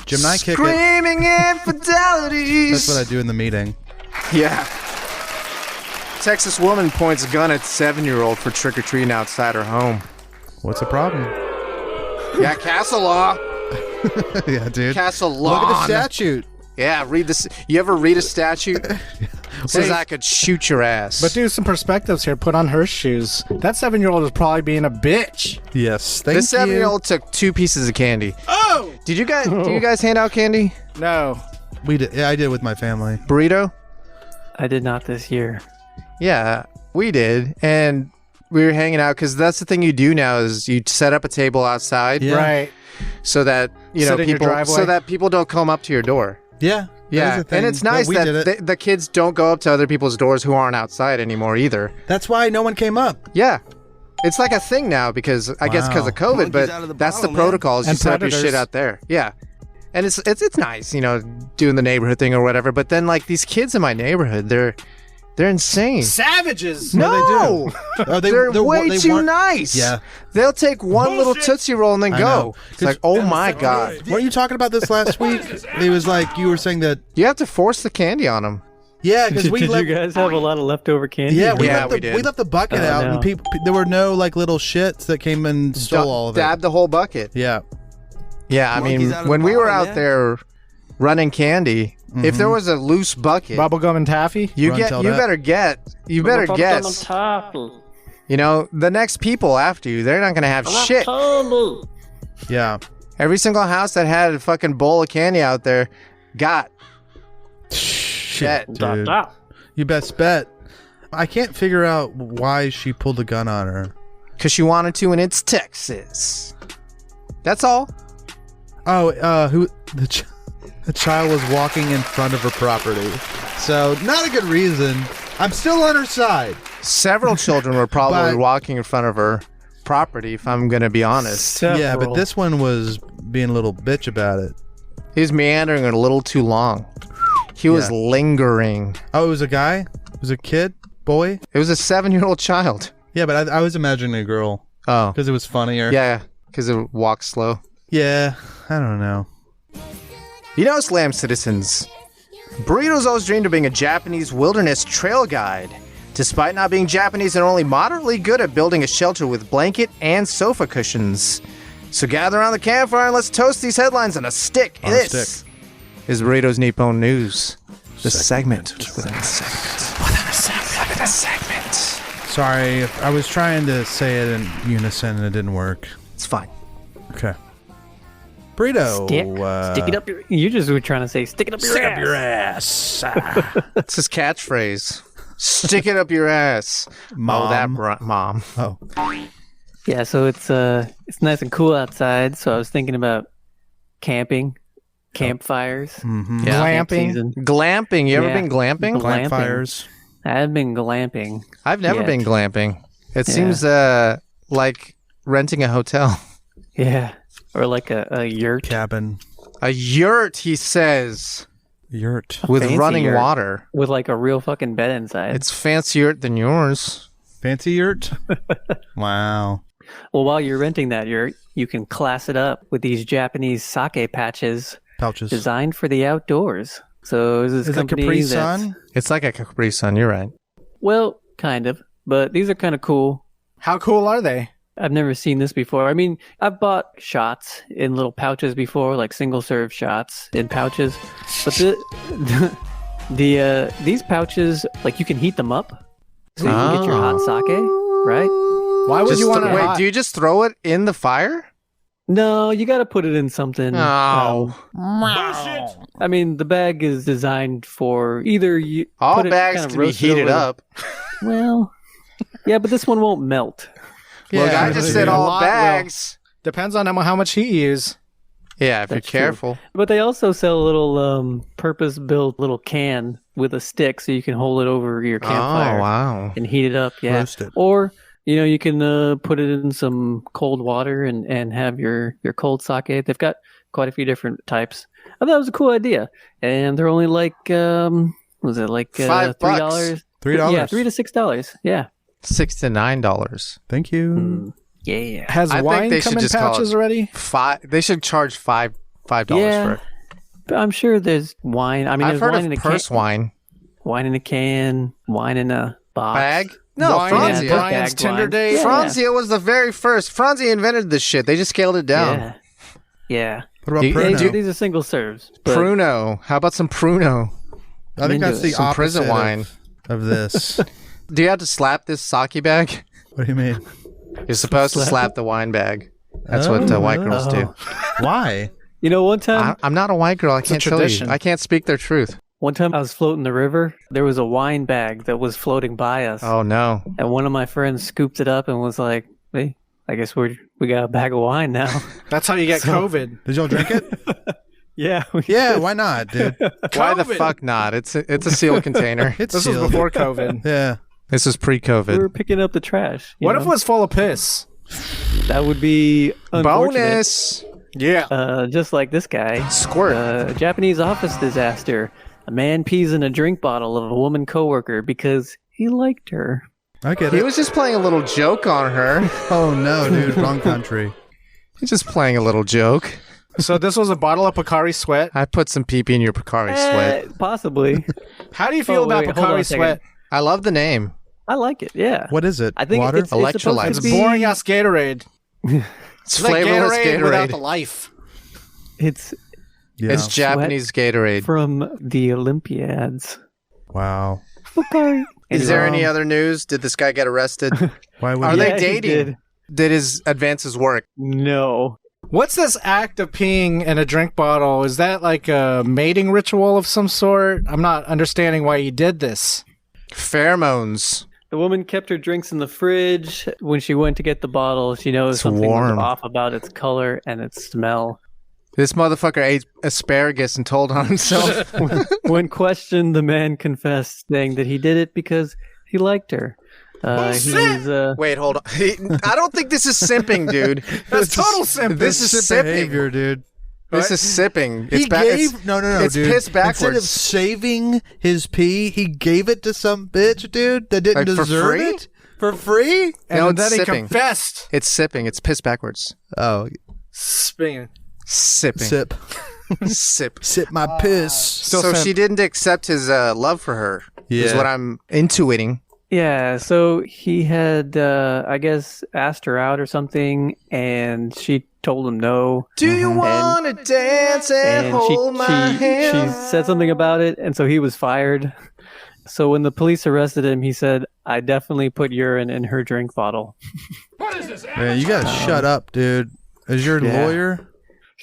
[SPEAKER 4] Jim and I kick it.
[SPEAKER 1] Screaming infidelities.
[SPEAKER 4] That's what I do in the meeting.
[SPEAKER 1] Yeah. Texas woman points a gun at 7-year-old for trick-or-treating outside her home.
[SPEAKER 4] What's the problem?
[SPEAKER 1] Yeah, castle law.
[SPEAKER 4] Yeah, dude.
[SPEAKER 1] Castle law.
[SPEAKER 4] Look at the statute.
[SPEAKER 1] Yeah, read this. You ever read a statute? Says I could shoot your ass.
[SPEAKER 5] But do some perspectives here. Put on her shoes. That 7-year-old is probably being a bitch.
[SPEAKER 4] Yes, thank
[SPEAKER 1] this
[SPEAKER 4] you.
[SPEAKER 1] 7-year-old took 2 pieces of candy.
[SPEAKER 5] Oh!
[SPEAKER 1] Did you guys hand out candy?
[SPEAKER 5] No.
[SPEAKER 4] We did. Yeah, I did with my family.
[SPEAKER 1] Burrito?
[SPEAKER 6] I did not this year.
[SPEAKER 1] Yeah, we did. And we were hanging out because that's the thing you do now is you set up a table outside.
[SPEAKER 4] Yeah.
[SPEAKER 5] Right.
[SPEAKER 1] So that,
[SPEAKER 5] Sit in your driveway.
[SPEAKER 1] people don't come up to your door.
[SPEAKER 4] Yeah.
[SPEAKER 1] Yeah, and it's nice that the kids don't go up to other people's doors who aren't outside anymore either.
[SPEAKER 4] That's why no one came up.
[SPEAKER 1] Yeah. It's like a thing now because I guess because of COVID, but that's the protocols. You
[SPEAKER 5] And
[SPEAKER 1] set up your
[SPEAKER 5] predators.
[SPEAKER 1] shit out there. Yeah. And it's nice, doing the neighborhood thing or whatever. But then like these kids in my neighborhood, they're insane.
[SPEAKER 5] Savages!
[SPEAKER 1] No,
[SPEAKER 4] They do. Oh,
[SPEAKER 1] they're way
[SPEAKER 4] they
[SPEAKER 1] too
[SPEAKER 4] weren't-
[SPEAKER 1] nice.
[SPEAKER 4] Yeah.
[SPEAKER 1] They'll take one little Tootsie Roll and then
[SPEAKER 4] I
[SPEAKER 1] go.
[SPEAKER 4] know.
[SPEAKER 1] It's like, oh my God.
[SPEAKER 4] Weren't you talking about this last week? It was like you were saying that.
[SPEAKER 1] You have to force the candy on them.
[SPEAKER 4] Yeah, because
[SPEAKER 6] Did
[SPEAKER 4] we
[SPEAKER 6] you
[SPEAKER 4] left.
[SPEAKER 6] guys have a lot of leftover candy?
[SPEAKER 4] Yeah, we
[SPEAKER 1] Yeah,
[SPEAKER 4] left
[SPEAKER 1] we
[SPEAKER 4] the,
[SPEAKER 1] did.
[SPEAKER 4] we left the bucket
[SPEAKER 6] Oh,
[SPEAKER 4] out,
[SPEAKER 6] no.
[SPEAKER 4] and people there were no like little shits that came and stole all of it.
[SPEAKER 1] Dab the whole bucket.
[SPEAKER 4] Yeah.
[SPEAKER 1] Yeah, I mean, when we were out there running candy, if there was a loose bucket,
[SPEAKER 5] Bubblegum and taffy?
[SPEAKER 1] you
[SPEAKER 4] Run till that.
[SPEAKER 1] better guess. The next people after you, they're not gonna have shit.
[SPEAKER 4] Yeah.
[SPEAKER 1] Every single house that had a fucking bowl of candy out there got
[SPEAKER 4] Shit,
[SPEAKER 1] shit.
[SPEAKER 4] dude. You best bet. I can't figure out why she pulled a gun on her.
[SPEAKER 1] Because she wanted to, and it's Texas. That's all.
[SPEAKER 4] Oh, the child was walking in front of her property. So, not a good reason. I'm still on her side.
[SPEAKER 1] Several children were probably
[SPEAKER 4] But-
[SPEAKER 1] walking in front of her property, if I'm going to be honest.
[SPEAKER 4] Yeah, but this one was being a little bitch about it.
[SPEAKER 1] He was meandering a little too long. He was
[SPEAKER 4] Yeah.
[SPEAKER 1] lingering.
[SPEAKER 4] Oh, it was a guy? It was a kid? Boy?
[SPEAKER 1] It was a 7-year-old child.
[SPEAKER 4] Yeah, but I was imagining a girl
[SPEAKER 1] Oh.
[SPEAKER 4] because it was funnier.
[SPEAKER 1] Yeah, because it walks slow.
[SPEAKER 4] Yeah, I don't know.
[SPEAKER 1] Slam citizens. Burritos always dreamed of being a Japanese wilderness trail guide. Despite not being Japanese, they're only moderately good at building a shelter with blanket and sofa cushions. So gather around the campfire and let's toast these headlines on a stick.
[SPEAKER 4] On a
[SPEAKER 1] This
[SPEAKER 4] stick.
[SPEAKER 1] is Burritos Nippon News. The segment within a segment. Within a segment.
[SPEAKER 4] Sorry, I was trying to say it in unison and it didn't work.
[SPEAKER 1] It's fine.
[SPEAKER 4] Okay. Burrito.
[SPEAKER 6] Stick it up your... You just were trying to say, stick it up your ass.
[SPEAKER 1] It's his catchphrase. Stick it up your ass.
[SPEAKER 4] Mom.
[SPEAKER 1] Oh, that mom.
[SPEAKER 4] Oh.
[SPEAKER 6] Yeah, so it's nice and cool outside, so I was thinking about camping, campfires.
[SPEAKER 4] Mm-hmm.
[SPEAKER 1] Yeah.
[SPEAKER 6] Camp
[SPEAKER 5] Glamping.
[SPEAKER 6] season.
[SPEAKER 1] Glamping. You ever
[SPEAKER 6] Yeah.
[SPEAKER 1] been glamping?
[SPEAKER 6] Glamping.
[SPEAKER 4] Fires.
[SPEAKER 6] I've been glamping.
[SPEAKER 1] I've never
[SPEAKER 6] Yet.
[SPEAKER 1] been glamping. It
[SPEAKER 6] Yeah.
[SPEAKER 1] seems like renting a hotel.
[SPEAKER 6] Yeah. Or like a yurt.
[SPEAKER 4] Cabin.
[SPEAKER 1] A yurt, he says,
[SPEAKER 4] Yurt.
[SPEAKER 1] with
[SPEAKER 6] Fancy
[SPEAKER 1] running
[SPEAKER 6] yurt.
[SPEAKER 1] water.
[SPEAKER 6] With like a real fucking bed inside.
[SPEAKER 1] It's fancier than yours.
[SPEAKER 4] Fancy yurt? Wow.
[SPEAKER 6] Well, while you're renting that yurt, you can class it up with these Japanese sake patches
[SPEAKER 4] Pouches.
[SPEAKER 6] designed for the outdoors. So is this
[SPEAKER 4] Is it
[SPEAKER 6] company
[SPEAKER 4] Capri
[SPEAKER 6] that's-
[SPEAKER 4] Sun?
[SPEAKER 1] It's like a Capri Sun, you're right.
[SPEAKER 6] Well, kind of. But these are kind of cool.
[SPEAKER 5] How cool are they?
[SPEAKER 6] I've never seen this before. I mean, I've bought shots in little pouches before, like single serve shots in pouches. But these pouches, like you can heat them up, so you can get your hot sake, right?
[SPEAKER 5] Why would you want to
[SPEAKER 1] wait, do you just throw it in the fire?
[SPEAKER 6] No, you got to put it in something.
[SPEAKER 1] Oh.
[SPEAKER 6] I mean, the bag is designed for either you.
[SPEAKER 1] All
[SPEAKER 6] put it
[SPEAKER 1] bags
[SPEAKER 6] kind of
[SPEAKER 1] can be
[SPEAKER 6] roast it
[SPEAKER 1] heated
[SPEAKER 6] over the-
[SPEAKER 1] up.
[SPEAKER 6] Well, yeah, but this one won't melt.
[SPEAKER 1] Look, I
[SPEAKER 5] but
[SPEAKER 1] just
[SPEAKER 5] a
[SPEAKER 1] said all
[SPEAKER 5] lot will.
[SPEAKER 1] bags.
[SPEAKER 5] Depends on how much heat you use.
[SPEAKER 1] Yeah, if
[SPEAKER 6] That's
[SPEAKER 1] you're
[SPEAKER 6] true.
[SPEAKER 1] careful.
[SPEAKER 6] But they also sell a little purpose-built little can with a stick, so you can hold it over your campfire
[SPEAKER 1] Oh, wow.
[SPEAKER 6] and heat it up. Yeah,
[SPEAKER 4] Roast it.
[SPEAKER 6] or You can put it in some cold water and have your cold sake. They've got quite a few different types. I thought it was a cool idea. And they're only like, was it like
[SPEAKER 1] $5?
[SPEAKER 4] $3?
[SPEAKER 6] Yeah, $3 to $6. Yeah.
[SPEAKER 1] $6 to $9.
[SPEAKER 4] Thank you.
[SPEAKER 6] Yeah.
[SPEAKER 5] Has
[SPEAKER 1] I think
[SPEAKER 5] wine
[SPEAKER 1] they
[SPEAKER 5] come
[SPEAKER 1] should
[SPEAKER 5] in
[SPEAKER 1] just call
[SPEAKER 5] pouches
[SPEAKER 1] it
[SPEAKER 5] already?
[SPEAKER 1] They should charge $5
[SPEAKER 6] Yeah.
[SPEAKER 1] for it.
[SPEAKER 6] But I'm sure there's wine. I mean,
[SPEAKER 1] I've
[SPEAKER 6] there's
[SPEAKER 1] heard
[SPEAKER 6] wine
[SPEAKER 1] of
[SPEAKER 6] in a
[SPEAKER 1] purse
[SPEAKER 6] can.
[SPEAKER 1] wine.
[SPEAKER 6] Wine in a can. Wine in a box.
[SPEAKER 1] Bag? No,
[SPEAKER 5] Wine
[SPEAKER 1] Franzia.
[SPEAKER 5] and Brian's
[SPEAKER 6] Bagged
[SPEAKER 5] Tinder
[SPEAKER 6] wine.
[SPEAKER 5] date?
[SPEAKER 6] Yeah.
[SPEAKER 1] Franzia was the very first. Franzia invented this shit. They just scaled it down.
[SPEAKER 6] Yeah. Yeah.
[SPEAKER 4] What about
[SPEAKER 1] You-
[SPEAKER 4] Pruno?
[SPEAKER 6] These are single serves. But
[SPEAKER 1] Pruno. How about some Pruno?
[SPEAKER 4] I think
[SPEAKER 6] into
[SPEAKER 4] that's
[SPEAKER 6] it.
[SPEAKER 4] the
[SPEAKER 1] Some prison
[SPEAKER 4] opposite
[SPEAKER 1] wine.
[SPEAKER 4] of this.
[SPEAKER 1] Do you have to slap this sake bag?
[SPEAKER 4] What do you mean?
[SPEAKER 1] You're supposed to slap the wine bag. That's what white girls do.
[SPEAKER 4] Why?
[SPEAKER 6] one time,
[SPEAKER 1] I'm not a white girl. I can't tell you.
[SPEAKER 5] tradition.
[SPEAKER 1] I can't speak their truth.
[SPEAKER 6] I was floating the river. There was a wine bag that was floating by us,
[SPEAKER 1] Oh, no.
[SPEAKER 6] and one of my friends scooped it up and was like, "Hey, I guess we got a bag of wine now."
[SPEAKER 5] That's how you get COVID.
[SPEAKER 4] Did y'all drink it?
[SPEAKER 6] Yeah.
[SPEAKER 4] Yeah, why not, dude?
[SPEAKER 1] Why the
[SPEAKER 5] COVID.
[SPEAKER 1] fuck not? It's a sealed container.
[SPEAKER 4] It's
[SPEAKER 5] This was
[SPEAKER 4] sealed.
[SPEAKER 5] before COVID.
[SPEAKER 4] Yeah.
[SPEAKER 1] This is
[SPEAKER 6] We
[SPEAKER 1] pre-COVID.
[SPEAKER 6] were picking up the trash.
[SPEAKER 5] What if it was full of piss?
[SPEAKER 6] that would be unfortunate.
[SPEAKER 1] Bonus.
[SPEAKER 5] Yeah.
[SPEAKER 6] Just like this guy.
[SPEAKER 1] Squirt.
[SPEAKER 6] Japanese office disaster. A man pees in a drink bottle of a woman coworker because he liked her.
[SPEAKER 4] I get
[SPEAKER 1] He
[SPEAKER 4] it.
[SPEAKER 1] was just playing a little joke on her.
[SPEAKER 4] Oh, no, dude. Wrong country.
[SPEAKER 1] He's just playing a little joke.
[SPEAKER 5] So this was a bottle of Pocari Sweat.
[SPEAKER 1] I put some pee-pee in your Pocari sweat.
[SPEAKER 6] Possibly.
[SPEAKER 5] How do you feel about
[SPEAKER 6] wait, hold on a
[SPEAKER 5] Pocari
[SPEAKER 6] second.
[SPEAKER 5] Sweat?
[SPEAKER 1] I love the name.
[SPEAKER 6] I like it. Yeah.
[SPEAKER 4] What is it?
[SPEAKER 6] I think
[SPEAKER 4] Water?
[SPEAKER 6] it's supposed
[SPEAKER 1] Electrolytes.
[SPEAKER 6] to
[SPEAKER 5] It's
[SPEAKER 6] be
[SPEAKER 5] boring ass Gatorade.
[SPEAKER 1] It's
[SPEAKER 5] like
[SPEAKER 1] flavorless
[SPEAKER 5] Gatorade without the
[SPEAKER 1] Gatorade.
[SPEAKER 5] life.
[SPEAKER 6] It's
[SPEAKER 4] Yeah.
[SPEAKER 1] It's Japanese Gatorade.
[SPEAKER 6] from the Olympiads.
[SPEAKER 4] Wow.
[SPEAKER 6] Pocari.
[SPEAKER 1] Is there any other news? Did this guy get arrested?
[SPEAKER 4] Why would
[SPEAKER 1] Are
[SPEAKER 4] you?
[SPEAKER 1] they
[SPEAKER 6] Yeah, he
[SPEAKER 1] dating?
[SPEAKER 6] did.
[SPEAKER 1] Did his advances work?
[SPEAKER 6] No.
[SPEAKER 5] What's this act of peeing in a drink bottle? Is that like a mating ritual of some sort? I'm not understanding why you did this.
[SPEAKER 1] Pheromones.
[SPEAKER 6] The woman kept her drinks in the fridge. When she went to get the bottle, she noticed
[SPEAKER 1] It's
[SPEAKER 6] something
[SPEAKER 1] warm.
[SPEAKER 6] was off about its color and its smell.
[SPEAKER 1] This motherfucker ate asparagus and told on himself.
[SPEAKER 6] When questioned, the man confessed, saying that he did it because he liked her. He was,
[SPEAKER 1] Wait, hold on. I don't think this is simping, dude.
[SPEAKER 5] That's total simping.
[SPEAKER 1] This is
[SPEAKER 4] Sip
[SPEAKER 1] sipping.
[SPEAKER 4] behavior, dude.
[SPEAKER 1] This is sipping.
[SPEAKER 4] He
[SPEAKER 1] It's
[SPEAKER 4] gave no,
[SPEAKER 1] it's
[SPEAKER 4] dude.
[SPEAKER 1] piss
[SPEAKER 4] Instead of
[SPEAKER 1] backwards.
[SPEAKER 4] saving his pee, he gave it to some bitch, dude, that didn't
[SPEAKER 1] Like, for
[SPEAKER 4] deserve
[SPEAKER 1] free?
[SPEAKER 4] it for free.
[SPEAKER 5] And
[SPEAKER 1] No, it's
[SPEAKER 5] then he
[SPEAKER 1] sipping.
[SPEAKER 5] confessed.
[SPEAKER 1] It's sipping. It's piss backwards.
[SPEAKER 4] Oh,
[SPEAKER 5] Spinning.
[SPEAKER 1] Sipping.
[SPEAKER 4] sip,
[SPEAKER 1] Sip.
[SPEAKER 4] sip my piss.
[SPEAKER 5] Still
[SPEAKER 1] So
[SPEAKER 5] simp.
[SPEAKER 1] she didn't accept his love for her. Is
[SPEAKER 4] Yeah.
[SPEAKER 1] what I'm intuiting.
[SPEAKER 6] yeah, so he had, I guess, asked her out or something, and she told him no.
[SPEAKER 1] Do you want to dance and,
[SPEAKER 6] And
[SPEAKER 1] hold my
[SPEAKER 6] she
[SPEAKER 1] hand?
[SPEAKER 6] said something about it, and so he was fired. So when the police arrested him, he said, "I definitely put urine in her drink bottle."
[SPEAKER 4] Man, you gotta shut up, dude. As your
[SPEAKER 6] Yeah.
[SPEAKER 4] lawyer,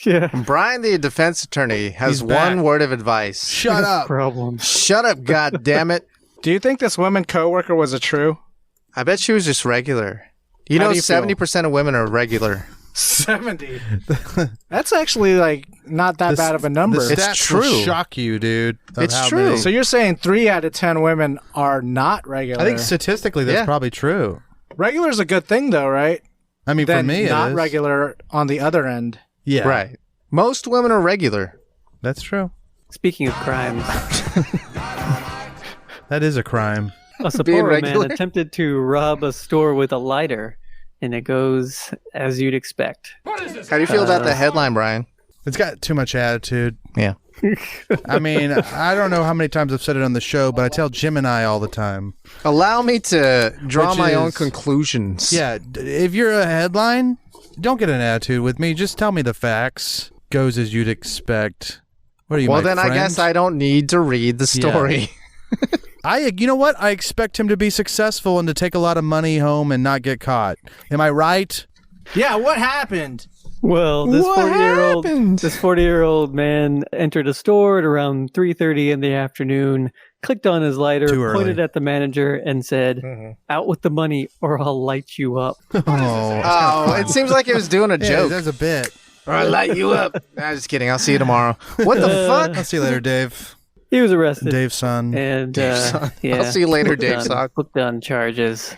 [SPEAKER 6] Yeah.
[SPEAKER 1] Brian, the defense attorney, has
[SPEAKER 4] He's back.
[SPEAKER 1] one word of advice.
[SPEAKER 4] shut up.
[SPEAKER 6] Problem.
[SPEAKER 1] Shut up, goddammit.
[SPEAKER 5] Do you think this woman coworker was a true?
[SPEAKER 1] I bet she was just regular. You
[SPEAKER 5] How
[SPEAKER 1] know,
[SPEAKER 5] do you feel?
[SPEAKER 1] 70% of women are regular.
[SPEAKER 5] 70. That's actually like not that bad of a number.
[SPEAKER 4] The
[SPEAKER 1] It's
[SPEAKER 4] stats will
[SPEAKER 1] true.
[SPEAKER 4] shock you, dude. of
[SPEAKER 1] It's
[SPEAKER 4] how
[SPEAKER 1] true.
[SPEAKER 4] many-
[SPEAKER 5] So you're saying 3 out of 10 women are not regular?
[SPEAKER 4] I think statistically that's
[SPEAKER 1] Yeah.
[SPEAKER 4] probably true.
[SPEAKER 5] regular is a good thing, though, right?
[SPEAKER 4] I mean, for
[SPEAKER 5] Then
[SPEAKER 4] me,
[SPEAKER 5] not
[SPEAKER 4] it is.
[SPEAKER 5] regular on the other end.
[SPEAKER 4] Yeah,
[SPEAKER 1] Right. Most women are regular.
[SPEAKER 4] That's true.
[SPEAKER 6] Speaking of crimes,
[SPEAKER 4] That is a crime.
[SPEAKER 6] a
[SPEAKER 1] Being
[SPEAKER 6] Sapporo
[SPEAKER 1] regular?
[SPEAKER 6] man attempted to rob a store with a lighter, and it goes as you'd expect.
[SPEAKER 1] How do you feel about the headline, Brian?
[SPEAKER 4] It's got too much attitude.
[SPEAKER 1] Yeah.
[SPEAKER 4] I mean, I don't know how many times I've said it on the show, but I tell Jim and I all the time.
[SPEAKER 1] Allow me to draw
[SPEAKER 4] Which
[SPEAKER 1] my own
[SPEAKER 4] is-
[SPEAKER 1] conclusions.
[SPEAKER 4] Yeah, if you're a headline, don't get an attitude with me. Just tell me the facts. Goes as you'd expect. What are you,
[SPEAKER 1] Well,
[SPEAKER 4] my
[SPEAKER 1] then I
[SPEAKER 4] friend?
[SPEAKER 1] guess I don't need to read the story.
[SPEAKER 4] You know what? I expect him to be successful and to take a lot of money home and not get caught. Am I right?
[SPEAKER 5] Yeah, what happened?
[SPEAKER 6] Well, this
[SPEAKER 1] What
[SPEAKER 6] 40-year-old
[SPEAKER 1] happened?
[SPEAKER 6] this 40-year-old man entered a store at around 3:30 in the afternoon, clicked on his lighter,
[SPEAKER 4] Too early.
[SPEAKER 6] pointed at the manager, and said, "Out with the money, or I'll light you up."
[SPEAKER 1] Oh, it seems like it was doing a
[SPEAKER 4] Yeah,
[SPEAKER 1] joke.
[SPEAKER 4] there's a bit.
[SPEAKER 1] Or I light you up. Nah, just kidding. I'll see you tomorrow. What the fuck?
[SPEAKER 4] I'll see you later, Dave.
[SPEAKER 6] He was arrested,
[SPEAKER 4] Dave's son.
[SPEAKER 6] and
[SPEAKER 1] Son.
[SPEAKER 6] yeah,
[SPEAKER 1] I'll see you later,
[SPEAKER 6] booked
[SPEAKER 1] Dave
[SPEAKER 6] on-
[SPEAKER 1] Sock.
[SPEAKER 6] booked on charges.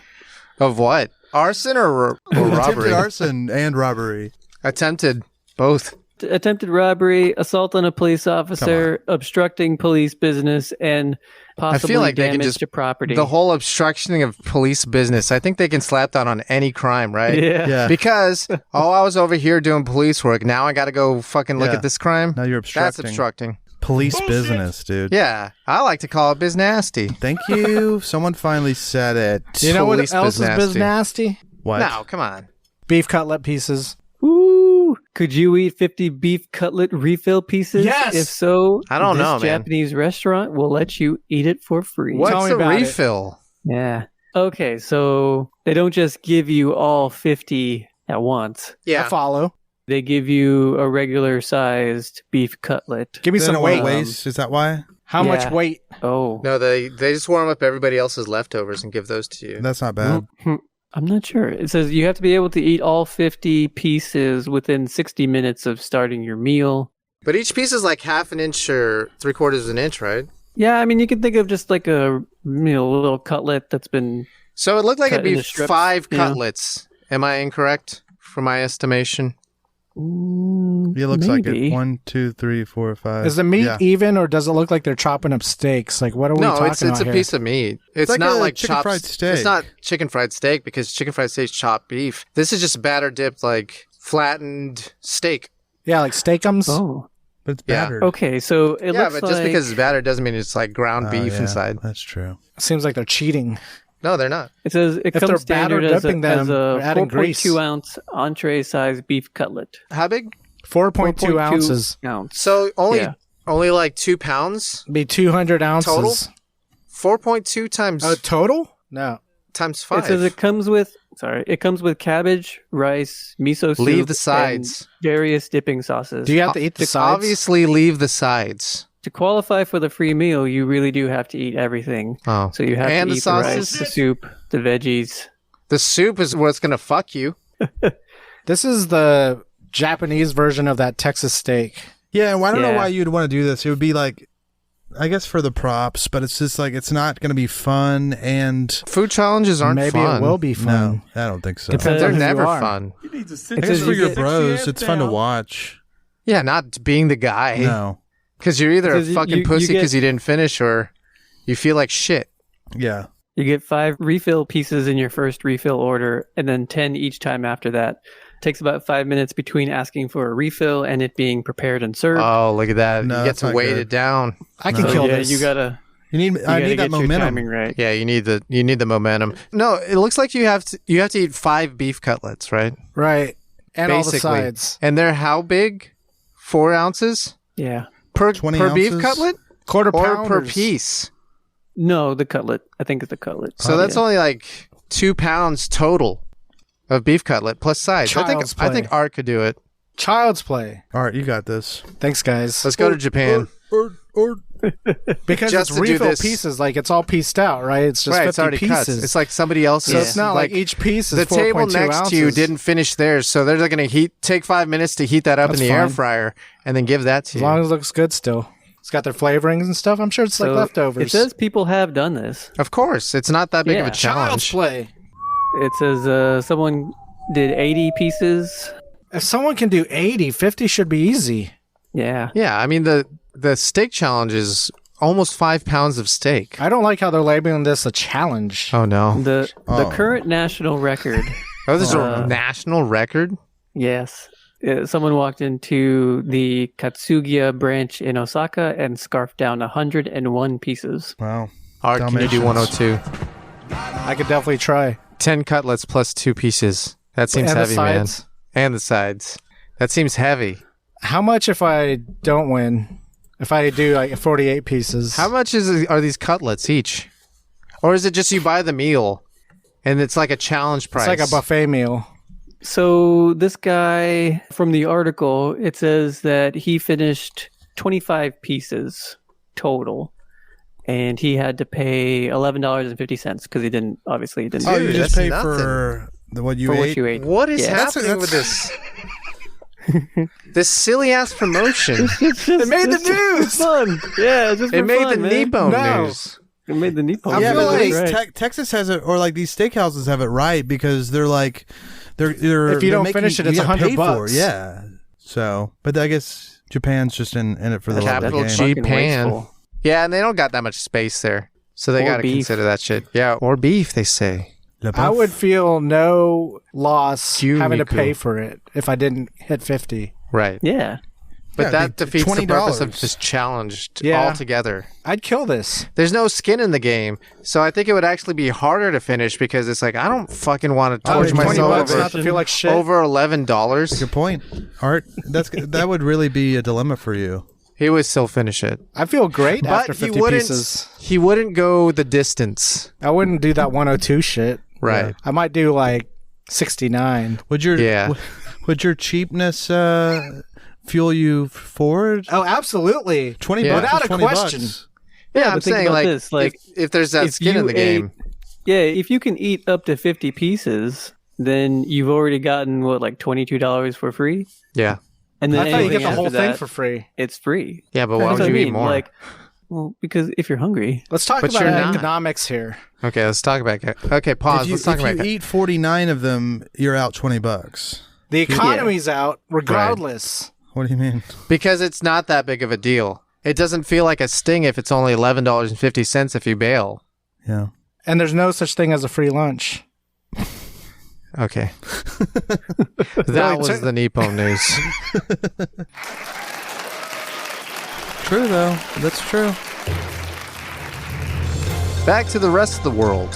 [SPEAKER 1] Of what? Arson or
[SPEAKER 4] Attempted
[SPEAKER 1] robbery?
[SPEAKER 4] arson and robbery.
[SPEAKER 1] Attempted. Both.
[SPEAKER 6] Attempted robbery, assault on a police officer, obstructing police business, and possibly
[SPEAKER 1] I feel like they can
[SPEAKER 6] damage
[SPEAKER 1] just
[SPEAKER 6] to property.
[SPEAKER 1] the whole obstructing of police business. I think they can slap that on any crime, right?
[SPEAKER 6] Yeah.
[SPEAKER 1] Because I was over here doing police work. Now I got to go fucking look
[SPEAKER 4] Yeah.
[SPEAKER 1] at this crime.
[SPEAKER 4] Now you're
[SPEAKER 1] That's
[SPEAKER 4] obstructing.
[SPEAKER 1] obstructing.
[SPEAKER 4] Police business, dude.
[SPEAKER 1] Yeah, I like to call it biz nasty.
[SPEAKER 4] Thank you. Someone finally said it.
[SPEAKER 5] You know what
[SPEAKER 1] Police
[SPEAKER 5] else is
[SPEAKER 1] biz
[SPEAKER 5] biz nasty?
[SPEAKER 4] What?
[SPEAKER 1] No, come on.
[SPEAKER 5] Beef cutlet pieces.
[SPEAKER 6] Ooh, could you eat 50 beef cutlet refill pieces?
[SPEAKER 5] Yes!
[SPEAKER 6] If so,
[SPEAKER 1] I don't
[SPEAKER 6] this
[SPEAKER 1] know, man.
[SPEAKER 6] Japanese restaurant will let you eat it for free.
[SPEAKER 1] What's
[SPEAKER 5] Tell me
[SPEAKER 1] a
[SPEAKER 5] about it.
[SPEAKER 1] refill?
[SPEAKER 6] Yeah. Okay, so they don't just give you all 50 at once.
[SPEAKER 5] I follow.
[SPEAKER 6] They give you a regular sized beef cutlet.
[SPEAKER 5] Give me
[SPEAKER 4] They
[SPEAKER 5] some
[SPEAKER 4] don't want
[SPEAKER 5] weight.
[SPEAKER 4] waste. Is that why?
[SPEAKER 5] How much
[SPEAKER 6] Yeah.
[SPEAKER 5] weight?
[SPEAKER 6] Oh.
[SPEAKER 1] No, they just warm up everybody else's leftovers and give those to you.
[SPEAKER 4] That's not bad.
[SPEAKER 6] I'm not sure. It says you have to be able to eat all 50 pieces within 60 minutes of starting your meal.
[SPEAKER 1] But each piece is like half an inch or 3/4 of an inch, right?
[SPEAKER 6] Yeah, I mean, you can think of just like a little cutlet that's been.
[SPEAKER 1] So it looked like
[SPEAKER 6] Cut
[SPEAKER 1] it'd be
[SPEAKER 6] into strips,
[SPEAKER 1] 5
[SPEAKER 6] yeah.
[SPEAKER 1] cutlets. Am I incorrect for my estimation?
[SPEAKER 4] It looks like
[SPEAKER 6] maybe.
[SPEAKER 4] it. 1, 2, 3, 4, 5.
[SPEAKER 5] Is the meat
[SPEAKER 4] Yeah.
[SPEAKER 5] even, or does it look like they're chopping up steaks? Like, what are we
[SPEAKER 1] No,
[SPEAKER 5] talking
[SPEAKER 1] it's
[SPEAKER 5] about
[SPEAKER 1] a
[SPEAKER 5] here?
[SPEAKER 1] piece of meat. It's
[SPEAKER 4] like
[SPEAKER 1] not
[SPEAKER 4] a
[SPEAKER 1] like
[SPEAKER 4] chicken
[SPEAKER 1] chopped
[SPEAKER 4] fried steak.
[SPEAKER 1] It's not chicken fried steak because chicken fried steak's chopped beef. This is just batter dipped like flattened steak.
[SPEAKER 5] Yeah, like steakums.
[SPEAKER 6] Oh.
[SPEAKER 4] But it's
[SPEAKER 1] Yeah.
[SPEAKER 4] battered.
[SPEAKER 6] Okay, so it
[SPEAKER 1] Yeah,
[SPEAKER 6] looks
[SPEAKER 1] but
[SPEAKER 6] like.
[SPEAKER 1] just because it's batter doesn't mean it's like ground
[SPEAKER 4] Oh,
[SPEAKER 1] beef
[SPEAKER 4] yeah,
[SPEAKER 1] inside.
[SPEAKER 4] That's true.
[SPEAKER 5] Seems like they're cheating.
[SPEAKER 1] No, they're not.
[SPEAKER 6] It says it
[SPEAKER 5] If they're
[SPEAKER 6] comes standard
[SPEAKER 5] batter
[SPEAKER 6] as a,
[SPEAKER 5] dipping them,
[SPEAKER 6] as
[SPEAKER 5] they're
[SPEAKER 6] a
[SPEAKER 5] adding grease.
[SPEAKER 6] 4.2 ounce entree size beef cutlet.
[SPEAKER 1] How big?
[SPEAKER 5] 4.2 ounces.
[SPEAKER 6] Ounce.
[SPEAKER 1] So
[SPEAKER 6] Yeah.
[SPEAKER 1] only like 2 pounds?
[SPEAKER 5] Be 200 ounces.
[SPEAKER 1] Total? 4.2 times
[SPEAKER 5] Total? No.
[SPEAKER 1] times 5.
[SPEAKER 6] It says it comes with cabbage, rice, miso soup,
[SPEAKER 1] Leave the sides.
[SPEAKER 6] and various dipping sauces.
[SPEAKER 5] Do you have to eat the sides?
[SPEAKER 1] Obviously leave the sides.
[SPEAKER 6] To qualify for the free meal, you really do have to eat everything.
[SPEAKER 1] Oh.
[SPEAKER 6] So you have
[SPEAKER 1] And
[SPEAKER 6] to
[SPEAKER 1] the
[SPEAKER 6] eat the rice,
[SPEAKER 1] sauces?
[SPEAKER 6] the soup, the veggies.
[SPEAKER 1] The soup is what's going to fuck you.
[SPEAKER 5] This is the Japanese version of that Texas steak.
[SPEAKER 4] Yeah, well, I don't know
[SPEAKER 6] Yeah.
[SPEAKER 4] why you'd want to do this. It would be like, I guess for the props, but it's just like, it's not going to be fun and...
[SPEAKER 1] Food challenges aren't
[SPEAKER 5] Maybe
[SPEAKER 1] fun.
[SPEAKER 5] it will be fun.
[SPEAKER 4] No, I don't think so.
[SPEAKER 5] Depends
[SPEAKER 1] They're
[SPEAKER 5] on who you
[SPEAKER 1] never
[SPEAKER 5] are.
[SPEAKER 1] fun.
[SPEAKER 4] I guess
[SPEAKER 6] says
[SPEAKER 4] for
[SPEAKER 6] you
[SPEAKER 4] your
[SPEAKER 6] get-
[SPEAKER 4] bros, it's fun to watch.
[SPEAKER 1] Yeah, not being the guy.
[SPEAKER 4] No.
[SPEAKER 1] Because you're either a
[SPEAKER 6] Because
[SPEAKER 1] fucking
[SPEAKER 6] you
[SPEAKER 1] pussy
[SPEAKER 6] get-
[SPEAKER 1] because you didn't finish or you feel like shit.
[SPEAKER 4] Yeah.
[SPEAKER 6] You get 5 refill pieces in your first refill order, and then 10 each time after that. Takes about 5 minutes between asking for a refill and it being prepared and served.
[SPEAKER 1] Oh, look at that.
[SPEAKER 4] No,
[SPEAKER 1] you get
[SPEAKER 4] that's
[SPEAKER 1] to
[SPEAKER 4] not
[SPEAKER 1] weight
[SPEAKER 4] good.
[SPEAKER 1] it down.
[SPEAKER 5] I can
[SPEAKER 4] No.
[SPEAKER 5] kill
[SPEAKER 6] yeah,
[SPEAKER 5] this.
[SPEAKER 6] you gotta.
[SPEAKER 4] I need
[SPEAKER 6] gotta
[SPEAKER 4] that
[SPEAKER 6] get your
[SPEAKER 4] momentum.
[SPEAKER 6] timing right.
[SPEAKER 1] Yeah, you need the momentum. No, it looks like you have to eat 5 beef cutlets, right?
[SPEAKER 5] Right. And all the
[SPEAKER 1] Basically.
[SPEAKER 5] sides.
[SPEAKER 1] And they're how big? 4 ounces
[SPEAKER 6] Yeah.
[SPEAKER 1] per
[SPEAKER 4] 20
[SPEAKER 1] beef
[SPEAKER 4] ounces?
[SPEAKER 1] cutlet
[SPEAKER 5] Quarter
[SPEAKER 1] or
[SPEAKER 5] pounders.
[SPEAKER 1] per piece.
[SPEAKER 6] No, the cutlet. I think it's the cutlet.
[SPEAKER 1] So that's
[SPEAKER 6] Yeah.
[SPEAKER 1] only like 2 pounds total of beef cutlet plus sides.
[SPEAKER 5] Child's
[SPEAKER 1] I think
[SPEAKER 5] play.
[SPEAKER 1] Art could do it.
[SPEAKER 5] Child's play.
[SPEAKER 4] All right, you got this.
[SPEAKER 5] Thanks, guys.
[SPEAKER 1] Let's go to Japan.
[SPEAKER 4] Or
[SPEAKER 5] Because
[SPEAKER 1] just
[SPEAKER 5] it's
[SPEAKER 1] to do
[SPEAKER 5] refill
[SPEAKER 1] this.
[SPEAKER 5] pieces. Like, it's all pieced out, right? It's just
[SPEAKER 1] Right,
[SPEAKER 5] 50
[SPEAKER 1] it's already cut.
[SPEAKER 5] pieces.
[SPEAKER 1] It's like somebody else's.
[SPEAKER 5] so it's not like each piece is
[SPEAKER 1] the
[SPEAKER 5] 4.2
[SPEAKER 1] table next
[SPEAKER 5] ounces.
[SPEAKER 1] to you didn't finish theirs, so they're going to take 5 minutes to heat that up
[SPEAKER 5] That's
[SPEAKER 1] in the air
[SPEAKER 5] fine.
[SPEAKER 1] fryer and then give that to
[SPEAKER 5] As
[SPEAKER 1] you.
[SPEAKER 5] long as it looks good still. It's got their flavorings and stuff. I'm sure it's like
[SPEAKER 6] So
[SPEAKER 5] leftovers.
[SPEAKER 6] It says people have done this.
[SPEAKER 1] Of course, it's not that big of
[SPEAKER 6] Yeah.
[SPEAKER 1] a challenge.
[SPEAKER 5] Child's play.
[SPEAKER 6] It says someone did 80 pieces.
[SPEAKER 5] If someone can do 80, 50 should be easy.
[SPEAKER 6] Yeah.
[SPEAKER 1] Yeah, I mean the steak challenge is almost 5 pounds of steak.
[SPEAKER 5] I don't like how they're labeling this a challenge.
[SPEAKER 1] Oh no!
[SPEAKER 6] The
[SPEAKER 4] Oh.
[SPEAKER 6] current national record.
[SPEAKER 1] Oh, this is a
[SPEAKER 6] Uh,
[SPEAKER 1] national record.
[SPEAKER 6] Yes. Someone walked into the Katsugiya branch in Osaka and scarfed down 101 pieces.
[SPEAKER 4] wow.
[SPEAKER 1] Art, can you do
[SPEAKER 4] Dalmatians.
[SPEAKER 1] 102?
[SPEAKER 5] I could definitely try.
[SPEAKER 1] 10 cutlets plus 2 pieces. That seems
[SPEAKER 5] And the
[SPEAKER 1] heavy, man.
[SPEAKER 5] sides?
[SPEAKER 1] And the sides. That seems heavy.
[SPEAKER 5] How much if I don't win? If I do like 48 pieces?
[SPEAKER 1] How much are these cutlets each? Or is it just you buy the meal and it's like a challenge price?
[SPEAKER 5] It's like a buffet meal.
[SPEAKER 6] So this guy from the article, it says that he finished 25 pieces total, and he had to pay $11.50 because he didn't
[SPEAKER 4] Oh, you
[SPEAKER 1] Dude,
[SPEAKER 6] do
[SPEAKER 4] just
[SPEAKER 1] that's
[SPEAKER 4] pay
[SPEAKER 1] nothing.
[SPEAKER 4] for what you
[SPEAKER 6] for
[SPEAKER 4] ate?
[SPEAKER 6] what you ate.
[SPEAKER 1] What is
[SPEAKER 6] Yeah.
[SPEAKER 1] happening with this? This silly ass promotion.
[SPEAKER 5] It made the news!
[SPEAKER 6] Fun. Yeah, it's just
[SPEAKER 1] It
[SPEAKER 6] for
[SPEAKER 1] made
[SPEAKER 6] fun,
[SPEAKER 1] the
[SPEAKER 6] man.
[SPEAKER 1] Nepo
[SPEAKER 5] No.
[SPEAKER 1] news.
[SPEAKER 6] It made the Nippon.
[SPEAKER 4] Yeah,
[SPEAKER 5] feel
[SPEAKER 4] but at
[SPEAKER 5] like-
[SPEAKER 4] least Texas has it, or like these steakhouses have it right because they're like, they're
[SPEAKER 5] If you don't finish it, it's
[SPEAKER 4] you gotta pay
[SPEAKER 5] $100.
[SPEAKER 4] for it. Yeah. So, but I guess Japan's just in it for the love of the
[SPEAKER 1] Capital
[SPEAKER 4] game.
[SPEAKER 1] G
[SPEAKER 6] Fucking
[SPEAKER 1] pan.
[SPEAKER 6] wasteful.
[SPEAKER 1] Yeah, and they don't got that much space there. So they
[SPEAKER 6] Or
[SPEAKER 1] got to
[SPEAKER 6] beef.
[SPEAKER 1] consider that shit. Yeah, or beef, they say.
[SPEAKER 5] I would feel no loss
[SPEAKER 1] Cue
[SPEAKER 5] having to
[SPEAKER 1] Miku.
[SPEAKER 5] pay for it if I didn't hit 50.
[SPEAKER 1] Right.
[SPEAKER 6] Yeah.
[SPEAKER 1] But
[SPEAKER 4] Yeah,
[SPEAKER 1] that
[SPEAKER 4] it'd be
[SPEAKER 1] defeats the purpose of
[SPEAKER 4] $20.
[SPEAKER 1] just challenged
[SPEAKER 5] Yeah.
[SPEAKER 1] altogether.
[SPEAKER 5] I'd kill this.
[SPEAKER 1] There's no skin in the game. So I think it would actually be harder to finish because it's like, I don't fucking want to torture
[SPEAKER 5] $20
[SPEAKER 1] myself
[SPEAKER 5] not to feel like shit.
[SPEAKER 1] over $11.
[SPEAKER 4] Good point, Art. That would really be a dilemma for you.
[SPEAKER 1] He would still finish it.
[SPEAKER 5] I feel great after
[SPEAKER 1] But he
[SPEAKER 5] 50
[SPEAKER 1] wouldn't,
[SPEAKER 5] pieces.
[SPEAKER 1] he wouldn't go the distance.
[SPEAKER 5] I wouldn't do that 102 shit.
[SPEAKER 1] Right.
[SPEAKER 5] I might do like 69.
[SPEAKER 4] Would your
[SPEAKER 1] Yeah.
[SPEAKER 4] would your cheapness fuel you forward?
[SPEAKER 5] Oh, absolutely.
[SPEAKER 4] 20
[SPEAKER 1] Yeah.
[SPEAKER 4] bucks.
[SPEAKER 5] Without
[SPEAKER 4] is
[SPEAKER 5] a
[SPEAKER 4] 20
[SPEAKER 5] question.
[SPEAKER 4] bucks.
[SPEAKER 1] Yeah, I'm
[SPEAKER 6] but think
[SPEAKER 1] saying
[SPEAKER 6] about
[SPEAKER 1] like,
[SPEAKER 6] this, like,
[SPEAKER 1] if there's that
[SPEAKER 6] if
[SPEAKER 1] skin in
[SPEAKER 6] you
[SPEAKER 1] the game.
[SPEAKER 6] Yeah, if you can eat up to 50 pieces, then you've already gotten what, like $22 for free?
[SPEAKER 1] Yeah.
[SPEAKER 6] And then
[SPEAKER 5] I thought you get
[SPEAKER 6] anything
[SPEAKER 5] the whole
[SPEAKER 6] after
[SPEAKER 5] thing
[SPEAKER 6] that,
[SPEAKER 5] for free.
[SPEAKER 6] it's free.
[SPEAKER 1] Yeah, but why
[SPEAKER 6] That's
[SPEAKER 1] would
[SPEAKER 6] what
[SPEAKER 1] you
[SPEAKER 6] I
[SPEAKER 1] eat
[SPEAKER 6] mean,
[SPEAKER 1] more?
[SPEAKER 6] Like, well, because if you're hungry,
[SPEAKER 5] Let's talk
[SPEAKER 1] But
[SPEAKER 5] about
[SPEAKER 1] you're not.
[SPEAKER 5] economics here.
[SPEAKER 1] Okay, let's talk about it. Okay, pause. Let's talk
[SPEAKER 4] if
[SPEAKER 1] about
[SPEAKER 4] you
[SPEAKER 1] it.
[SPEAKER 4] eat 49 of them, you're out $20.
[SPEAKER 5] The economy's out regardless.
[SPEAKER 4] What do you mean?
[SPEAKER 1] Because it's not that big of a deal. It doesn't feel like a sting if it's only $11.50 if you bail.
[SPEAKER 4] Yeah.
[SPEAKER 5] And there's no such thing as a free lunch.
[SPEAKER 1] Okay. That was the Nippon news.
[SPEAKER 4] True though. That's true.
[SPEAKER 1] Back to the rest of the world.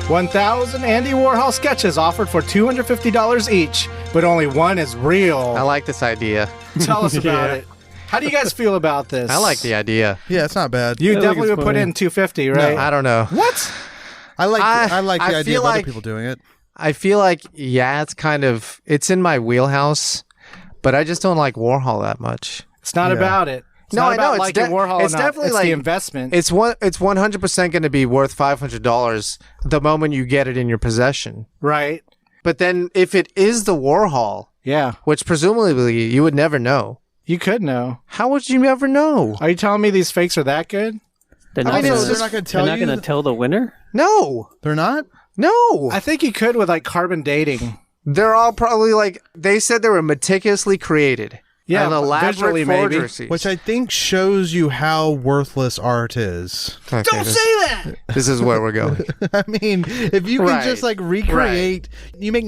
[SPEAKER 5] 1,000 Andy Warhol sketches offered for $250 each, but only one is real.
[SPEAKER 1] I like this idea.
[SPEAKER 5] Tell us about it. How do you guys feel about this?
[SPEAKER 1] I like the idea.
[SPEAKER 4] Yeah, it's not bad.
[SPEAKER 5] You
[SPEAKER 6] I think
[SPEAKER 5] definitely
[SPEAKER 6] it's
[SPEAKER 5] would put
[SPEAKER 6] funny.
[SPEAKER 5] in 250, right?
[SPEAKER 1] I don't know.
[SPEAKER 5] What?
[SPEAKER 4] I like
[SPEAKER 1] I
[SPEAKER 4] the idea
[SPEAKER 1] feel
[SPEAKER 4] of other
[SPEAKER 1] like-
[SPEAKER 4] people doing it.
[SPEAKER 1] I feel like, yeah, it's in my wheelhouse, but I just don't like Warhol that much.
[SPEAKER 5] It's not
[SPEAKER 4] Yeah.
[SPEAKER 5] about it. It's
[SPEAKER 1] No,
[SPEAKER 5] not
[SPEAKER 1] I know,
[SPEAKER 5] about
[SPEAKER 1] it's
[SPEAKER 5] liking Warhol
[SPEAKER 1] it's
[SPEAKER 5] or not.
[SPEAKER 1] definitely
[SPEAKER 5] It's
[SPEAKER 1] like-
[SPEAKER 5] the investment.
[SPEAKER 1] It's 100% going to be worth $500 the moment you get it in your possession.
[SPEAKER 5] right.
[SPEAKER 1] But then if it is the Warhol,
[SPEAKER 5] Yeah.
[SPEAKER 1] which presumably you would never know,
[SPEAKER 5] You could know.
[SPEAKER 1] how would you ever know?
[SPEAKER 5] Are you telling me these fakes are that good?
[SPEAKER 6] they're
[SPEAKER 1] I
[SPEAKER 6] not
[SPEAKER 1] mean,
[SPEAKER 6] gonna,
[SPEAKER 1] it's just-
[SPEAKER 4] they're not going to tell
[SPEAKER 6] they're not
[SPEAKER 4] you.
[SPEAKER 6] going to tell the winner?
[SPEAKER 1] No,
[SPEAKER 4] They're not?
[SPEAKER 1] no.
[SPEAKER 5] I think you could with like carbon dating.
[SPEAKER 1] They're all probably like, they said they were meticulously created.
[SPEAKER 5] Yeah,
[SPEAKER 1] an elaborate
[SPEAKER 5] visually maybe.
[SPEAKER 1] forgeries.
[SPEAKER 4] Which I think shows you how worthless art is.
[SPEAKER 1] Okay,
[SPEAKER 5] that!
[SPEAKER 1] This is where we're going.
[SPEAKER 4] I mean, if you can
[SPEAKER 1] Right.
[SPEAKER 4] just like recreate, you make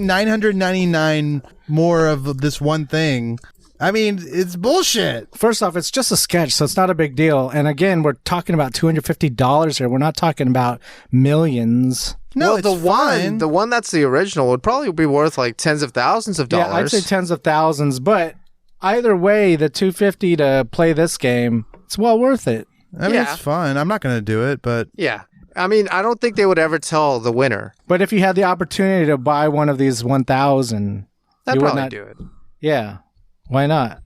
[SPEAKER 4] 999 more of this one thing. I mean, it's bullshit.
[SPEAKER 5] First off, it's just a sketch, so it's not a big deal. And again, we're talking about $250 here. We're not talking about millions.
[SPEAKER 4] No,
[SPEAKER 1] well,
[SPEAKER 4] it's fine.
[SPEAKER 1] the one that's the original would probably be worth like tens of thousands of dollars.
[SPEAKER 5] Yeah, I'd say tens of thousands, but either way, the $250 to play this game, it's well worth it.
[SPEAKER 4] I mean,
[SPEAKER 1] Yeah.
[SPEAKER 4] it's fine. I'm not going to do it, but
[SPEAKER 1] Yeah. I mean, I don't think they would ever tell the winner.
[SPEAKER 5] But if you had the opportunity to buy one of these 1,000,
[SPEAKER 1] I'd
[SPEAKER 5] you would
[SPEAKER 1] probably
[SPEAKER 5] not
[SPEAKER 1] do it
[SPEAKER 5] Yeah, why not?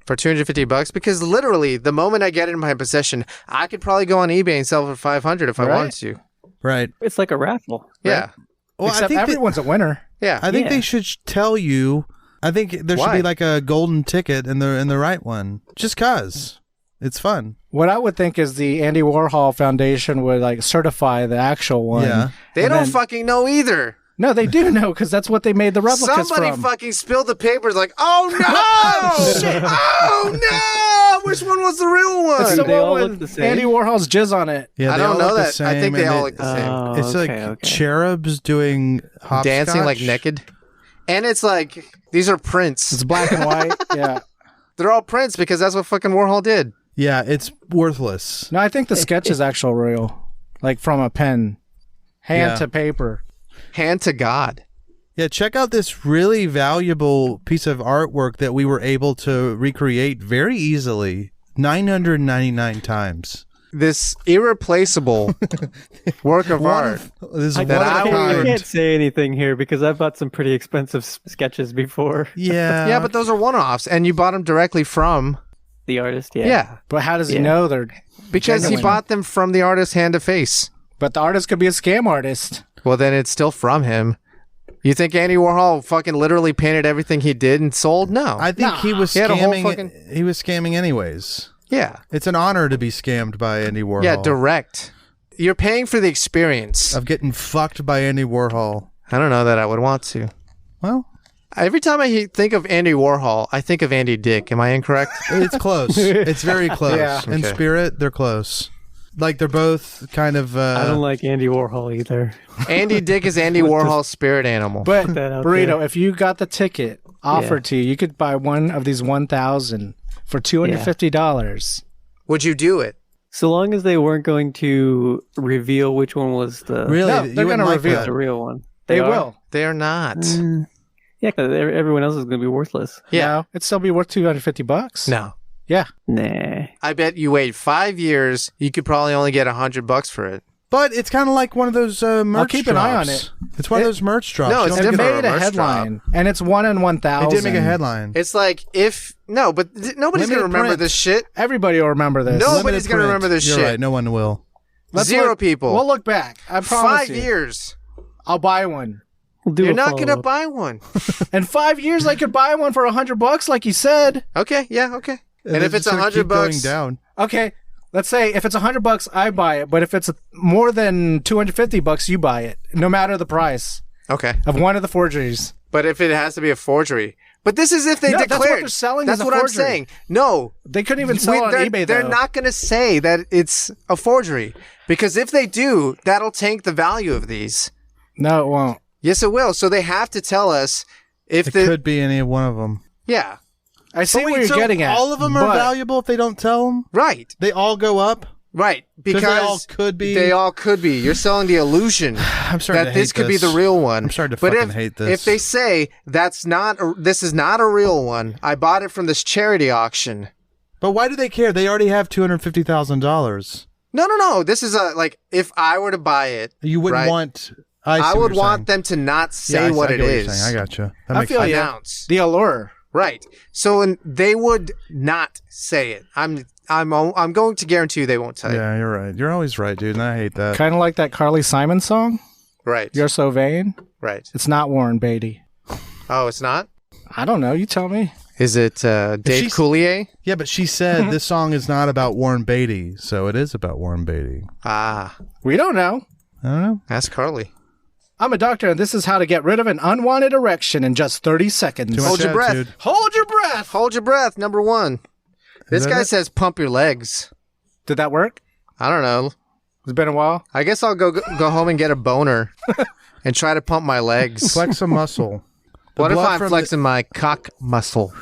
[SPEAKER 1] for $250 because literally the moment I get it in my possession, I could probably go on eBay and sell it for 500 if I
[SPEAKER 5] Right.
[SPEAKER 1] wanted to.
[SPEAKER 4] right.
[SPEAKER 6] It's like a raffle.
[SPEAKER 1] Yeah.
[SPEAKER 4] Well,
[SPEAKER 5] Except
[SPEAKER 4] I think
[SPEAKER 5] everyone's a winner.
[SPEAKER 1] Yeah.
[SPEAKER 4] I think
[SPEAKER 6] Yeah.
[SPEAKER 4] they should tell you. I think there should
[SPEAKER 1] Why?
[SPEAKER 4] be like a golden ticket in the right one. Just cause it's fun.
[SPEAKER 5] What I would think is the Andy Warhol Foundation would like certify the actual one.
[SPEAKER 4] Yeah.
[SPEAKER 1] They
[SPEAKER 5] And
[SPEAKER 1] don't
[SPEAKER 5] then-
[SPEAKER 1] fucking know either.
[SPEAKER 5] No, they do know because that's what they made the replicas
[SPEAKER 1] Somebody
[SPEAKER 5] from.
[SPEAKER 1] fucking spilled the papers like, oh no!
[SPEAKER 5] Shit.
[SPEAKER 1] Oh no! Which one was the real one?
[SPEAKER 5] It's
[SPEAKER 6] Do
[SPEAKER 5] the
[SPEAKER 6] they all
[SPEAKER 5] one
[SPEAKER 6] look
[SPEAKER 5] with
[SPEAKER 6] the same?
[SPEAKER 5] Andy Warhol's jizz on it.
[SPEAKER 4] Yeah,
[SPEAKER 1] I
[SPEAKER 4] they
[SPEAKER 1] don't
[SPEAKER 4] all
[SPEAKER 1] know
[SPEAKER 4] look the
[SPEAKER 1] that. I think
[SPEAKER 4] same,
[SPEAKER 1] they
[SPEAKER 4] and
[SPEAKER 1] all look the same.
[SPEAKER 6] Oh,
[SPEAKER 4] It's like
[SPEAKER 6] okay.
[SPEAKER 4] cherubs doing hopscotch.
[SPEAKER 1] Dancing like naked. And it's like, these are prints.
[SPEAKER 5] It's black and white. Yeah.
[SPEAKER 1] They're all prints because that's what fucking Warhol did.
[SPEAKER 4] Yeah, it's worthless.
[SPEAKER 5] No, I think the sketch is actual real. Like from a pen. Hand
[SPEAKER 4] Yeah.
[SPEAKER 5] to paper.
[SPEAKER 1] Hand to God.
[SPEAKER 4] Yeah, check out this really valuable piece of artwork that we were able to recreate very easily 999 times.
[SPEAKER 1] This irreplaceable work of art.
[SPEAKER 4] This is
[SPEAKER 1] that
[SPEAKER 4] one
[SPEAKER 1] I
[SPEAKER 4] of a
[SPEAKER 1] would-
[SPEAKER 6] I
[SPEAKER 4] kind.
[SPEAKER 6] can't say anything here because I've bought some pretty expensive sketches before.
[SPEAKER 4] Yeah.
[SPEAKER 1] Yeah, but those are one-offs, and you bought them directly from.
[SPEAKER 6] The artist, yeah.
[SPEAKER 1] Yeah,
[SPEAKER 5] But how does he
[SPEAKER 6] Yeah.
[SPEAKER 5] know they're
[SPEAKER 1] because he
[SPEAKER 5] genuine?
[SPEAKER 1] bought them from the artist hand to face.
[SPEAKER 5] But the artist could be a scam artist.
[SPEAKER 1] Well, then it's still from him. You think Andy Warhol fucking literally painted everything he did and sold? No.
[SPEAKER 4] I think he was
[SPEAKER 1] He had a whole
[SPEAKER 4] scamming.
[SPEAKER 1] fucking-
[SPEAKER 4] He was scamming anyways.
[SPEAKER 1] yeah.
[SPEAKER 4] It's an honor to be scammed by Andy Warhol.
[SPEAKER 1] Yeah, direct. you're paying for the experience.
[SPEAKER 4] Of getting fucked by Andy Warhol.
[SPEAKER 1] I don't know that I would want to.
[SPEAKER 4] Well,
[SPEAKER 1] Every time I think of Andy Warhol, I think of Andy Dick. Am I incorrect?
[SPEAKER 4] it's close. It's very close.
[SPEAKER 5] Yeah.
[SPEAKER 4] In
[SPEAKER 1] Okay.
[SPEAKER 4] spirit, they're close. Like they're both kind of.
[SPEAKER 6] I don't like Andy Warhol either.
[SPEAKER 1] Andy Dick is Andy Warhol's spirit animal.
[SPEAKER 5] But
[SPEAKER 6] that out
[SPEAKER 5] Burrito,
[SPEAKER 6] there.
[SPEAKER 5] if you got the ticket offered to you, you could buy one of these 1,000 for $250.
[SPEAKER 1] Would you do it?
[SPEAKER 6] So long as they weren't going to reveal which one was the
[SPEAKER 4] Really,
[SPEAKER 5] No,
[SPEAKER 4] you
[SPEAKER 5] they're
[SPEAKER 4] wouldn't
[SPEAKER 5] gonna
[SPEAKER 4] like
[SPEAKER 5] reveal
[SPEAKER 4] that.
[SPEAKER 6] the real one.
[SPEAKER 5] They
[SPEAKER 6] are?
[SPEAKER 5] will.
[SPEAKER 1] They are not.
[SPEAKER 6] Yeah, because everyone else is going to be worthless.
[SPEAKER 1] Yeah.
[SPEAKER 5] No, it'd still be worth $250.
[SPEAKER 1] No.
[SPEAKER 5] Yeah.
[SPEAKER 6] Nah.
[SPEAKER 1] I bet you wait 5 years, you could probably only get $100 for it.
[SPEAKER 4] But it's kind of like one of those merch
[SPEAKER 5] keep an eye on
[SPEAKER 4] drops.
[SPEAKER 5] it.
[SPEAKER 4] It's one of those merch drops.
[SPEAKER 1] No,
[SPEAKER 4] You
[SPEAKER 1] it's
[SPEAKER 4] don't
[SPEAKER 5] It
[SPEAKER 4] get-
[SPEAKER 1] different.
[SPEAKER 5] made a
[SPEAKER 1] reverse
[SPEAKER 5] headline, and it's 1 in 1,000.
[SPEAKER 4] It did make a headline.
[SPEAKER 1] It's like if nobody's
[SPEAKER 4] Limited
[SPEAKER 1] gonna remember
[SPEAKER 4] print.
[SPEAKER 1] this shit.
[SPEAKER 5] Everybody will remember this.
[SPEAKER 1] No.
[SPEAKER 4] Limited
[SPEAKER 1] nobody's gonna
[SPEAKER 4] print.
[SPEAKER 1] remember this
[SPEAKER 4] You're
[SPEAKER 1] shit.
[SPEAKER 4] right. No one will.
[SPEAKER 5] Let's
[SPEAKER 1] Zero
[SPEAKER 5] look-
[SPEAKER 1] people.
[SPEAKER 5] We'll look back. I promise
[SPEAKER 1] 5
[SPEAKER 5] you.
[SPEAKER 1] years.
[SPEAKER 5] I'll buy one.
[SPEAKER 6] We'll do
[SPEAKER 1] You're
[SPEAKER 6] a
[SPEAKER 1] not gonna
[SPEAKER 6] follow-up.
[SPEAKER 1] buy one.
[SPEAKER 5] In 5 years, I could buy one for $100, like you said.
[SPEAKER 1] Okay. Yeah. Okay. And if it's
[SPEAKER 4] just gonna
[SPEAKER 1] $100
[SPEAKER 4] keep going
[SPEAKER 1] bucks,
[SPEAKER 4] down.
[SPEAKER 5] Okay, let's say if it's $100, I buy it. But if it's more than $250, you buy it, no matter the price
[SPEAKER 1] okay.
[SPEAKER 5] of one of the forgeries.
[SPEAKER 1] But if it has to be a forgery, but this is if they
[SPEAKER 5] No,
[SPEAKER 1] declared.
[SPEAKER 5] that's what they're selling
[SPEAKER 1] That's
[SPEAKER 5] as a
[SPEAKER 1] what I'm
[SPEAKER 5] forgery.
[SPEAKER 1] saying. No,
[SPEAKER 5] They couldn't even sell it on
[SPEAKER 1] they're,
[SPEAKER 5] eBay.
[SPEAKER 1] they're
[SPEAKER 5] though.
[SPEAKER 1] not going to say that it's a forgery because if they do, that'll tank the value of these.
[SPEAKER 5] No, it won't.
[SPEAKER 1] Yes, it will. So they have to tell us if
[SPEAKER 4] It
[SPEAKER 1] the
[SPEAKER 4] could be any one of them.
[SPEAKER 1] yeah,
[SPEAKER 5] I see
[SPEAKER 4] But
[SPEAKER 5] what
[SPEAKER 4] wait,
[SPEAKER 5] you're
[SPEAKER 4] so
[SPEAKER 5] getting at.
[SPEAKER 4] all of them are
[SPEAKER 5] but
[SPEAKER 4] valuable if they don't tell them?
[SPEAKER 1] right,
[SPEAKER 4] They all go up?
[SPEAKER 1] right, because
[SPEAKER 4] they all could be?
[SPEAKER 1] They all could be. You're selling the illusion
[SPEAKER 4] I'm starting
[SPEAKER 1] that
[SPEAKER 4] to
[SPEAKER 1] this
[SPEAKER 4] hate
[SPEAKER 1] could be the real one.
[SPEAKER 4] I'm starting to
[SPEAKER 1] but
[SPEAKER 4] fucking
[SPEAKER 1] if,
[SPEAKER 4] hate this.
[SPEAKER 1] If they say this is not a real one, I bought it from this charity auction.
[SPEAKER 4] But why do they care? They already have $250,000.
[SPEAKER 1] No. This is if I were to buy it,
[SPEAKER 4] You wouldn't
[SPEAKER 1] right,
[SPEAKER 4] want...
[SPEAKER 1] I
[SPEAKER 4] see what
[SPEAKER 1] would
[SPEAKER 4] you're
[SPEAKER 1] want
[SPEAKER 4] saying.
[SPEAKER 1] them to not say
[SPEAKER 4] Yeah, I
[SPEAKER 1] what
[SPEAKER 4] get
[SPEAKER 1] it
[SPEAKER 4] you're
[SPEAKER 1] is.
[SPEAKER 4] saying. I got you.
[SPEAKER 5] I feel ya.
[SPEAKER 1] Announce.
[SPEAKER 5] the allure.
[SPEAKER 1] Right. So they would not say it. I'm going to guarantee you they won't tell you.
[SPEAKER 4] Yeah, you're right. You're always right, dude, and I hate that.
[SPEAKER 5] Kind of like that Carly Simon song.
[SPEAKER 1] Right.
[SPEAKER 5] You're so vain.
[SPEAKER 1] Right.
[SPEAKER 5] It's not Warren Beatty.
[SPEAKER 1] Oh, it's not?
[SPEAKER 5] I don't know. You tell me.
[SPEAKER 1] Is it Dave
[SPEAKER 4] she's-
[SPEAKER 1] Coulier?
[SPEAKER 4] Yeah, but she said this song is not about Warren Beatty, so it is about Warren Beatty.
[SPEAKER 1] Ah,
[SPEAKER 5] We don't know.
[SPEAKER 4] I don't know.
[SPEAKER 1] ask Carly.
[SPEAKER 5] I'm a doctor, and this is how to get rid of an unwanted erection in just 30 seconds.
[SPEAKER 4] Too much
[SPEAKER 1] Hold your breath.
[SPEAKER 4] attitude.
[SPEAKER 5] Hold your breath.
[SPEAKER 1] Hold your breath. Number 1. This
[SPEAKER 4] that
[SPEAKER 1] guy
[SPEAKER 4] it?
[SPEAKER 1] says pump your legs.
[SPEAKER 5] Did that work?
[SPEAKER 1] I don't know.
[SPEAKER 5] It's been a while.
[SPEAKER 1] I guess I'll go home and get a boner and try to pump my legs.
[SPEAKER 4] Flex a muscle. The
[SPEAKER 1] What if
[SPEAKER 4] blood
[SPEAKER 1] I'm
[SPEAKER 4] from
[SPEAKER 1] flexing my cock muscle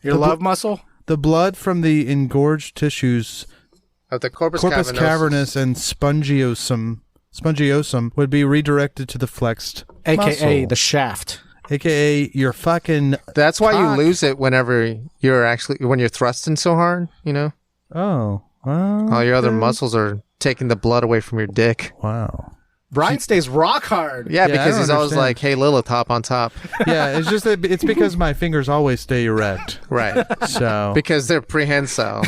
[SPEAKER 5] Your love muscle?
[SPEAKER 4] The blood from the engorged tissues,
[SPEAKER 1] of the corpus
[SPEAKER 4] cavernous and spongiosum would be redirected to the flexed
[SPEAKER 5] AKA
[SPEAKER 4] muscle,
[SPEAKER 5] the shaft.
[SPEAKER 4] AKA your fucking...
[SPEAKER 1] That's why
[SPEAKER 4] cock.
[SPEAKER 1] you lose it whenever when you're thrusting so hard, you know?
[SPEAKER 4] Oh. Well,
[SPEAKER 1] All your other muscles are taking the blood away from your dick.
[SPEAKER 4] wow.
[SPEAKER 5] Brian stays rock hard.
[SPEAKER 1] Yeah,
[SPEAKER 4] I
[SPEAKER 1] because
[SPEAKER 4] don't
[SPEAKER 1] he's always
[SPEAKER 4] understand.
[SPEAKER 1] like, hey, Lilith, hop on top.
[SPEAKER 4] Yeah, it's just that it's because my fingers always stay erect.
[SPEAKER 1] Right.
[SPEAKER 4] So...
[SPEAKER 1] Because they're prehensile.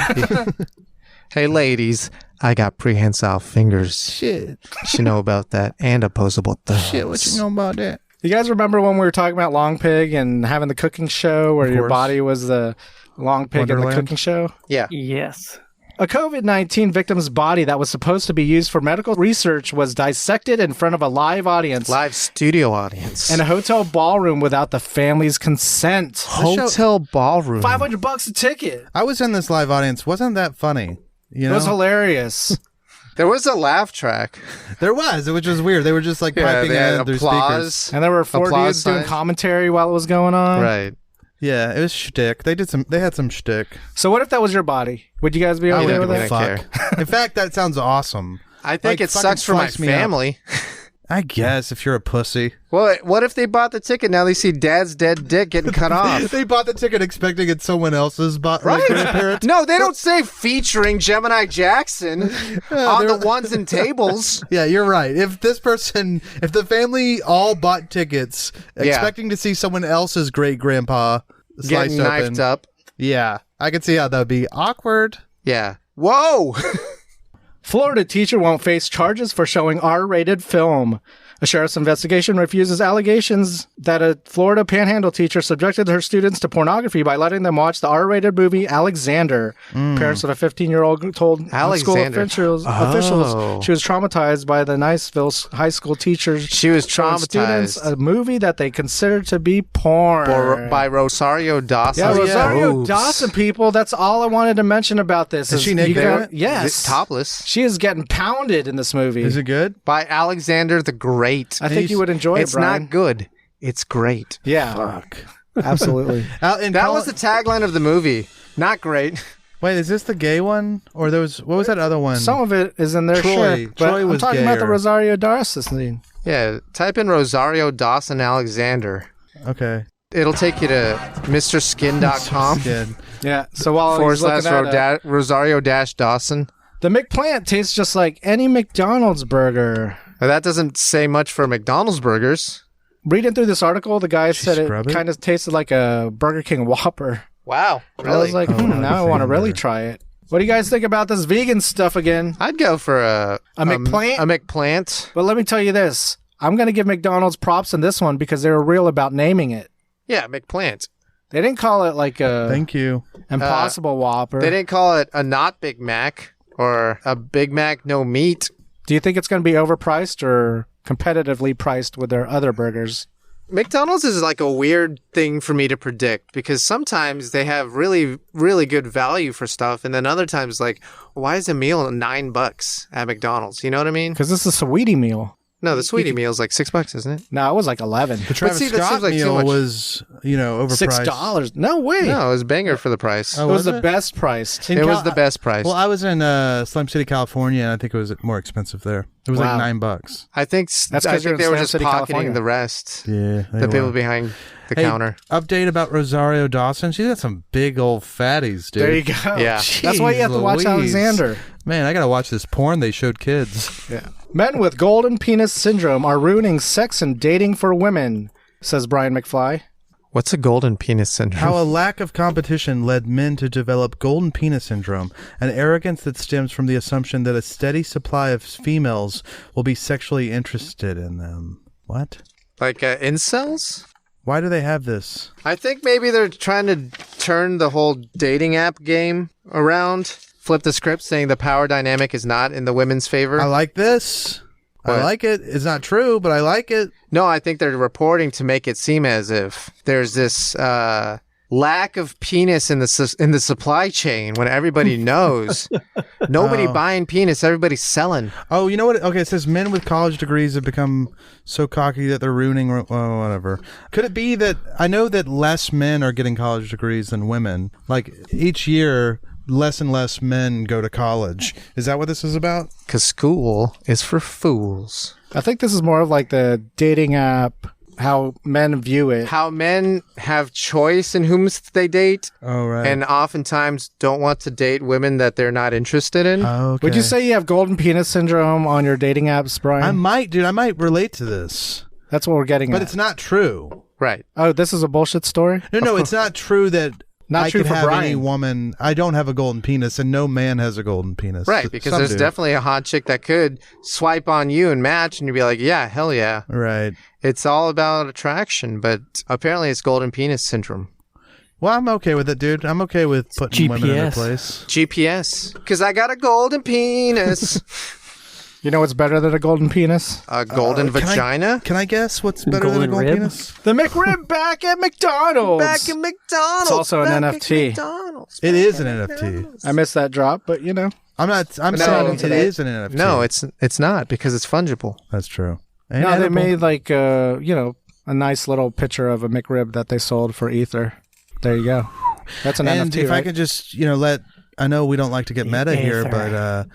[SPEAKER 1] Hey, ladies, I got prehensile fingers.
[SPEAKER 4] Shit.
[SPEAKER 1] You know about that. And opposable thumbs.
[SPEAKER 4] Shit, what you know about that?
[SPEAKER 5] You guys remember when we were talking about Long Pig and having the cooking show where your
[SPEAKER 4] course.
[SPEAKER 5] body was the Long Pig in the
[SPEAKER 4] Wonderland?
[SPEAKER 5] cooking show?
[SPEAKER 1] Yeah.
[SPEAKER 6] Yes.
[SPEAKER 5] A COVID-19 victim's body that was supposed to be used for medical research was dissected in front of a live audience
[SPEAKER 1] Live studio audience.
[SPEAKER 5] in a hotel ballroom without the family's consent.
[SPEAKER 1] hotel ballroom.
[SPEAKER 5] $500 a ticket.
[SPEAKER 4] I was in this live audience. Wasn't that funny? You
[SPEAKER 5] It
[SPEAKER 4] know?
[SPEAKER 5] was hilarious.
[SPEAKER 1] There was a laugh track.
[SPEAKER 4] There was, which was weird. They were just like
[SPEAKER 1] Yeah,
[SPEAKER 4] piping
[SPEAKER 1] they had
[SPEAKER 4] in through speakers.
[SPEAKER 1] applause.
[SPEAKER 5] And there were 4
[SPEAKER 1] Applause
[SPEAKER 5] dudes doing
[SPEAKER 1] signs.
[SPEAKER 5] commentary while it was going on.
[SPEAKER 1] Right.
[SPEAKER 4] Yeah, it was shtick. They had some shtick.
[SPEAKER 5] So what if that was your body? Would you guys be okay
[SPEAKER 1] wouldn't
[SPEAKER 5] with
[SPEAKER 1] give
[SPEAKER 5] that?
[SPEAKER 1] a
[SPEAKER 4] Fuck. In fact, that sounds awesome.
[SPEAKER 1] I think
[SPEAKER 4] Like,
[SPEAKER 1] it sucks for my
[SPEAKER 4] fucking slice me up.
[SPEAKER 1] family.
[SPEAKER 4] I guess if you're a pussy.
[SPEAKER 1] Well, what if they bought the ticket? Now they see dad's dead dick getting cut off.
[SPEAKER 4] They bought the ticket expecting it's someone else's grandparent.
[SPEAKER 1] No, they don't say featuring Gemini Jackson on the ones and tables.
[SPEAKER 4] Yeah, you're right. If the family all bought tickets expecting to see someone else's great grandpa sliced
[SPEAKER 1] Getting knifed
[SPEAKER 4] open,
[SPEAKER 1] up.
[SPEAKER 4] yeah, I could see how that would be awkward.
[SPEAKER 1] Yeah. Whoa.
[SPEAKER 5] Florida teacher won't face charges for showing R-rated film. A sheriff's investigation refuses allegations that a Florida Panhandle teacher subjected her students to pornography by letting them watch the R-rated movie Alexander. Parents of a 15-year-old told school officials she was traumatized by the Niceville high school teachers.
[SPEAKER 1] She was
[SPEAKER 5] showing students
[SPEAKER 1] traumatized
[SPEAKER 5] a movie that they considered to be porn.
[SPEAKER 1] by Rosario Dawson.
[SPEAKER 5] Yeah, Rosario Dawson, people. That's all I wanted to mention about this.
[SPEAKER 4] Is she naked?
[SPEAKER 5] Yes.
[SPEAKER 1] Topless.
[SPEAKER 5] She is getting pounded in this movie.
[SPEAKER 4] Is it good?
[SPEAKER 1] By Alexander the Great.
[SPEAKER 5] I think you would enjoy it,
[SPEAKER 1] It's
[SPEAKER 5] Brian.
[SPEAKER 1] not good. It's great.
[SPEAKER 5] Yeah.
[SPEAKER 4] Fuck.
[SPEAKER 5] Absolutely.
[SPEAKER 1] That was the tagline of the movie. Not great.
[SPEAKER 4] Wait, is this the gay one? Or there was, what was that other one?
[SPEAKER 5] Some of it is in there,
[SPEAKER 4] Troy.
[SPEAKER 5] sure. But
[SPEAKER 4] Troy was
[SPEAKER 5] I'm talking about the
[SPEAKER 4] gayer.
[SPEAKER 5] Rosario Dawson scene.
[SPEAKER 1] Yeah, type in Rosario Dawson Alexander.
[SPEAKER 4] Okay.
[SPEAKER 1] It'll take you to MrSkin.com
[SPEAKER 4] Good.
[SPEAKER 5] Yeah. So while
[SPEAKER 1] /
[SPEAKER 5] he's looking at it,
[SPEAKER 1] Rosario-Dawson.
[SPEAKER 5] the McPlant tastes just like any McDonald's burger.
[SPEAKER 1] Now, that doesn't say much for McDonald's burgers.
[SPEAKER 5] Reading through this article, the guy said it
[SPEAKER 4] scrub it?
[SPEAKER 5] kind of tasted like a Burger King Whopper.
[SPEAKER 1] Wow,
[SPEAKER 5] I was like, now I want to really try it. What do you guys think about this vegan stuff again?
[SPEAKER 1] I'd go for a
[SPEAKER 5] McPlant?
[SPEAKER 1] A McPlant.
[SPEAKER 5] But let me tell you this. I'm going to give McDonald's props in this one because they were real about naming it.
[SPEAKER 1] Yeah, McPlant.
[SPEAKER 5] They didn't call it like a
[SPEAKER 4] Thank you.
[SPEAKER 5] Impossible Whopper.
[SPEAKER 1] They didn't call it a not Big Mac or a Big Mac no meat.
[SPEAKER 5] Do you think it's going to be overpriced or competitively priced with their other burgers?
[SPEAKER 1] McDonald's is like a weird thing for me to predict because sometimes they have really, really good value for stuff. And then other times, like, why is a meal $9 at McDonald's? You know what I mean?
[SPEAKER 5] Because this is a sweetie meal.
[SPEAKER 1] No, the sweetie meal is like $6, isn't it?
[SPEAKER 5] No, it was like 11.
[SPEAKER 4] The Travis
[SPEAKER 1] see, that
[SPEAKER 4] Scott
[SPEAKER 1] seems like too
[SPEAKER 4] meal
[SPEAKER 1] much.
[SPEAKER 4] was, overpriced.
[SPEAKER 5] $6. No way.
[SPEAKER 1] No, it was a banger for the price.
[SPEAKER 4] Oh,
[SPEAKER 5] It was the
[SPEAKER 4] it?
[SPEAKER 5] best priced.
[SPEAKER 1] It was the best price.
[SPEAKER 4] Well, I was in Slum City, California, and I think it was more expensive there. It was
[SPEAKER 5] Wow.
[SPEAKER 4] like $9.
[SPEAKER 1] I think
[SPEAKER 5] That's 'cause you're in
[SPEAKER 1] they were
[SPEAKER 5] Slam
[SPEAKER 1] just
[SPEAKER 5] City,
[SPEAKER 1] pocketing
[SPEAKER 5] California.
[SPEAKER 1] the rest.
[SPEAKER 4] Yeah,
[SPEAKER 1] The people behind the counter.
[SPEAKER 4] Update about Rosario Dawson. She's got some big old fatties, dude.
[SPEAKER 5] There you go.
[SPEAKER 1] Yeah.
[SPEAKER 5] That's why you have to watch
[SPEAKER 4] Louise.
[SPEAKER 5] Alexander.
[SPEAKER 4] Man, I gotta watch this porn they showed kids.
[SPEAKER 5] Yeah. Men with golden penis syndrome are ruining sex and dating for women, says Brian McFly.
[SPEAKER 1] What's a golden penis syndrome?
[SPEAKER 4] How a lack of competition led men to develop golden penis syndrome, an arrogance that stems from the assumption that a steady supply of females will be sexually interested in them. What?
[SPEAKER 1] Like incels?
[SPEAKER 4] Why do they have this?
[SPEAKER 1] I think maybe they're trying to turn the whole dating app game around. Flip the script saying the power dynamic is not in the women's favor.
[SPEAKER 4] I like this.
[SPEAKER 1] What?
[SPEAKER 4] I like it. It's not true, but I like it.
[SPEAKER 1] No, I think they're reporting to make it seem as if there's this lack of penis in the supply chain when everybody knows. Nobody buying penis, everybody's selling.
[SPEAKER 4] Oh, you know what? Okay, it says men with college degrees have become so cocky that they're ruining. Whatever. Could it be that I know that less men are getting college degrees than women? Like each year, less and less men go to college. Is that what this is about?
[SPEAKER 1] Because school is for fools.
[SPEAKER 5] I think this is more of like the dating app, how men view it.
[SPEAKER 1] How men have choice in whom they date.
[SPEAKER 4] Oh, right.
[SPEAKER 1] And oftentimes don't want to date women that they're not interested in.
[SPEAKER 4] Okay.
[SPEAKER 5] Would you say you have golden penis syndrome on your dating apps, Brian?
[SPEAKER 4] I might relate to this,
[SPEAKER 5] That's what we're getting
[SPEAKER 4] but
[SPEAKER 5] at.
[SPEAKER 4] it's not true.
[SPEAKER 1] Right.
[SPEAKER 5] Oh, this is a bullshit story?
[SPEAKER 4] No, it's not true that
[SPEAKER 5] Not
[SPEAKER 4] I
[SPEAKER 5] true
[SPEAKER 4] could
[SPEAKER 5] for
[SPEAKER 4] have
[SPEAKER 5] Brian.
[SPEAKER 4] any woman. I don't have a golden penis, and no man has a golden penis.
[SPEAKER 1] Right, because
[SPEAKER 4] Some
[SPEAKER 1] there's
[SPEAKER 4] do.
[SPEAKER 1] definitely a hot chick that could swipe on you and match, and you'd be like, yeah, hell yeah.
[SPEAKER 4] Right.
[SPEAKER 1] It's all about attraction, but apparently it's golden penis syndrome.
[SPEAKER 4] Well, I'm okay with it, dude. I'm okay with putting women in their
[SPEAKER 6] GPS.
[SPEAKER 4] place.
[SPEAKER 1] GPS. Because I got a golden penis.
[SPEAKER 5] You know what's better than a golden penis?
[SPEAKER 1] A golden
[SPEAKER 4] Can I-
[SPEAKER 1] vagina?
[SPEAKER 4] Can I guess what's better than a
[SPEAKER 6] Golden
[SPEAKER 4] golden
[SPEAKER 6] rib?
[SPEAKER 4] penis?
[SPEAKER 5] The McRib back at McDonald's.
[SPEAKER 1] Back in McDonald's.
[SPEAKER 5] It's also an
[SPEAKER 1] back
[SPEAKER 5] NFT.
[SPEAKER 1] at McDonald's.
[SPEAKER 4] It is an NFT.
[SPEAKER 5] I missed that drop, but you know.
[SPEAKER 4] I'm
[SPEAKER 1] No,
[SPEAKER 4] saying it
[SPEAKER 1] it-
[SPEAKER 4] is an NFT.
[SPEAKER 1] No, it's not because it's fungible.
[SPEAKER 4] That's true. And
[SPEAKER 5] No, they
[SPEAKER 4] edible.
[SPEAKER 5] made like a nice little picture of a McRib that they sold for Ether. There you go. That's an
[SPEAKER 4] And
[SPEAKER 5] NFT,
[SPEAKER 4] if
[SPEAKER 5] right?
[SPEAKER 4] I could just, I know we don't like to get meta here, but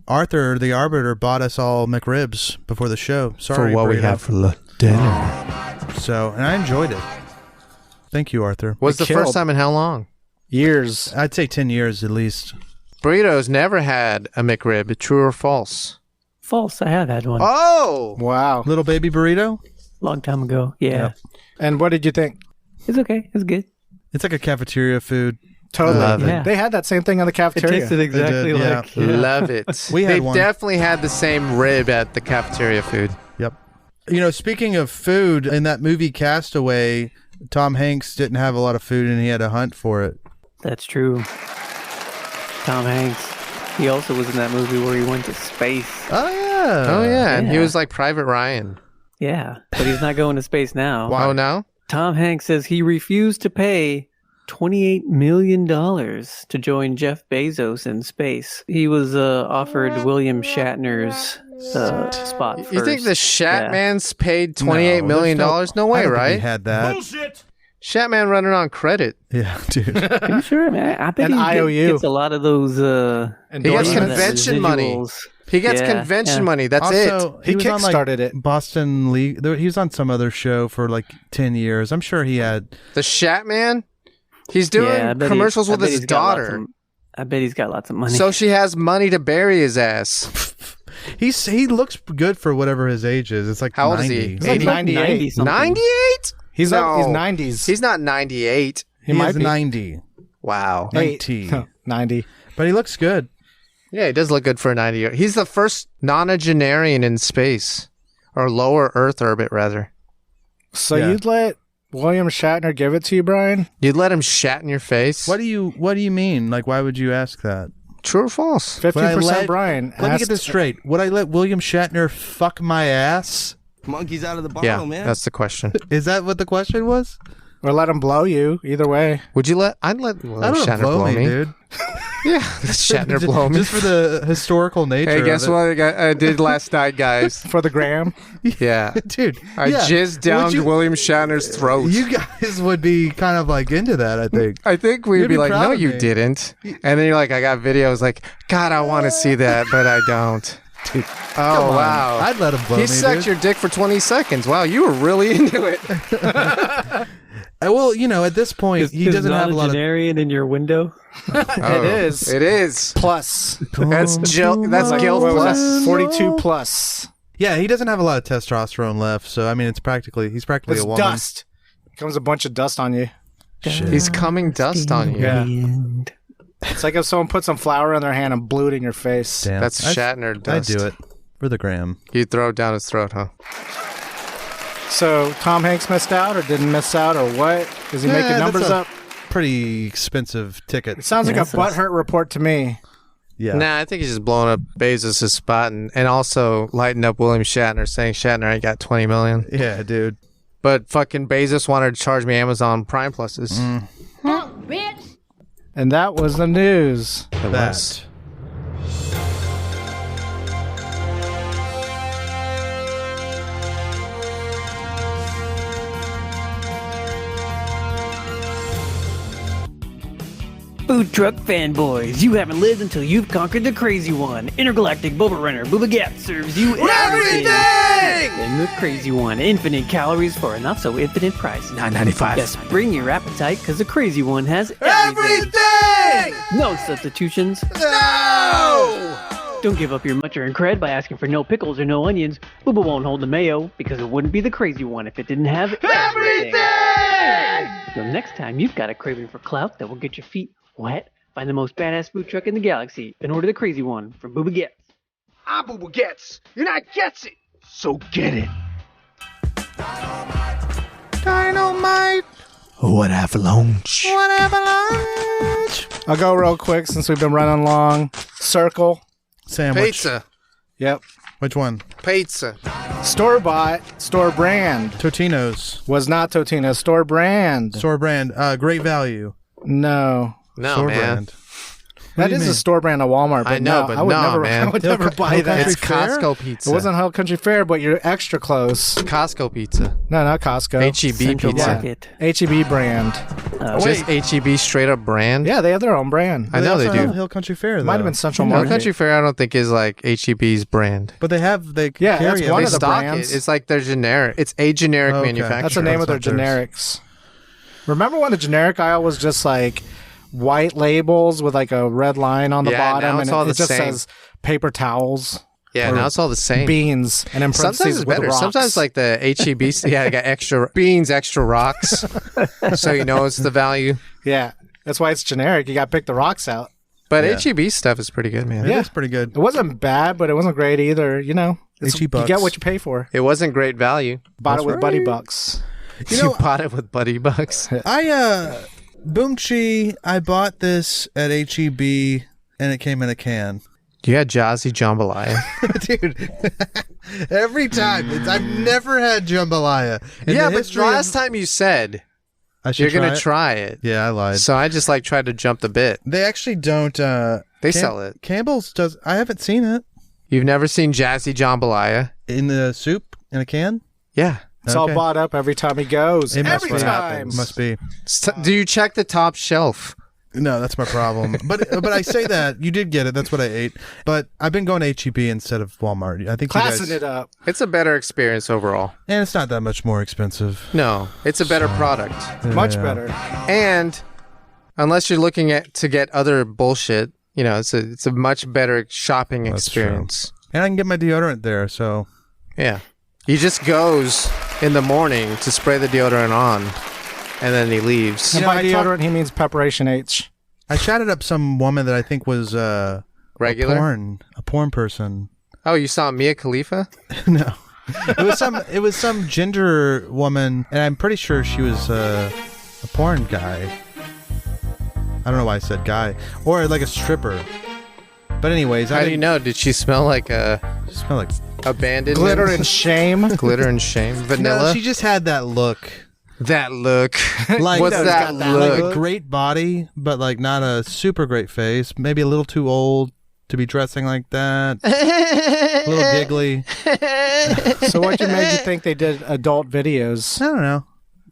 [SPEAKER 4] Arthur, the Arbiter, bought us all McRibs before the show. Sorry, Burrito.
[SPEAKER 1] for dinner.
[SPEAKER 4] So, and I enjoyed it. Thank you, Arthur.
[SPEAKER 1] Was the
[SPEAKER 5] killed.
[SPEAKER 1] first time in how long?
[SPEAKER 5] Years.
[SPEAKER 4] I'd say 10 years at least.
[SPEAKER 1] Burritos never had a McRib. True or false?
[SPEAKER 6] False. I have had one.
[SPEAKER 1] Oh!
[SPEAKER 5] Wow.
[SPEAKER 4] Little baby burrito?
[SPEAKER 6] Long time ago. Yeah.
[SPEAKER 4] Yep.
[SPEAKER 5] And what did you think?
[SPEAKER 6] It's okay. It's good.
[SPEAKER 4] It's like a cafeteria food.
[SPEAKER 5] Totally.
[SPEAKER 1] Love it.
[SPEAKER 6] Yeah.
[SPEAKER 5] They had that same thing on the
[SPEAKER 6] It
[SPEAKER 5] cafeteria.
[SPEAKER 6] tasted exactly
[SPEAKER 4] did, yeah.
[SPEAKER 6] like. Yeah.
[SPEAKER 1] Love it.
[SPEAKER 4] We had
[SPEAKER 1] they
[SPEAKER 4] one.
[SPEAKER 1] definitely had the same rib at the cafeteria food.
[SPEAKER 4] Yep. Speaking of food, in that movie Castaway, Tom Hanks didn't have a lot of food and he had to hunt for it.
[SPEAKER 6] That's true. Tom Hanks. He also was in that movie where he went to space.
[SPEAKER 4] Oh, yeah.
[SPEAKER 1] Oh, yeah. And he was like Private Ryan.
[SPEAKER 6] Yeah, but he's not going to space now.
[SPEAKER 1] Why? Oh, no?
[SPEAKER 6] Tom Hanks says he refused to pay $28 million to join Jeff Bezos in space. He was offered William Shatner's spot first.
[SPEAKER 1] You think the Shatman's paid $28 million? No way, right?
[SPEAKER 4] He had that.
[SPEAKER 3] Bullshit!
[SPEAKER 1] Shatman running on credit.
[SPEAKER 4] Yeah, dude.
[SPEAKER 6] Are you sure? Man, I bet
[SPEAKER 5] An IOU.
[SPEAKER 6] gets a lot lot of those.
[SPEAKER 1] He gets convention money. He gets convention money. That's
[SPEAKER 4] Also,
[SPEAKER 1] it.
[SPEAKER 5] He
[SPEAKER 4] was on,
[SPEAKER 5] kickstarted it.
[SPEAKER 4] Boston League. He was on some other show for like 10 years. I'm sure he had.
[SPEAKER 1] The Shatman? He's doing commercials with his daughter.
[SPEAKER 6] I bet he's got lots of money.
[SPEAKER 1] So she has money to bury his ass.
[SPEAKER 4] He looks good for whatever his age is. It's like
[SPEAKER 1] How old
[SPEAKER 4] 90.
[SPEAKER 1] is he?
[SPEAKER 5] He's like 98.
[SPEAKER 1] 98?
[SPEAKER 5] He's
[SPEAKER 1] No.
[SPEAKER 5] he's 90s.
[SPEAKER 1] He's not 98.
[SPEAKER 4] He
[SPEAKER 5] might
[SPEAKER 4] is
[SPEAKER 5] be.
[SPEAKER 4] 90.
[SPEAKER 1] Wow.
[SPEAKER 4] 90.
[SPEAKER 5] 90.
[SPEAKER 4] But he looks good.
[SPEAKER 1] Yeah, he does look good for a 90-year. He's the first nonagenarian in space. Or lower Earth orbit, rather.
[SPEAKER 5] So
[SPEAKER 4] Yeah.
[SPEAKER 5] you'd let William Shatner give it to you, Brian?
[SPEAKER 1] You'd let him shat in your face?
[SPEAKER 4] What do you mean? Like, why would you ask that?
[SPEAKER 1] True or false?
[SPEAKER 5] 15% Brian.
[SPEAKER 4] Let me get this straight. Would I let William Shatner fuck my ass?
[SPEAKER 7] Monkey's out of the bottle, man.
[SPEAKER 1] That's the question.
[SPEAKER 4] Is that what the question was?
[SPEAKER 5] Or let him blow you. Either way.
[SPEAKER 1] Would you let... I'd let
[SPEAKER 4] I
[SPEAKER 1] William
[SPEAKER 4] don't
[SPEAKER 1] Shatner
[SPEAKER 4] blow
[SPEAKER 1] blow me.
[SPEAKER 4] dude.
[SPEAKER 1] Yeah, let Shatner blow me.
[SPEAKER 4] Just for the historical nature
[SPEAKER 1] Hey,
[SPEAKER 4] of
[SPEAKER 1] guess
[SPEAKER 4] it.
[SPEAKER 1] what I did last night, guys?
[SPEAKER 5] For the gram.
[SPEAKER 1] Yeah.
[SPEAKER 4] Dude,
[SPEAKER 1] I
[SPEAKER 4] yeah.
[SPEAKER 1] jizzed down
[SPEAKER 4] Would you-
[SPEAKER 1] William Shatner's throat.
[SPEAKER 4] You guys would be kind of like into that, I think.
[SPEAKER 1] I think we'd
[SPEAKER 4] You'd
[SPEAKER 1] be
[SPEAKER 4] be
[SPEAKER 1] like,
[SPEAKER 4] proud
[SPEAKER 1] no,
[SPEAKER 4] of
[SPEAKER 1] you
[SPEAKER 4] me."
[SPEAKER 1] didn't. And then you're like, I got videos like, God, I want to see that, but I don't.
[SPEAKER 4] Dude,
[SPEAKER 1] Oh,
[SPEAKER 4] come on.
[SPEAKER 1] wow.
[SPEAKER 4] I'd let him blow
[SPEAKER 1] He
[SPEAKER 4] me,
[SPEAKER 1] sucked
[SPEAKER 4] dude.
[SPEAKER 1] your dick for 20 seconds. Wow, you were really into it.
[SPEAKER 4] Well, at this point, he doesn't have a lot of...
[SPEAKER 6] Genarian in your window.
[SPEAKER 1] Oh,
[SPEAKER 5] It is.
[SPEAKER 1] It is.
[SPEAKER 5] Plus.
[SPEAKER 1] That's Jill. That's
[SPEAKER 5] Like,
[SPEAKER 1] Gil
[SPEAKER 5] what was
[SPEAKER 1] plus.
[SPEAKER 5] that? 42 plus.
[SPEAKER 4] Yeah, he doesn't have a lot of testosterone left, so, I mean, he's practically
[SPEAKER 5] It's
[SPEAKER 4] a woman.
[SPEAKER 5] dust. Comes a bunch of dust on you.
[SPEAKER 4] Shit.
[SPEAKER 1] He's coming dust on you.
[SPEAKER 5] Yeah. It's like if someone put some flour in their hand and blew it in your face.
[SPEAKER 4] Damn.
[SPEAKER 1] That's Shatner
[SPEAKER 4] I'd
[SPEAKER 1] dust.
[SPEAKER 4] do it. For the gram.
[SPEAKER 1] You throw it down his throat, huh?
[SPEAKER 5] So Tom Hanks missed out or didn't miss out or what? Is he making numbers up?
[SPEAKER 4] Pretty expensive ticket.
[SPEAKER 5] It sounds like a butthurt report to me.
[SPEAKER 4] Yeah.
[SPEAKER 1] Nah, I think he's just blowing up Bezos' spot and also lighting up William Shatner, saying Shatner ain't got 20 million.
[SPEAKER 4] Yeah, dude.
[SPEAKER 1] But fucking Bezos wanted to charge me Amazon Prime Pluses.
[SPEAKER 5] And that was the news.
[SPEAKER 4] That.
[SPEAKER 6] Food truck fanboys, you haven't lived until you've conquered the crazy one. Intergalactic Boba Runner Booba Gap serves you everything! And the crazy one, infinite calories for a not so infinite price.
[SPEAKER 3] $9.95.
[SPEAKER 6] Yes, bring your appetite because the crazy one has everything! No substitutions.
[SPEAKER 3] No!
[SPEAKER 6] Don't give up your muncher and cred by asking for no pickles or no onions. Booba won't hold the mayo because it wouldn't be the crazy one if it didn't have everything! So next time you've got a craving for clout that will get your feet wet, find the most badass food truck in the galaxy and order the crazy one from Booba Gets.
[SPEAKER 3] I'm Booba Gets. You're not Gets it. So get it.
[SPEAKER 1] Dynamite!
[SPEAKER 3] What have lunch?
[SPEAKER 5] I'll go real quick since we've been running long. Circle.
[SPEAKER 4] Sandwich.
[SPEAKER 1] Pizza.
[SPEAKER 5] Yep.
[SPEAKER 4] Which one?
[SPEAKER 1] Pizza.
[SPEAKER 5] Store-bought, store brand.
[SPEAKER 4] Totino's.
[SPEAKER 5] Was not Totino. Store brand.
[SPEAKER 4] Store brand. Great value.
[SPEAKER 5] No.
[SPEAKER 1] No,
[SPEAKER 4] Store
[SPEAKER 1] man.
[SPEAKER 4] brand.
[SPEAKER 5] That
[SPEAKER 4] do you
[SPEAKER 5] is a
[SPEAKER 4] mean?
[SPEAKER 5] store brand at Walmart. But
[SPEAKER 1] I know,
[SPEAKER 5] no,
[SPEAKER 1] but
[SPEAKER 5] I would
[SPEAKER 1] no,
[SPEAKER 5] never,
[SPEAKER 1] man.
[SPEAKER 5] I would never buy
[SPEAKER 4] Hill
[SPEAKER 5] that.
[SPEAKER 1] It's
[SPEAKER 4] Country Fair?
[SPEAKER 1] Costco pizza.
[SPEAKER 5] It wasn't Hell Country Fair, but you're extra close.
[SPEAKER 1] Costco pizza.
[SPEAKER 5] No, not Costco.
[SPEAKER 1] H-E-B
[SPEAKER 6] Central
[SPEAKER 1] pizza.
[SPEAKER 6] Market.
[SPEAKER 5] H-E-B brand.
[SPEAKER 1] Just H-E-B straight up brand?
[SPEAKER 5] Yeah, they have their own brand.
[SPEAKER 1] I know they
[SPEAKER 4] also have
[SPEAKER 1] do.
[SPEAKER 4] Hill Country Fair, though.
[SPEAKER 5] Might have been Central
[SPEAKER 1] No,
[SPEAKER 5] Market.
[SPEAKER 1] Country Fair I don't think is like H-E-B's brand.
[SPEAKER 4] But they
[SPEAKER 5] Yeah,
[SPEAKER 4] carry
[SPEAKER 5] that's
[SPEAKER 4] it.
[SPEAKER 5] one
[SPEAKER 1] They
[SPEAKER 5] of the
[SPEAKER 1] stock
[SPEAKER 5] brands.
[SPEAKER 1] it. It's like their generic. It's a generic
[SPEAKER 4] Okay.
[SPEAKER 1] manufacturer.
[SPEAKER 5] That's the name of their
[SPEAKER 4] That's not theirs.
[SPEAKER 5] generics. Remember when the generic aisle was just like white labels with like a red line on the
[SPEAKER 1] Yeah,
[SPEAKER 5] bottom,
[SPEAKER 1] now it's
[SPEAKER 5] and
[SPEAKER 1] all
[SPEAKER 5] it
[SPEAKER 1] the
[SPEAKER 5] just
[SPEAKER 1] same.
[SPEAKER 5] says paper towels,
[SPEAKER 1] Yeah,
[SPEAKER 5] or
[SPEAKER 1] now it's all the same.
[SPEAKER 5] beans, and in
[SPEAKER 1] Sometimes
[SPEAKER 5] parentheses
[SPEAKER 1] it's
[SPEAKER 5] with
[SPEAKER 1] better.
[SPEAKER 5] rocks.
[SPEAKER 1] Sometimes like the H-E-B, yeah, I got extra beans, extra rocks. So you know it's the value.
[SPEAKER 5] Yeah, that's why it's generic. You got to pick the rocks out.
[SPEAKER 1] But
[SPEAKER 4] Yeah.
[SPEAKER 1] H-E-B stuff is pretty good, man.
[SPEAKER 4] It is pretty good.
[SPEAKER 5] It wasn't bad, but it wasn't great either. You know,
[SPEAKER 4] HE bucks.
[SPEAKER 5] You get what you pay for.
[SPEAKER 1] It wasn't great value.
[SPEAKER 5] Bought
[SPEAKER 4] That's
[SPEAKER 5] it with
[SPEAKER 4] right.
[SPEAKER 5] Buddy Bucks.
[SPEAKER 1] You bought it with Buddy Bucks.
[SPEAKER 4] Boomchi, I bought this at HEB and it came in a can.
[SPEAKER 1] You had Jazzy Jambalaya.
[SPEAKER 4] Dude, every time. I've never had jambalaya.
[SPEAKER 1] Yeah, but last time you said you're going to try it.
[SPEAKER 4] Yeah, I lied.
[SPEAKER 1] So I just tried to jump the bit.
[SPEAKER 4] They actually don't.
[SPEAKER 1] They sell it.
[SPEAKER 4] Campbell's does. I haven't seen it.
[SPEAKER 1] You've never seen Jazzy Jambalaya?
[SPEAKER 4] In the soup? In a can?
[SPEAKER 1] Yeah.
[SPEAKER 5] It's all bought up every time he goes. Every time.
[SPEAKER 4] Must be.
[SPEAKER 1] Do you check the top shelf?
[SPEAKER 4] No, that's my problem. But I say that you did get it. That's what I ate. But I've been going to HEB instead of Walmart. I think
[SPEAKER 5] classing it up.
[SPEAKER 1] It's a better experience overall.
[SPEAKER 4] And it's not that much more expensive.
[SPEAKER 1] No, it's a better product.
[SPEAKER 5] Much better.
[SPEAKER 1] And unless you're looking to get other bullshit, it's a much better shopping experience.
[SPEAKER 4] True. And I can get my deodorant there. So
[SPEAKER 1] yeah, he just goes in the morning to spray the deodorant on. And then he leaves.
[SPEAKER 5] And by deodorant, he means Preparation H.
[SPEAKER 4] I shouted up some woman that I think was
[SPEAKER 1] regular,
[SPEAKER 4] a porn person.
[SPEAKER 1] Oh, you saw Mia Khalifa?
[SPEAKER 4] No, it was some ginger woman, and I'm pretty sure she was a porn guy. I don't know why I said guy or like a stripper. But anyways,
[SPEAKER 1] how do you know? Did she smell like abandoned?
[SPEAKER 5] Glitter and shame.
[SPEAKER 1] Glitter and shame. Vanilla.
[SPEAKER 4] No, she just had that look.
[SPEAKER 1] That look.
[SPEAKER 4] Like,
[SPEAKER 1] what's that look?
[SPEAKER 4] Like a great body, but like not a super great face. Maybe a little too old to be dressing like that. A little giggly.
[SPEAKER 5] So what made you think they did adult videos?
[SPEAKER 4] I don't know.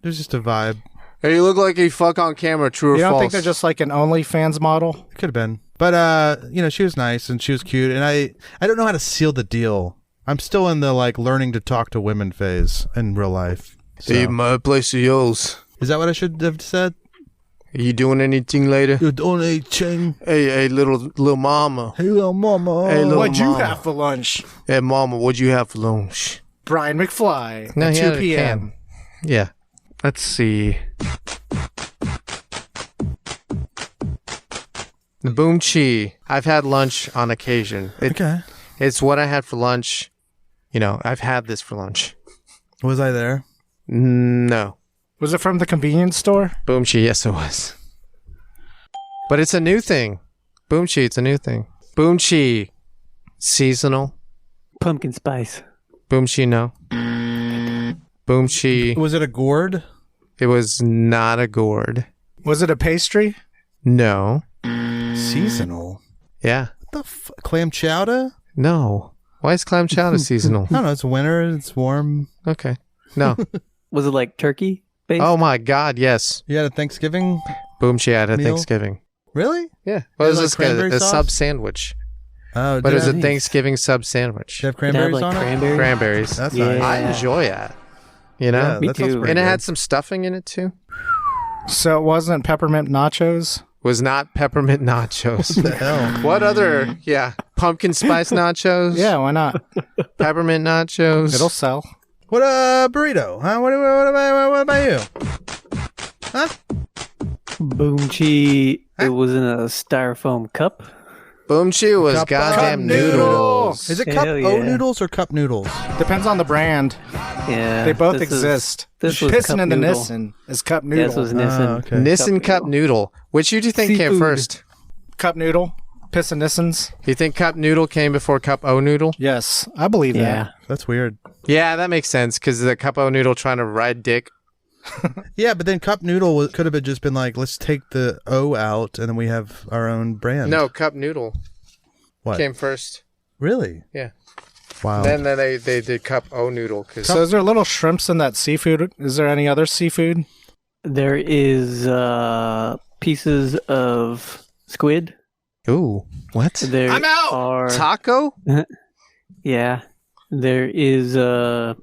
[SPEAKER 4] There's just a vibe.
[SPEAKER 1] Hey, you look like you fuck on camera. True or false?
[SPEAKER 5] You don't think they're just like an OnlyFans model?
[SPEAKER 4] It could have been. But she was nice and she was cute, and I don't know how to seal the deal. I'm still in the learning to talk to women phase in real life. So.
[SPEAKER 1] Hey, my place is yours.
[SPEAKER 4] Is that what I should have said?
[SPEAKER 1] Are you doing anything later?
[SPEAKER 4] You doing anything?
[SPEAKER 1] Hey, little mama.
[SPEAKER 4] Hey, little mama.
[SPEAKER 1] Hey, little
[SPEAKER 5] What'd
[SPEAKER 1] mama.
[SPEAKER 5] you have for lunch?
[SPEAKER 1] Hey, mama, what'd you have for lunch?
[SPEAKER 5] Brian McFly
[SPEAKER 1] No,
[SPEAKER 5] at
[SPEAKER 1] he
[SPEAKER 5] 2
[SPEAKER 1] had a
[SPEAKER 5] p.m.
[SPEAKER 1] can. Yeah. Let's see. The Boom Chi. I've had lunch on occasion.
[SPEAKER 4] Okay.
[SPEAKER 1] It's what I had for lunch. I've had this for lunch.
[SPEAKER 4] Was I there?
[SPEAKER 1] No.
[SPEAKER 5] Was it from the convenience store?
[SPEAKER 1] Boom Chi, yes it was. But it's a new thing. Boom Chi, it's a new thing. Boom Chi, seasonal.
[SPEAKER 6] Pumpkin spice.
[SPEAKER 1] Boom Chi, no. Boom Chi.
[SPEAKER 4] Was it a gourd?
[SPEAKER 1] It was not a gourd.
[SPEAKER 5] Was it a pastry?
[SPEAKER 1] No.
[SPEAKER 4] Seasonal?
[SPEAKER 1] Yeah.
[SPEAKER 4] What the clam chowder?
[SPEAKER 1] No. Why is clam chowder seasonal?
[SPEAKER 4] I don't know. It's winter. It's warm.
[SPEAKER 1] Okay. No.
[SPEAKER 6] Was it like turkey based?
[SPEAKER 1] Oh my God, yes.
[SPEAKER 4] You had a Thanksgiving?
[SPEAKER 1] Boom Chi had a
[SPEAKER 4] meal?
[SPEAKER 1] Thanksgiving.
[SPEAKER 4] Really?
[SPEAKER 1] Yeah. What was this?
[SPEAKER 4] cranberry
[SPEAKER 1] A
[SPEAKER 4] sauce?
[SPEAKER 1] sub sandwich.
[SPEAKER 4] Oh,
[SPEAKER 1] But it was a
[SPEAKER 4] nice.
[SPEAKER 1] Thanksgiving sub sandwich.
[SPEAKER 4] Did it have cranberries
[SPEAKER 6] like
[SPEAKER 4] on
[SPEAKER 6] cranberries?
[SPEAKER 1] Cranberries.
[SPEAKER 4] it? That's
[SPEAKER 6] Yeah.
[SPEAKER 4] nice.
[SPEAKER 1] I enjoy that. You know?
[SPEAKER 4] Yeah,
[SPEAKER 6] Me
[SPEAKER 4] that sounds
[SPEAKER 6] too.
[SPEAKER 4] pretty
[SPEAKER 1] And it
[SPEAKER 4] good.
[SPEAKER 1] had some stuffing in it too.
[SPEAKER 5] So it wasn't peppermint nachos?
[SPEAKER 1] Was not peppermint nachos.
[SPEAKER 4] What the hell?
[SPEAKER 1] What other? Yeah. Pumpkin spice nachos?
[SPEAKER 5] Yeah, why not?
[SPEAKER 1] Peppermint nachos.
[SPEAKER 5] It'll sell.
[SPEAKER 4] What a burrito, huh? What about you? Huh?
[SPEAKER 6] Boom Chi. It was in a styrofoam cup.
[SPEAKER 1] Boom Chi was
[SPEAKER 4] Cup
[SPEAKER 1] goddamn
[SPEAKER 5] noodles.
[SPEAKER 1] noodles.
[SPEAKER 4] Is it
[SPEAKER 6] Hell
[SPEAKER 4] cup
[SPEAKER 6] yeah.
[SPEAKER 4] O noodles or cup noodles?
[SPEAKER 5] Depends on the brand.
[SPEAKER 6] Yeah.
[SPEAKER 5] They both
[SPEAKER 6] this
[SPEAKER 5] exist.
[SPEAKER 6] This was
[SPEAKER 5] Pissin'
[SPEAKER 6] cup
[SPEAKER 5] and the
[SPEAKER 6] noodle.
[SPEAKER 5] Nissin is cup
[SPEAKER 6] Yeah,
[SPEAKER 5] noodle.
[SPEAKER 6] this was Nissin.
[SPEAKER 4] okay.
[SPEAKER 1] Nissin cup noodle. Which you do you think came
[SPEAKER 6] Seafood.
[SPEAKER 1] first?
[SPEAKER 5] Cup noodle. Piss and Nissins.
[SPEAKER 1] You think cup noodle came before cup O noodle?
[SPEAKER 5] Yes, I believe
[SPEAKER 6] Yeah.
[SPEAKER 5] that.
[SPEAKER 4] That's weird.
[SPEAKER 1] Yeah, that makes sense because the cup O noodle trying to ride dick.
[SPEAKER 4] Yeah, but then cup noodle could have just been like, let's take the O out and then we have our own brand.
[SPEAKER 1] No, cup noodle
[SPEAKER 4] What?
[SPEAKER 1] came first.
[SPEAKER 4] Really?
[SPEAKER 1] Yeah.
[SPEAKER 4] Wow.
[SPEAKER 1] Then they did cup O noodle because
[SPEAKER 5] So is there little shrimps in that seafood? Is there any other seafood?
[SPEAKER 6] There is pieces of squid.
[SPEAKER 1] ooh, what?
[SPEAKER 6] There
[SPEAKER 5] I'm out!
[SPEAKER 6] are
[SPEAKER 1] Taco?
[SPEAKER 6] yeah. There is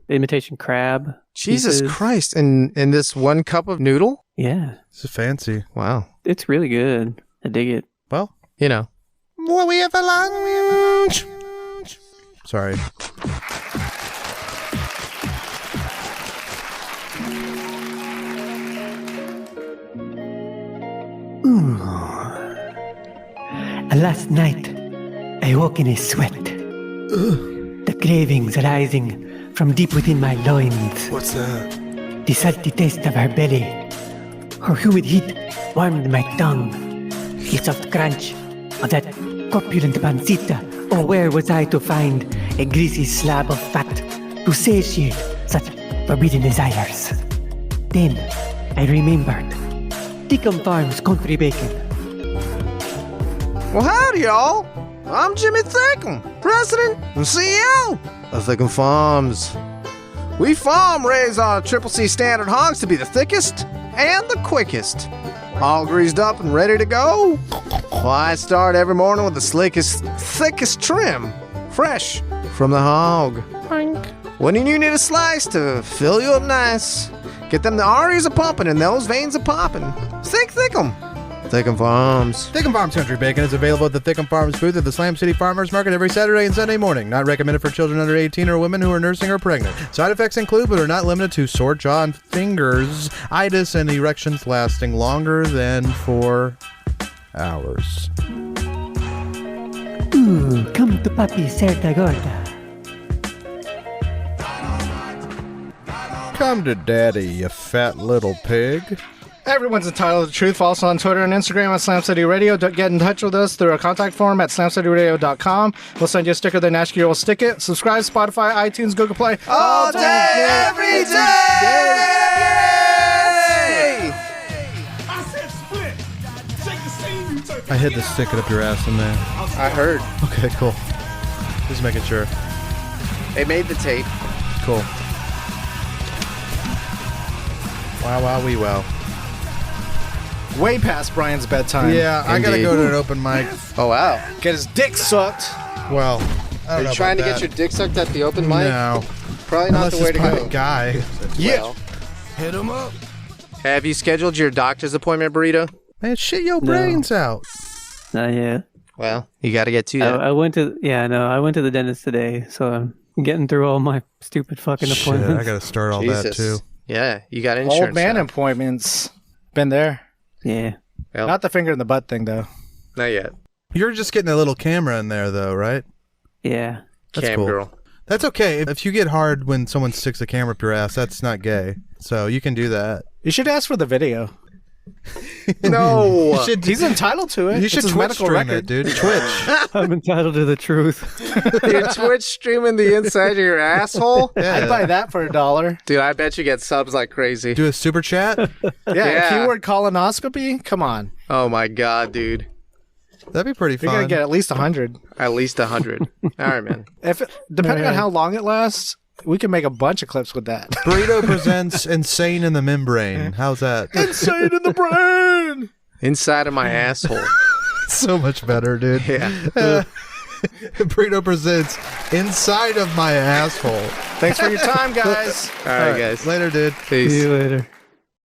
[SPEAKER 6] imitation crab.
[SPEAKER 1] Jesus
[SPEAKER 6] pieces.
[SPEAKER 1] Christ! In this one cup of noodle?
[SPEAKER 6] Yeah,
[SPEAKER 4] This is fancy.
[SPEAKER 1] Wow.
[SPEAKER 6] it's really good. I dig it.
[SPEAKER 4] Well,
[SPEAKER 1] You know.
[SPEAKER 4] what we have for lunch? Sorry.
[SPEAKER 8] Last night, I woke in a sweat. the cravings rising from deep within my loins.
[SPEAKER 4] What's that?
[SPEAKER 8] The salty taste of her belly. Her humid heat warmed my tongue. The soft crunch of that corpulent pancita. Oh, where was I to find a greasy slab of fat to satiate such forbidden desires? Then I remembered Tickum Farms country bacon.
[SPEAKER 3] Well, howdy, y'all. I'm Jimmy Thickum, President and CEO of Thickum Farms. We farm raise our Triple C standard hogs to be the thickest and the quickest. All greased up and ready to go. Well, I start every morning with the slickest, thickest trim, fresh from the hog. When you need a slice to fill you up nice, get them the arteries a pumping and those veins a popping. Think Thickum. Thickum Farms.
[SPEAKER 4] Thickum Farms Country Bacon is available at the Thickum Farms booth at the Slam City Farmers Market every Saturday and Sunday morning. Not recommended for children under 18 or women who are nursing or pregnant. Side effects include, but are not limited to, sore jaw and fingers, itis, and erections lasting longer than 4 hours.
[SPEAKER 8] Ooh, come to Papi Certa Gorda.
[SPEAKER 4] Come to Daddy, you fat little pig.
[SPEAKER 5] Everyone's entitled to the truth. Follow us on Twitter and Instagram at Slam City Radio. Get in touch with us through our contact form at slamcityradio.com. We'll send you a sticker, then ask you will stick it. Subscribe, Spotify, iTunes, Google Play.
[SPEAKER 3] All day, every day!
[SPEAKER 2] I said split. Shake the scene, you turkey.
[SPEAKER 4] I hid the stick it up your ass in there.
[SPEAKER 1] I heard.
[SPEAKER 4] Okay, cool. Just making sure.
[SPEAKER 1] They made the tape.
[SPEAKER 4] Cool. Wow, wow, wee wow.
[SPEAKER 5] Way past Brian's bedtime.
[SPEAKER 4] Yeah, I gotta go to an open mic.
[SPEAKER 1] Oh, wow.
[SPEAKER 5] Get his dick sucked.
[SPEAKER 4] Well, I
[SPEAKER 1] Are
[SPEAKER 4] don't
[SPEAKER 1] you
[SPEAKER 4] know
[SPEAKER 1] trying to
[SPEAKER 4] about
[SPEAKER 1] get your
[SPEAKER 4] that.
[SPEAKER 1] dick sucked at the open mic?
[SPEAKER 4] No.
[SPEAKER 1] Probably not
[SPEAKER 4] Unless
[SPEAKER 1] the way
[SPEAKER 4] it's
[SPEAKER 1] to
[SPEAKER 4] by
[SPEAKER 1] go.
[SPEAKER 4] a guy.
[SPEAKER 1] Yeah.
[SPEAKER 7] Hit him up.
[SPEAKER 1] Have you scheduled your doctor's appointment, Burrito?
[SPEAKER 4] Man, shit your brains out.
[SPEAKER 6] Not yet.
[SPEAKER 1] Well, you got to get to that.
[SPEAKER 6] I went to I went to the dentist today, so I'm getting through all my stupid fucking
[SPEAKER 4] Shit,
[SPEAKER 6] appointments.
[SPEAKER 4] I gotta start all that too.
[SPEAKER 1] Yeah, you got insurance.
[SPEAKER 5] Old man
[SPEAKER 1] now.
[SPEAKER 5] appointments. Been there.
[SPEAKER 6] Yeah.
[SPEAKER 1] Well,
[SPEAKER 5] Not the finger in the butt thing, though.
[SPEAKER 1] not yet.
[SPEAKER 4] You're just getting a little camera in there, though, right?
[SPEAKER 6] Yeah.
[SPEAKER 4] That's
[SPEAKER 1] Cam
[SPEAKER 4] cool.
[SPEAKER 1] girl.
[SPEAKER 4] That's okay. If you get hard when someone sticks a camera up your ass, that's not gay. So you can do that.
[SPEAKER 5] You should ask for the video.
[SPEAKER 1] No.
[SPEAKER 4] You should,
[SPEAKER 5] He's entitled to it.
[SPEAKER 4] you should
[SPEAKER 5] It's his
[SPEAKER 4] Twitch
[SPEAKER 5] medical
[SPEAKER 4] stream
[SPEAKER 5] record.
[SPEAKER 4] it, dude. Twitch.
[SPEAKER 6] I'm entitled to the truth.
[SPEAKER 1] You're Twitch streaming the inside of your asshole?
[SPEAKER 5] I'd buy that for $1.
[SPEAKER 1] Dude, I bet you get subs like crazy.
[SPEAKER 4] Do a super chat.
[SPEAKER 5] Yeah, keyword colonoscopy? Come on.
[SPEAKER 1] Oh my god, dude.
[SPEAKER 4] That'd be pretty
[SPEAKER 5] You're going
[SPEAKER 4] fun.
[SPEAKER 5] to get at least 100.
[SPEAKER 1] At least 100. All right, man.
[SPEAKER 5] Depending on how long it lasts, we can make a bunch of clips with that.
[SPEAKER 4] Burrito presents Insane in the Membrane. How's that?
[SPEAKER 5] Insane in the brain!
[SPEAKER 1] Inside of my asshole.
[SPEAKER 4] So much better, dude.
[SPEAKER 1] Yeah.
[SPEAKER 4] Burrito presents Inside of My Asshole.
[SPEAKER 5] Thanks for your time, guys.
[SPEAKER 1] All right, guys.
[SPEAKER 4] Later, dude.
[SPEAKER 1] Peace.
[SPEAKER 6] See you later.